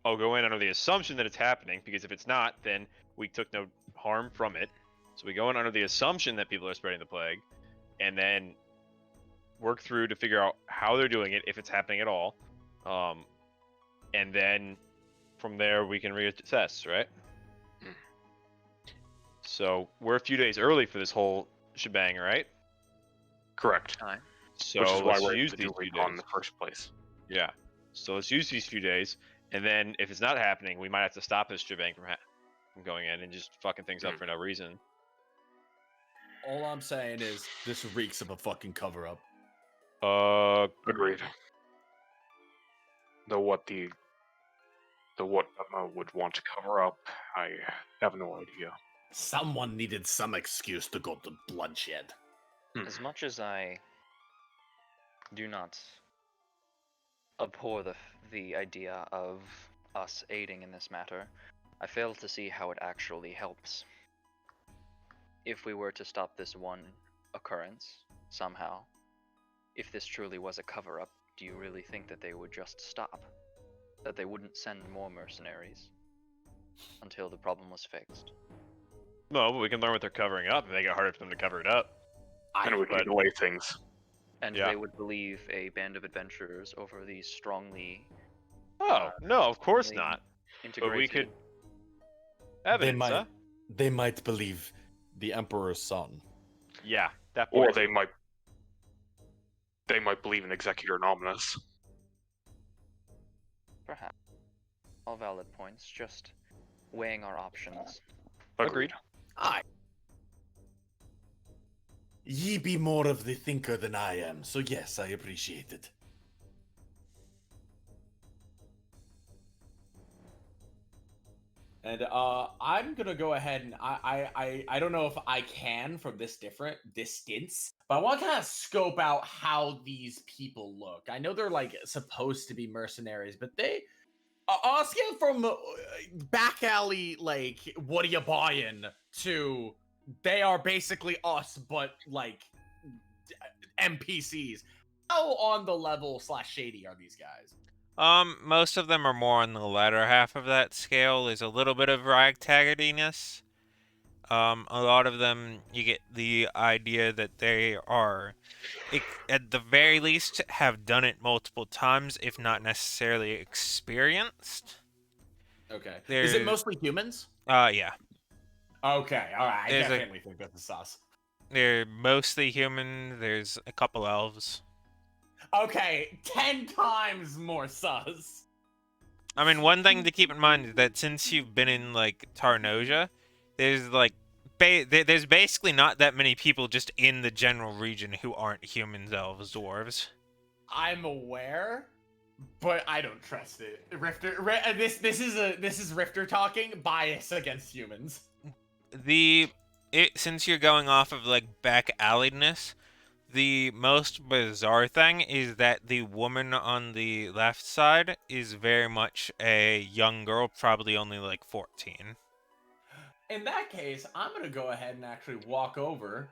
I'll go in under the assumption that it's happening, because if it's not, then we took no harm from it. So we go in under the assumption that people are spreading the plague, and then work through to figure out how they're doing it, if it's happening at all. And then from there we can reassess, right? So we're a few days early for this whole shebang, right? Correct. Time. So Which is why let's we're use able to these do few recon in days. the first place. Yeah. So let's use these few days, and then if it's not happening, we might have to stop this shebang from going in and just fucking things up for no reason. All I'm saying is this reeks of a fucking cover up. Agreed. Though what Vetma would want to cover up, I have no idea. Someone needed some excuse to go to bloodshed. As much as I do not abhor the idea of us aiding in this matter, I fail to see how it actually helps. If we were to stop this one occurrence, somehow, if this truly was a cover-up, do you really think that they would just stop? That they wouldn't send more mercenaries until the problem was fixed? No, but we can learn what they're covering up and make it harder for them to cover it up. And we can delay things. And Yeah. they would believe a band of adventurers over these strongly Oh, no, of course they not. integrated. But we could... Evidence, huh? They might believe the Emperor's son. Yeah, that Or point. they might believe in Executor Nominus. Perhaps. All valid points, just weighing our options. Agreed. Aye. Ye be more of the thinker than I am, so yes, I appreciate it. And I'm gonna go ahead and I don't know if I can from this different distance, but I want to kind of scope out how these people look. I know they're like supposed to be mercenaries, but they asking from back alley like what are you buying to they are basically us, but like NPCs. How on the level / shady are these guys? Most of them are more on the latter half of that scale. There's a little bit of ragtaggediness. A lot of them, you get the idea that they are, at the very least, have done it multiple times, if not necessarily experienced. Okay. Is it There's, mostly humans? yeah. Okay, alright. I There's a, definitely think this is sus. they're mostly human. There's a couple elves. Okay, 10 times more sus. I mean, one thing to keep in mind is that since you've been in like Tarnosia, there's like there's basically not that many people just in the general region who aren't humans, elves, dwarves. I'm aware, but I don't trust it. This is Rifter talking bias against humans. Since you're going off of like back alleyness, the most bizarre thing is that the woman on the left side is very much a young girl, probably only like 14. In that case, I'm gonna go ahead and actually walk over.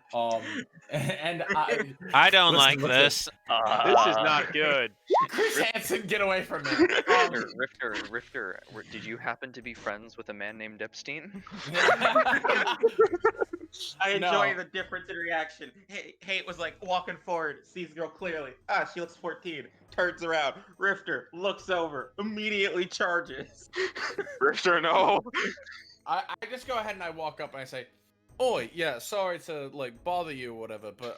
And I don't listen, like listen. this. This is not good. Chris Hansen, get away from me. Rifter, did you happen to be friends with a man named Epstein? I enjoy No. the difference in reaction. Hate was like walking forward, sees the girl clearly. Ah, she looks 14. Turns around. Rifter looks over, immediately charges. Rifter, no. I just go ahead and I walk up and I say, "Oi, yeah, sorry to like bother you or whatever, but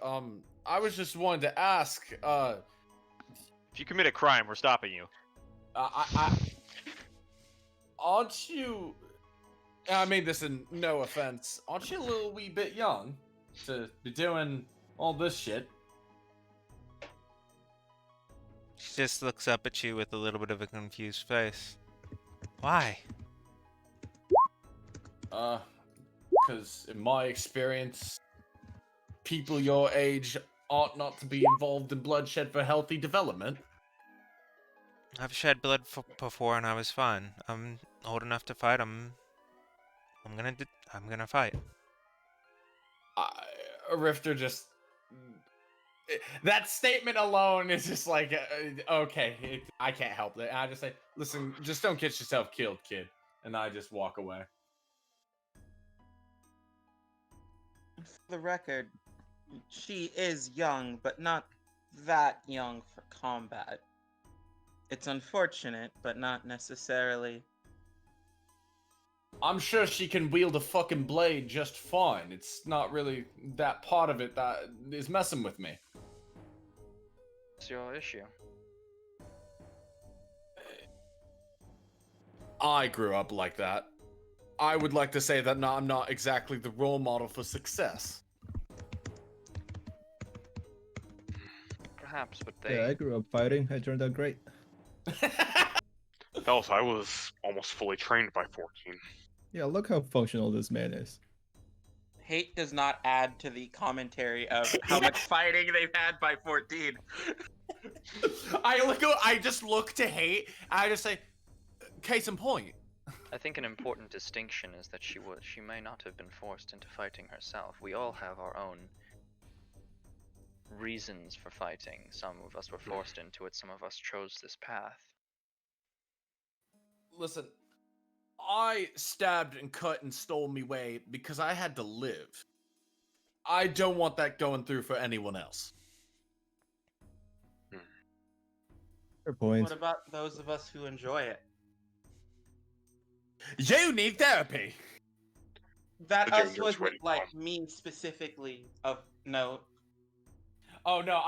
I was just wanting to ask, If you commit a crime, we're stopping you. aren't you? I mean this in no offense. Aren't you a little wee bit young to be doing all this shit?" She just looks up at you with a little bit of a confused face. Why? Because in my experience, people your age ought not to be involved in bloodshed for healthy development. I've shed blood before and I was fine. I'm old enough to fight. I'm gonna fight. Rifter just that statement alone is just like okay, I can't help it. I just say, listen, just don't get yourself killed, kid, and I just walk away. For the record, she is young, but not that young for combat. It's unfortunate, but not necessarily. I'm sure she can wield a fucking blade just fine. It's not really that part of it that is messing with me. What's your issue? I grew up like that. I would like to say that I'm not exactly the role model for success. Perhaps, but they. Yeah, I grew up fighting. I turned out great. Else, I was almost fully trained by 14. Yeah, look how functional this man is. Hate does not add to the commentary of how much fighting they've had by 14. I just look to Hate, and I just say, case in point. I think an important distinction is that she may not have been forced into fighting herself. We all have our own reasons for fighting. Some of us were forced into it, some of us chose this path. Listen, I stabbed and cut and stole me way because I had to live. I don't want that going through for anyone else. Fair point. What about those of us who enjoy it? You need therapy. That The us dangerous wasn't waiting like time. me specifically of note. Oh no,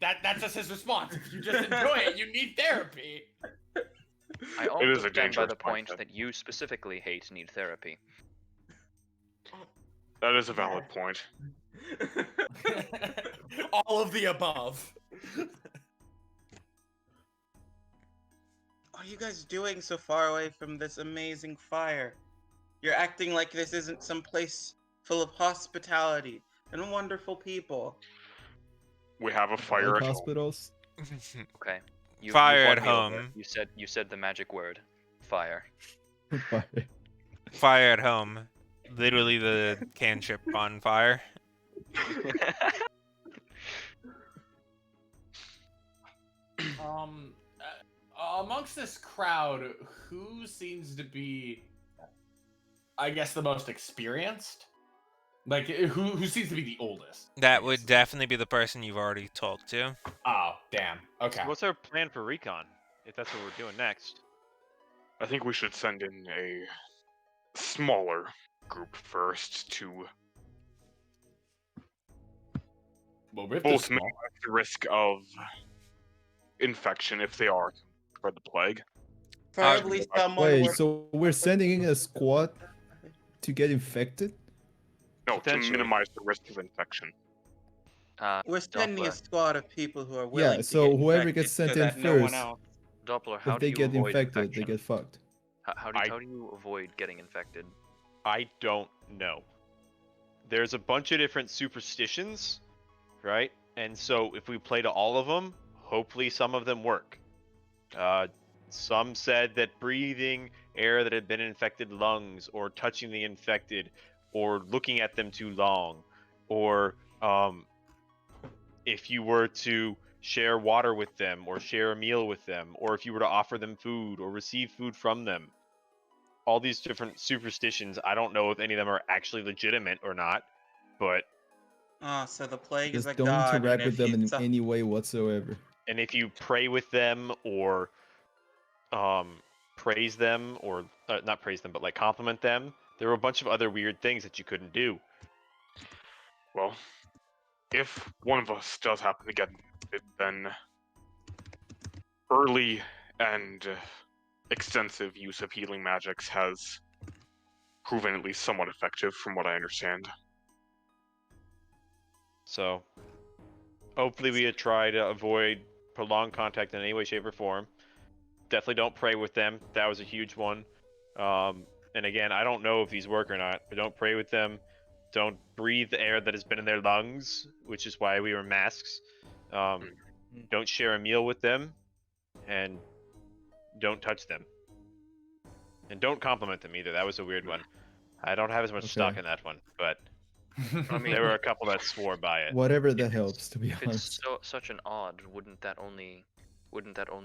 that's just his response. If you just enjoy it, you need therapy. I It also is a stand by dangerous the point mindset. that you specifically hate need therapy. That is a valid point. All of the above. What are you guys doing so far away from this amazing fire? You're acting like this isn't some place full of hospitality and wonderful people. We have a fire Like at home. hospitals. Okay. You Fire won at me over. home. You said the magic word. Fire. Fire. Fire at home. Literally the cantrip on fire. Amongst this crowd, who seems to be, I guess, the most experienced? Like, who seems to be the oldest? That would definitely be the person you've already talked to. Oh, damn. Okay. So what's our plan for recon? If that's what we're doing next. I think we should send in a smaller group first to Well, Rift is both small. minimize the risk of infection if they are to spread the plague. Preferably someone Wait, with so we're sending in a squad to get infected? No, to Potentially. minimize the risk of infection. we're sending a Doppler. squad of people who are willing Yeah, to so get whoever infected gets sent so in that no one first, else. Doppler, how if do they you get avoid infected, they infection? get fucked. How do you avoid getting infected? I don't know. There's a bunch of different superstitions, right? And so if we play to all of them, hopefully some of them work. Some said that breathing air that had been in infected lungs, or touching the infected, or looking at them too long, or if you were to share water with them, or share a meal with them, or if you were to offer them food or receive food from them. All these different superstitions, I don't know if any of them are actually legitimate or not, but So the plague is Just a don't god, and interact with if them you in any way whatsoever. and if you pray with them or praise them, or not praise them but like compliment them, there were a bunch of other weird things that you couldn't do. Well, if one of us does happen to get infected, then early and extensive use of healing magics has proven at least somewhat effective from what I understand. So hopefully we try to avoid prolonged contact in any way, shape, or form. Definitely don't pray with them. That was a huge one. And again, I don't know if these work or not, but don't pray with them. Don't breathe the air that has been in their lungs, which is why we wear masks. Don't share a meal with them, and don't touch them. And don't compliment them either. That was a weird one. I don't have as much stock in that one, but I mean, there were a couple that swore by it. Whatever that helps, to be if honest. it's such an odd, wouldn't that only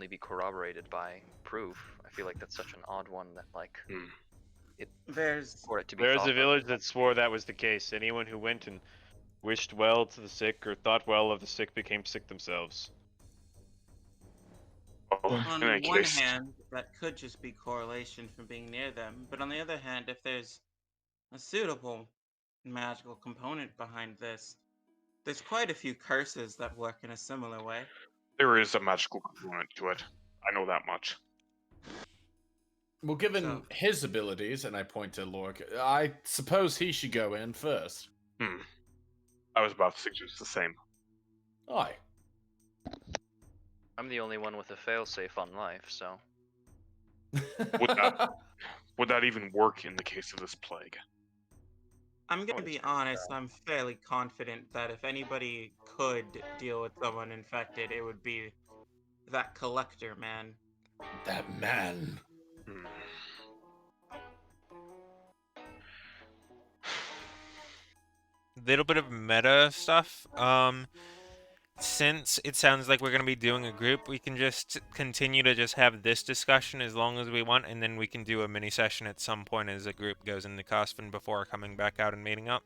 be corroborated by proof? I feel like that's such an odd one that like there's for it to be There's thought a of. village that swore that was the case. Anyone who went and wished well to the sick or thought well of the sick became sick themselves. Well, on in any one case, hand, that could just be correlation from being near them, but on the other hand, if there's a suitable magical component behind this, there's quite a few curses that work in a similar way. there is a magical component to it. I know that much. Well, given So- his abilities, and I point to Lork, I suppose he should go in first. I was about to suggest the same. Aye. I'm the only one with a failsafe on life, so Would that even work in the case of this plague? I'm gonna be honest, I'm fairly confident that if anybody could deal with someone infected, it would be that collector man. That man. Little bit of meta stuff. Since it sounds like we're going to be doing a group, we can just continue to just have this discussion as long as we want, and then we can do a mini session at some point as a group goes into Kosvin before coming back out and meeting up.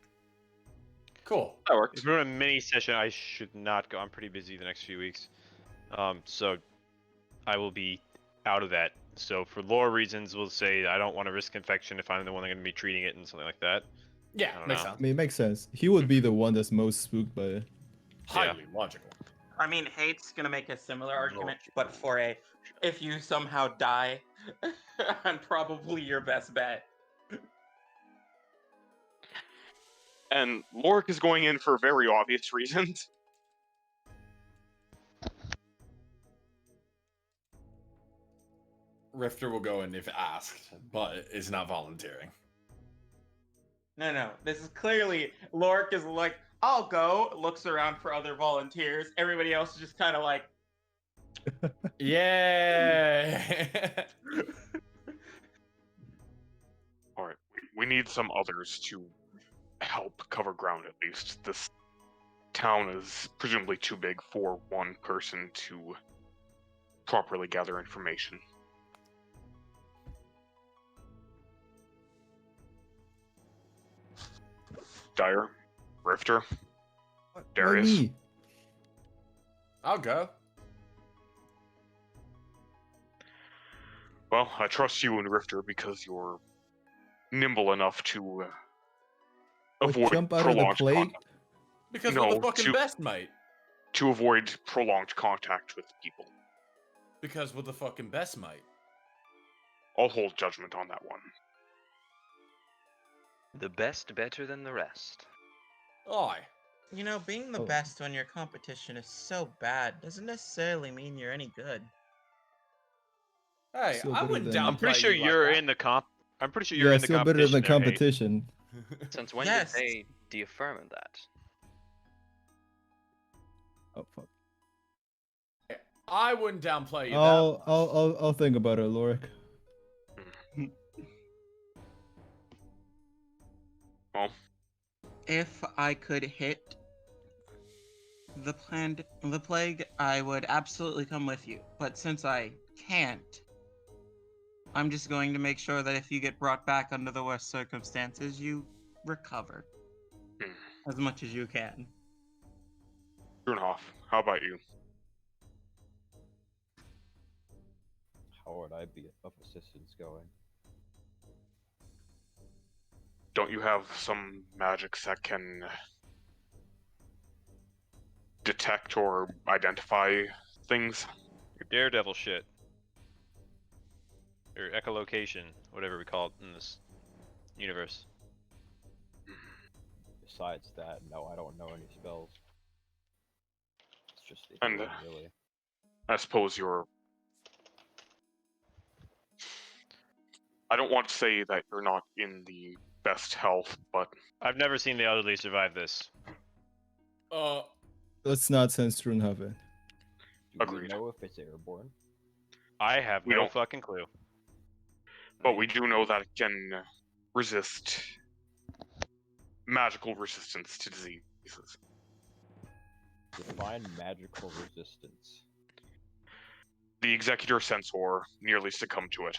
Cool. That works. If we're doing a mini session, I should not go. I'm pretty busy the next few weeks. So I will be out of that. So for lore reasons, we'll say I don't want to risk infection if I'm the one that's going to be treating it and something like that. Yeah, I don't makes know. I sense. mean, it makes sense. He would be the one that's most spooked by it. Highly logical. I mean, Hate's gonna make a similar argument, but for a if you somehow die, I'm probably your best bet. And Lork is going in for very obvious reasons. Rifter will go in if asked, but is not volunteering. No, this is clearly Lork is like, I'll go, looks around for other volunteers. Everybody else is just kind of like, Yeah. Alright, we need some others to help cover ground at least. This town is presumably too big for one person to properly gather information. Dyer, Rifter, Why Darius. me? I'll go. Well, I trust you and Rifter because you're nimble enough to What, avoid jump out of the prolonged plague? contact. Because No, we're the fucking to- best, mate. To avoid prolonged contact with people. Because we're the fucking best, mate. I'll hold judgment on that one. The best better than the rest. Aye. You know, being the Oh. best when your competition is so bad doesn't necessarily mean you're any good. Hey, Still I better wouldn't than- downplay I'm pretty sure you like you're that. in the comp. I'm pretty sure you're Yeah, in the still better than competition. the there, Hate. competition. Since when Yes. did they deaffirm that? Oh fuck. I wouldn't downplay you that I'll much. I'll think about it, Lorik. Well, If I could hit the plague, I would absolutely come with you. But since I can't, I'm just going to make sure that if you get brought back under the worst circumstances, you recover as much as you can. Grunhoff, how about you? How would I be of assistance going? Don't you have some magics that can detect or identify things? Your daredevil shit. Or echolocation, whatever we call it in this universe. Besides that, no, I don't know any spells. It's just the And healing, really. I suppose you're... I don't want to say that you're not in the best health, but I've never seen the elderly survive this. Let's not censor and have it. Do we Agreed. know if it's airborne? I have We no don't- fucking clue. but we do know that it can resist magical resistance to diseases. Define magical resistance. The Executor Censor nearly succumbed to it.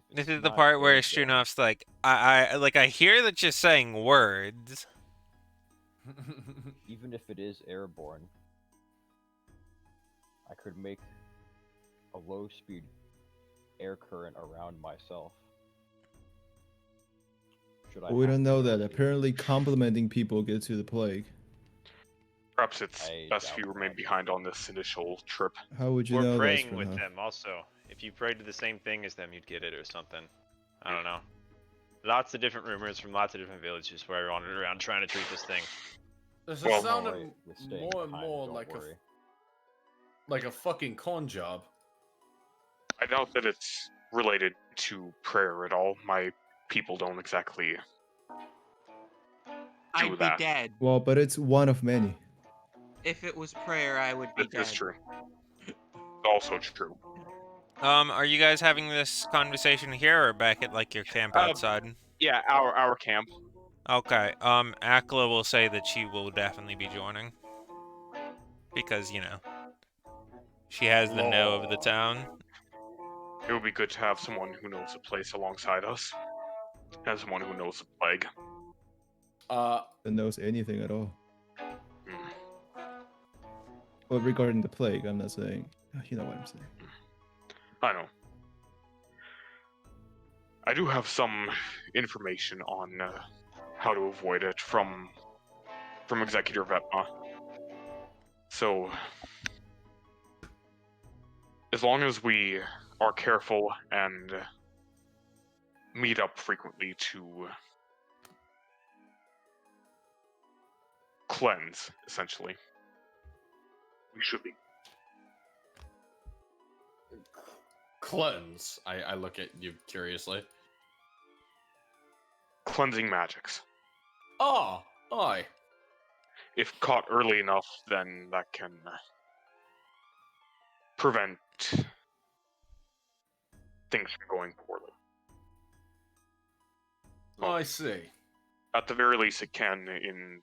If This it's is the not part where airborne- Strunoff's like, I hear that you're saying words. Even if it is airborne, I could make a low-speed air current around myself. Should I But we have don't to know go that. to- Apparently, complimenting people gets you the plague. Perhaps it's I best if doubt you remain that. behind on this initial trip. How would you Or know that, praying with Strunoff? them also. If you prayed to the same thing as them, you'd get it or something. I don't know. Lots of different rumors from lots of different villages where I wandered around trying to treat this thing. This Well, is sounding Alright, we're staying more and behind, more don't like worry. like a fucking con job. I doubt that it's related to prayer at all. My people don't exactly I'd be that. dead. Well, but it's one of many. If it was prayer, I would be That dead. is true. Also true. Are you guys having this conversation here or back at like your camp outside? Yeah, our camp. Okay. Akla will say that she will definitely be joining. Because, you know, she has the know of the town. It would be good to have someone who knows the place alongside us. And someone who knows the plague. That knows anything at all. Hmm. Well, regarding the plague, I'm not saying. You know what I'm saying. I know. I do have some information on how to avoid it from Executor Vetma. So, as long as we are careful and meet up frequently to cleanse, essentially, we should be. Cleanse. I look at you curiously. Cleansing magics. Oh, aye. If caught early enough, then that can prevent things from going poorly. Oh, I see. At the very least, it can in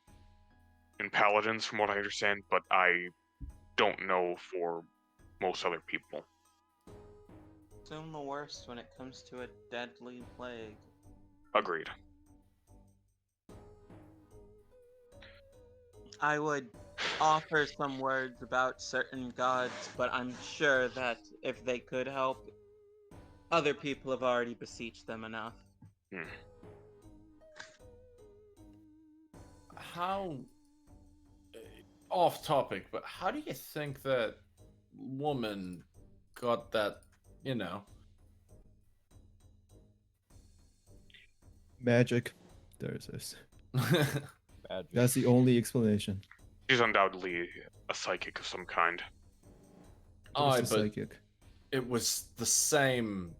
paladins, from what I understand, but I don't know for most other people. Assume the worst when it comes to a deadly plague. Agreed. I would offer some words about certain gods, but I'm sure that if they could help, other people have already beseeched them enough. How off topic, but how do you think that woman got that, you know? Magic. There's this. Magic. That's the only explanation. She's undoubtedly a psychic of some kind. Aye, What's a but psychic? it was the same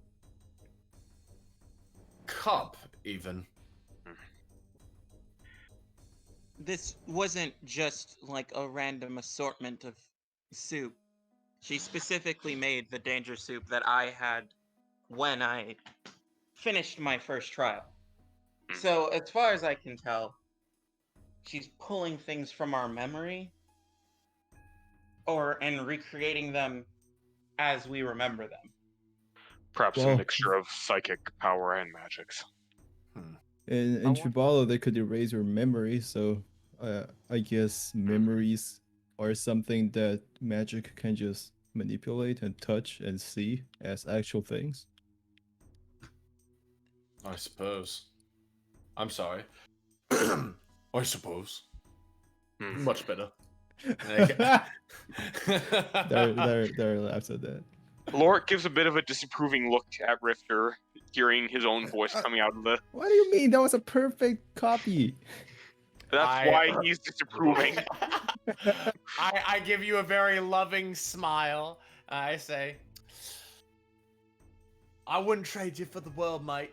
cup, even. This wasn't just like a random assortment of soup. She specifically made the danger soup that I had when I finished my first trial. So, as far as I can tell, she's pulling things from our memory and recreating them as we remember them. Perhaps a Well, mixture of psychic power and magics. in Tribala, they could erase your memory, so I guess memories are something that magic can just manipulate and touch and see as actual things. I suppose. I'm sorry. I suppose. Much better. There laughs at that. Lorik gives a bit of a disapproving look at Rifter, hearing his own voice coming out of the. What do you mean? That was a perfect copy. That's why he's disapproving. I give you a very loving smile. I say, I wouldn't trade you for the world, mate.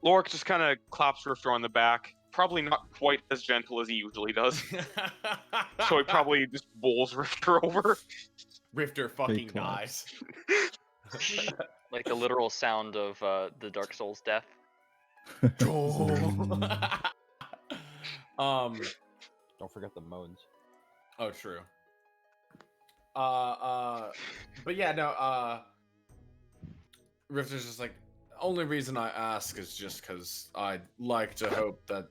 Lorik just kind of claps Rifter on the back. Probably not quite as gentle as he usually does. So he probably just bowls Rifter over. Rifter fucking dies. Like the literal sound of the Dark Souls death. Don't forget the moans. Oh, true. But yeah, no. Rifter's just like, only reason I ask is just because I'd like to hope that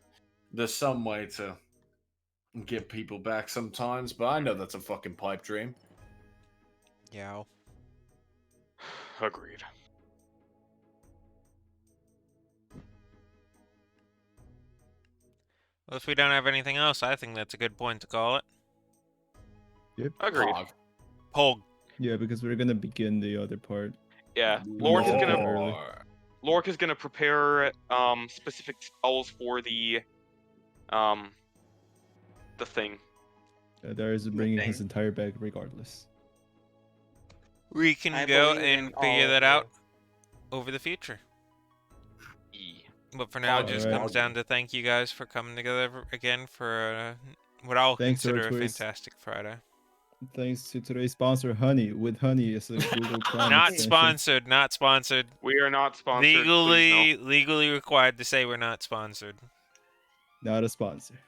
there's some way to get people back sometimes, but I know that's a fucking pipe dream. Yeah. Agreed. Well, if we don't have anything else, I think that's a good point to call it. Yep. Agreed. Pog. Yeah, because we're gonna begin the other part. Yeah, Lore. Lorik is gonna prepare specific spells for the thing. There is bringing his entire bag regardless. We can I go believe and in figure all that of out over the future. But for now, it just comes down to thank you guys for coming together again for what I'll Thanks to our consider a tourists. fantastic Friday. Thanks to today's sponsor, Honey. With Honey, it's a Google Chrome Not extension. sponsored. Not sponsored. We are not sponsored. Please, no. Legally required to say we're not sponsored. Not a sponsor.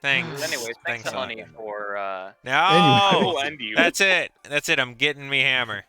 Thanks. Anyways, thanks to a lot. Honey for No. Anyway. We'll end you. That's it. That's it. I'm getting me hammer.